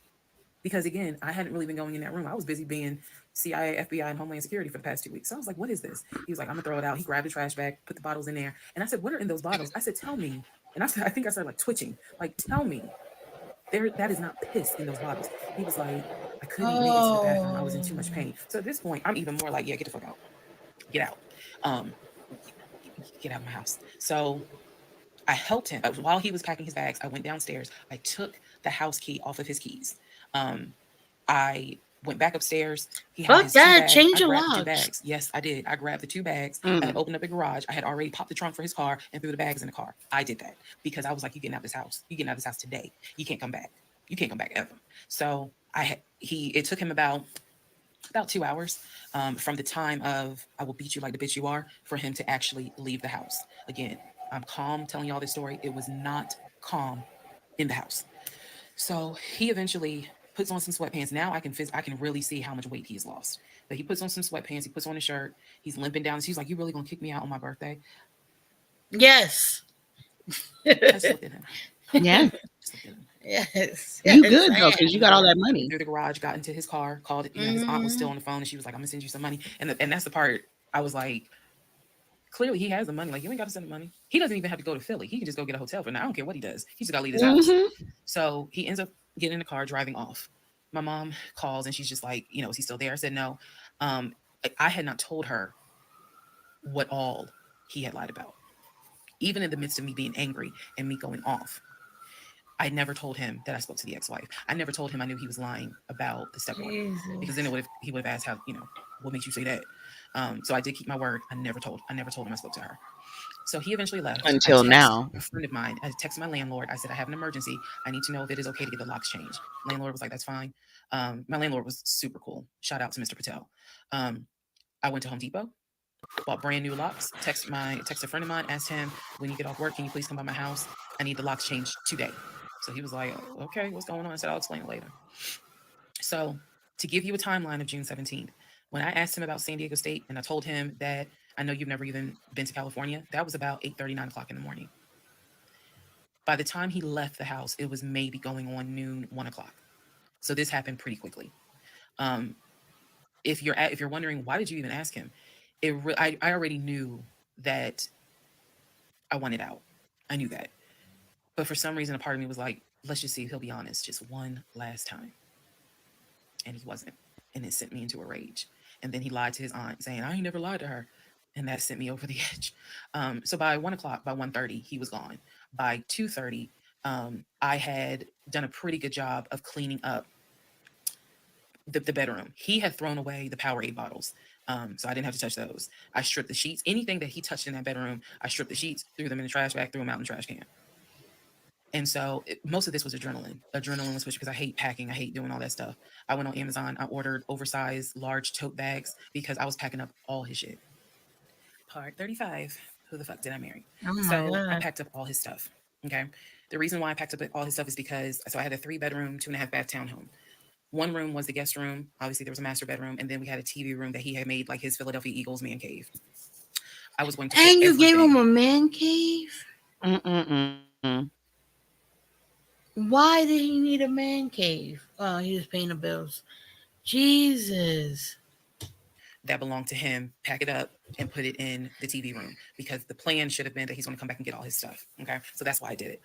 Because again, I hadn't really been going in that room. I was busy being CIA, FBI, and Homeland Security for the past 2 weeks. So I was like, what is this? He was like, I'm gonna throw it out. He grabbed the trash bag, put the bottles in there. And I said, what are in those bottles? I said, tell me. And I think I started like twitching. Like, tell me. That is not piss in those bottles. He was like, I couldn't make it to the bathroom. I Oh, was in too much pain. So at this point, I'm even more like, yeah, get the fuck out. Get out. Um, get out of my house. So I helped him while he was packing his bags. I went downstairs. I took the house key off of his keys. Um, I went back upstairs. He had fuck his two that! bags. Change I your grabbed the two locks. bags. Yes, I did. I grabbed the 2 bags. I had Mm, opened up the garage. I had already popped the trunk for his car and threw the bags in the car. I did that because I was like, "You getting out of this house? You getting out of this house today? You can't come back." You can't come back ever. So it took him about 2 hours from the time of I will beat you like the bitch you are for him to actually leave the house. Again, I'm calm telling y'all this story. It was not calm in the house. So he eventually puts on some sweatpants. Now I can really see how much weight he's lost. But he puts on some sweatpants. He puts on a shirt. He's limping down. He's like, "You really gonna kick me out on my birthday?" Yes. I just looked at him. Yeah. Just looked at him. Yes. You Yes, good I though, am. because you Opened the got all door, that money. through the garage, got into his car, called. His aunt was still Mm-hmm. on the phone, and she was like, "I'm gonna send you some money." And that's the part I was like, clearly he has the money. Like, you ain't got to send the money. He doesn't even have to go to Philly. He can just go get a hotel for now. I don't care what he does. He just got to leave his house. Hmm. So he ends up getting in the car, driving off. My mom calls and she's just like, is he still there? I said no. Um, I had not told her what all he had lied about. Even in the midst of me being angry and me going off, I never told him that I spoke to the ex-wife. I never told him I knew he was lying about the stepdaughter, because then Jesus. he would have asked how, what makes you say that. So I did keep my word. I never told him I spoke to her. So he eventually left. I Until text now. a friend of mine. I texted my landlord. I said, I have an emergency. I need to know if it is okay to get the locks changed. Landlord was like, that's fine. My landlord was super cool. Shout out to Mr. Patel. Um, I went to Home Depot, bought brand new locks. Text a friend of mine, asked him, when you get off work, can you please come by my house? I need the locks changed today. So he was like, okay, what's going on? I said, I'll explain it later. So to give you a timeline of June 17th, when I asked him about San Diego State and I told him that I know you've never even been to California, that was about 8:30, 9 o'clock in the morning. By the time he left the house, it was maybe going on noon, 1 o'clock. So this happened pretty quickly. Um, if you're wondering why did you even ask him, I already knew that I wanted out. I knew that, but for some reason, a part of me was like, let's just see if he'll be honest, just one last time. And he wasn't, and it sent me into a rage. And then he lied to his aunt, saying I ain't never lied to her, and that sent me over the edge. So by 1 o'clock, by 1:30, he was gone. By 2:30, I had done a pretty good job of cleaning up the bedroom. He had thrown away the Powerade bottles. So I didn't have to touch those. I stripped the sheets. Anything that he touched in that bedroom, I stripped the sheets, threw them in the trash bag, threw them out in the trash can. And so most of this was adrenaline. Adrenaline was switch because I hate packing. I hate doing all that stuff. I went on Amazon. I ordered oversized, large tote bags because I was packing up all his shit. Part 35. Who the fuck did I marry? Oh my So I God. packed up all his stuff. Okay. The reason why I packed up all his stuff is because I had a 3 bedroom, 2.5 bath townhome. One room was the guest room. Obviously, there was a master bedroom. And then we had a TV room that he had made like his Philadelphia Eagles man cave. I was going to put And you gave him everything. a man cave? Mm-mm-mm. Why did he need a man cave? Oh, he was paying the bills. Jesus. That belonged to him, pack it up and put it in the TV room because the plan should have been that he's going to come back and get all his stuff. Okay, so that's why I did it.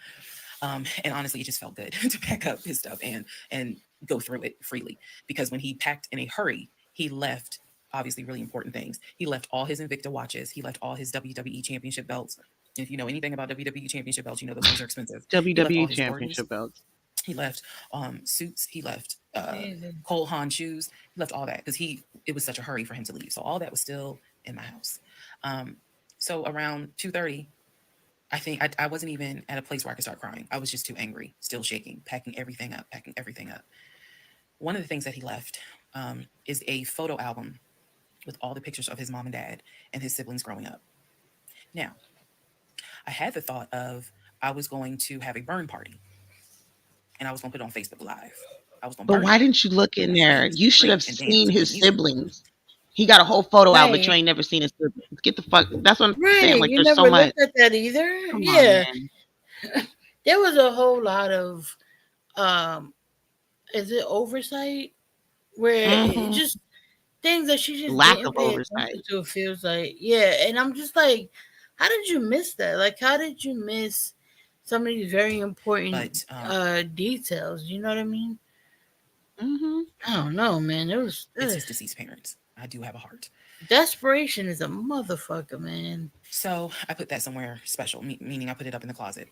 And honestly, it just felt good to pack up his stuff and go through it freely because when he packed in a hurry, he left obviously really important things. He left all his Invicta watches. He left all his WWE championship belts. If you know anything about WWE championship belts, you know those things are expensive. He left all WWE his Jordans. Championship belts. He left suits. He left Jesus. Cole Haan shoes. He left all that because it was such a hurry for him to leave. So all that was still in my house. Um, so around 2:30, I think I wasn't even at a place where I could start crying. I was just too angry, still shaking, packing everything up, packing everything up. One of the things that he left is a photo album with all the pictures of his mom and dad and his siblings growing up. Now, I had the thought of I was going to have a burn party and I was going to put it on Facebook Live. I was going to But burn why it didn't you look in and there? sing, You should drink, have and dance seen and play his music. siblings. He got a whole photo out, but you Right. ain't never seen his siblings. Get the fuck. That's what I'm saying. Like, Right. there's You so never much. looked at that either? Come on, Yeah. man. There was a whole lot of um is it oversight? Where it Hmm. just things that she just Lack didn't of pay oversight. attention to, it feels like. Yeah. And I'm just like, how did you miss that? Like how did you miss some of these very important But details? You know what I mean? Hmm. I don't know, man. It was it's his deceased parents. I do have a heart. desperation is a motherfucker, man. So I put that somewhere special, meaning I put it up in the closet.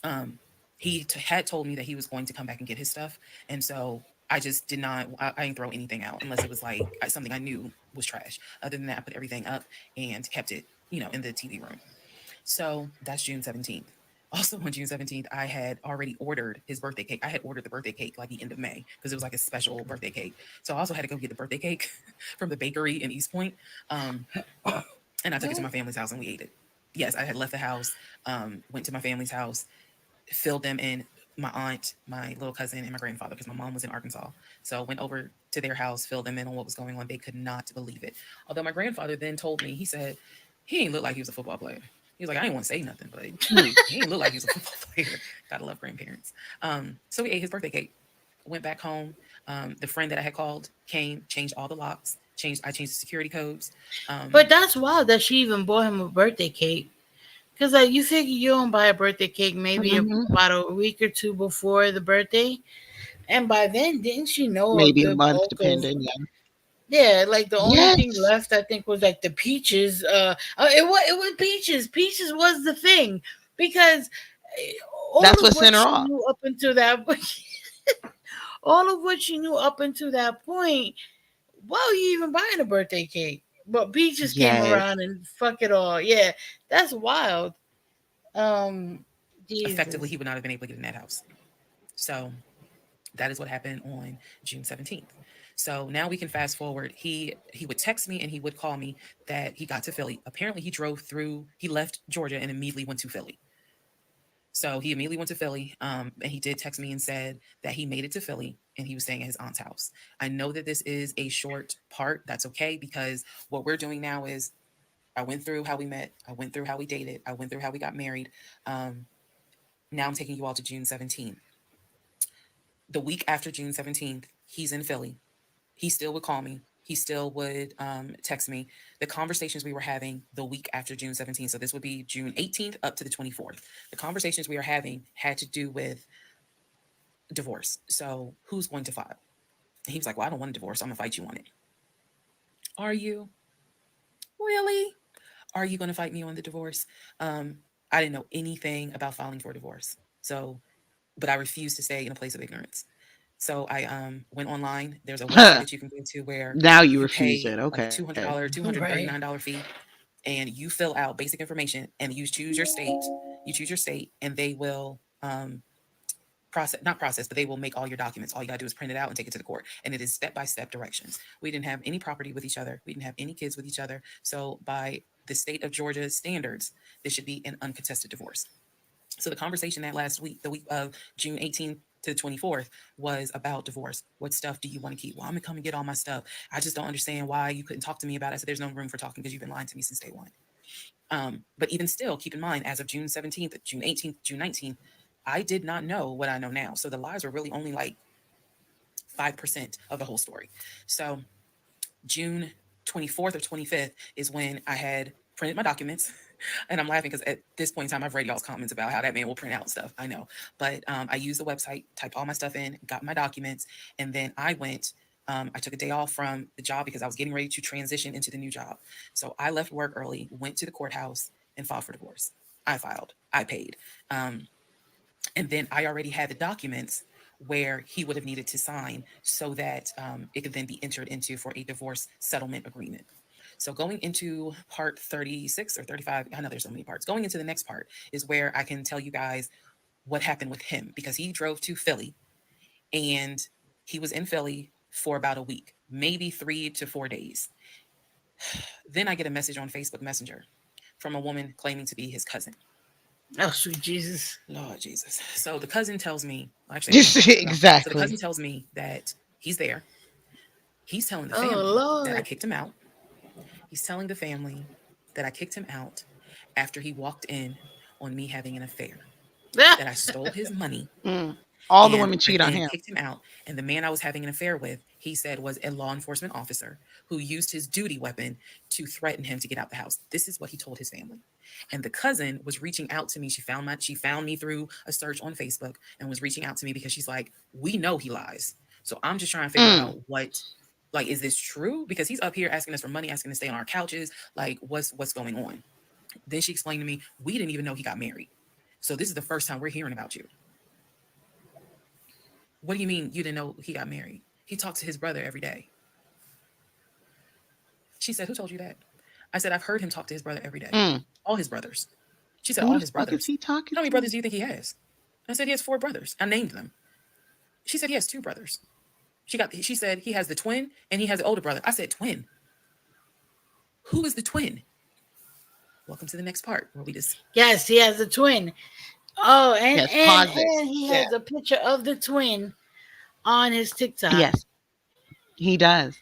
Um, had told me that he was going to come back and get his stuff, and so I just did not. I didn't throw anything out unless it was like something I knew was trash. Other than that, I put everything up and kept it, in the TV room. So that's June 17th. Also on June 17th, I had already ordered his birthday cake. I had ordered the birthday cake like the end of May because it was like a special birthday cake. So I also had to go get the birthday cake from the bakery in East Point. Um, and I took it to my family's house and we ate it. Yes, I had left the house, went to my family's house, filled them in, my aunt, my little cousin, and my grandfather, because my mom was in Arkansas. So went over to their house, filled them in on what was going on. They could not believe it. Although my grandfather then told me, he said, he ain't look like he was a football player. He was like, I didn't want to say nothing, but Mm. he ain't look like he was a football player. Gotta love grandparents. So we ate his birthday cake, went back home. The friend that I had called came, changed all the locks, I changed the security codes. But Um, that's wild that she even bought him a birthday cake. Cause like you figure you don't buy a birthday cake maybe Hmm. about a week or two before the birthday, and by then didn't she know a Maybe a good month, bulk of depending. Yeah. yeah, like the only thing Yes, left I think was like the peaches. It was peaches. Peaches was the thing because all that's of what what sent her she off. knew up until that all of what she knew up until that point. Why are you even buying a birthday cake? But peaches came Yes. around and fuck it all. Yeah, that's wild. Um, Effectively, Jesus. he would not have been able to get in that house. So that is what happened on June 17th. So now we can fast forward. He would text me and he would call me that he got to Philly. Apparently he drove through, he left Georgia and immediately went to Philly. So he immediately went to Philly. And he did text me and said that he made it to Philly and he was staying at his aunt's house. I know that this is a short part. That's okay because what we're doing now is I went through how we met, I went through how we dated, I went through how we got married. Um, Now I'm taking you all to June 17th. The week after June 17th, he's in Philly. He still would call me. He still would text me. The conversations we were having the week after June 17th, so this would be June 18th up to the 24th. The conversations we were having had to do with divorce. So who's going to file? And he was like, well, I don't want a divorce. I'm going to fight you on it. Are you? Really? Are you going to fight me on the divorce? Um, I didn't know anything about filing for divorce. So, but I refused to stay in a place of ignorance. So I went online. There's a website that you can go to where Now you you refuse pay it. like a Okay. $200, Right. $239 fee, and you fill out basic information and you choose your state. You choose your state, and they will process, not process, but they will make all your documents. All you gotta do is print it out and take it to the court. And it is step-by-step directions. We didn't have any property with each other. We didn't have any kids with each other. So by the state of Georgia's standards, this should be an uncontested divorce. So the conversation that last week, the week of June 18th to the 24th, was about divorce. What stuff do you want to keep? Well, I'm gonna come and get all my stuff. I just don't understand why you couldn't talk to me about it. I said, there's no room for talking because you've been lying to me since day one. But even still, keep in mind, as of June 17th, June 18th, June 19th, I did not know what I know now. So the lies were really only like 5% of the whole story. So June 24th or 25th is when I had printed my documents. And I'm laughing because at this point in time, I've read y'all's comments about how that man will print out stuff. I know. But I used the website, typed all my stuff in, got my documents, and then I went. I took a day off from the job because I was getting ready to transition into the new job. So I left work early, went to the courthouse, and filed for divorce. I filed, I paid. Um, and then I already had the documents where he would have needed to sign so that it could then be entered into for a divorce settlement agreement. So going into part 36 or 35, I know there's so many parts. Going into the next part is where I can tell you guys what happened with him because he drove to Philly and he was in Philly for about a week, maybe 3 to 4 days. Then I get a message on Facebook Messenger from a woman claiming to be his cousin. Oh sweet Jesus. Lord Jesus. So the cousin tells me, well, actually, I don't know. No. So the Exactly. cousin tells me that he's there. He's telling the Oh family that I Lord. kicked him out. He's telling the family that I kicked him out after he walked in on me having an affair, Ah! that I stole his money Mm. All the and women I cheat on then him. kicked him out. And the man I was having an affair with, he said was a law enforcement officer who used his duty weapon to threaten him to get out the house. This is what he told his family. And the cousin was reaching out to me. She found me through a search on Facebook and was reaching out to me because she's like, we know he lies. So I'm just trying to figure Mm. out what, like, is this true? Because he's up here asking us for money, asking to stay on our couches. Like, what's going on? Then she explained to me, we didn't even know he got married. So this is the first time we're hearing about you. What do you mean you didn't know he got married? He talked to his brother every day. She said, who told you that? I said, I've heard him talk to his brother every day. Mm. All his brothers. She said, Who all the his fuck is brothers. he talking How many to? brothers do you think he has? I said, he has 4 brothers. I named them. She said, he has 2 brothers. She said, he has the twin and he has the older brother. I said, twin? Who is the twin? Welcome to the next part where we just. Yes, he has a twin. Oh, Yes, pause it. and he Yeah. has a picture of the twin on his TikTok. Yes, he does.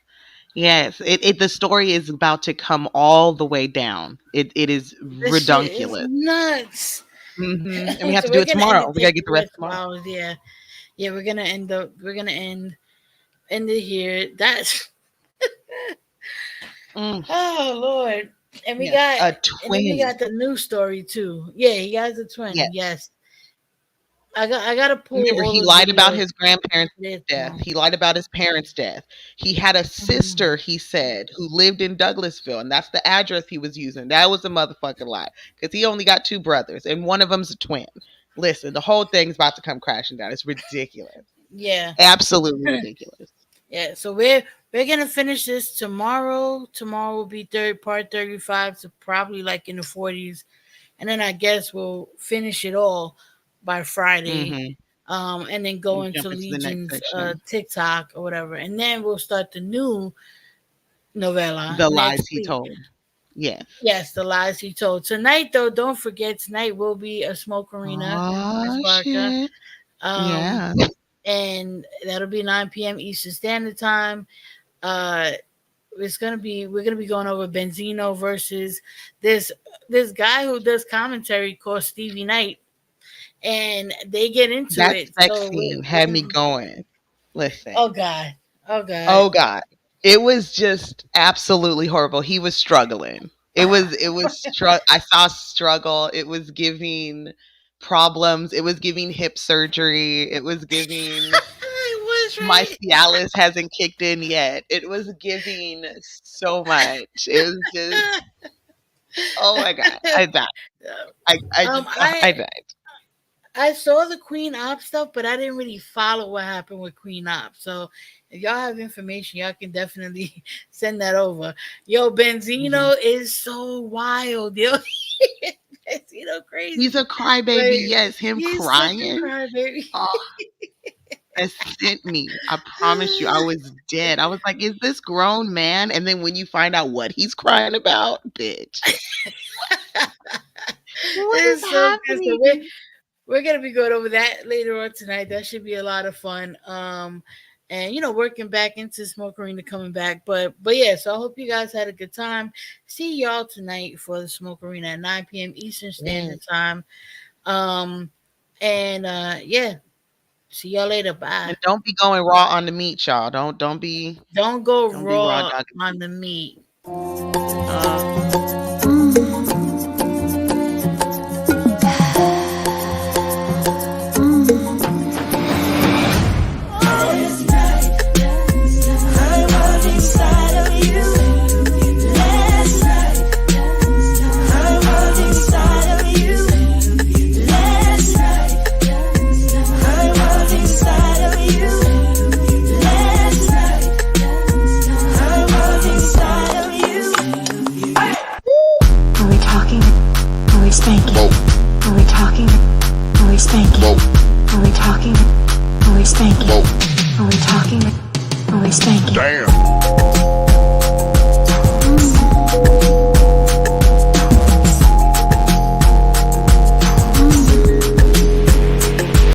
Yes, the story is about to come all the way down. It is This shit is redunculous. nuts. And we have So to do we're it gonna end tomorrow. it We there gotta get the for rest the tomorrow. 2 hours. Yeah, yeah. We're gonna end it here. That's Mm, oh Lord. And we yes, got a and then we twin. got the new story too. Yeah, he has a twin. Yes. Yes. I gotta pull Remember, all he those lied about videos his grandparents' there death. tomorrow. He lied about his parents' death. He had a Mhm. sister, he said, who lived in Douglasville, and that's the address he was using. That was a motherfucking lie because he only got 2 brothers, and one of them's a twin. Listen, the whole thing's about to come crashing down. It's ridiculous. Yeah. Absolutely ridiculous. Yeah. So we're gonna finish this tomorrow. Tomorrow will be third part 35, so probably like in the 40s. And then I guess we'll finish it all by Friday. Mm-hmm. And then go And into jump into the next Legion's section. TikTok or whatever. And then we'll start the new novella The lies next he week. told. Yes. Yes, the lies he told. Tonight, though, don't forget, tonight will be a smoke arena, Miss Oh, Barker. shit. Um, Yeah. and that'll be 9 p.m. Eastern Standard Time. Uh, we're gonna be going over Benzino versus this guy who does commentary called Stevie Knight, and they get into That it. sex So scene we're had gonna me be, going. Listen. oh god, oh god. Oh God. It was just absolutely horrible. He was struggling. I saw struggle. It was giving problems. It was giving hip surgery. It was giving I was my right. Cialis hasn't kicked in yet. It was giving so much. It was just oh my God. I died. um, I I died. I saw the Queen Op stuff, but I didn't really follow what happened with Queen Op. So if y'all have information, y'all can definitely send that over. Yo, Mhm. Benzino is so wild, yo. Benzino He's crazy. a crybaby. Like Yes, him he's such a crying. crybaby. Oh, that sent me. I promise you, I was dead. I was like, is this grown man? And then when you find out what he's crying about, bitch, what is It's so good. So happening? we're gonna be going over that later on tonight. That should be a lot of fun. And working back into Smoke Arena coming back. But yeah, so I hope you guys had a good time. See y'all tonight for the Smoke Arena at 9 p.m. Eastern Standard Yes. Time. Um and yeah, see y'all later. Bye. And don't be going raw on the meat, y'all. Don't go Don't be raw raw dogging on meat. the meat. Are we talking? Are we spanking? Are we talking? Are we spanking? Are we talking? Are we spanking? Are we talking? Are we spanking? Damn.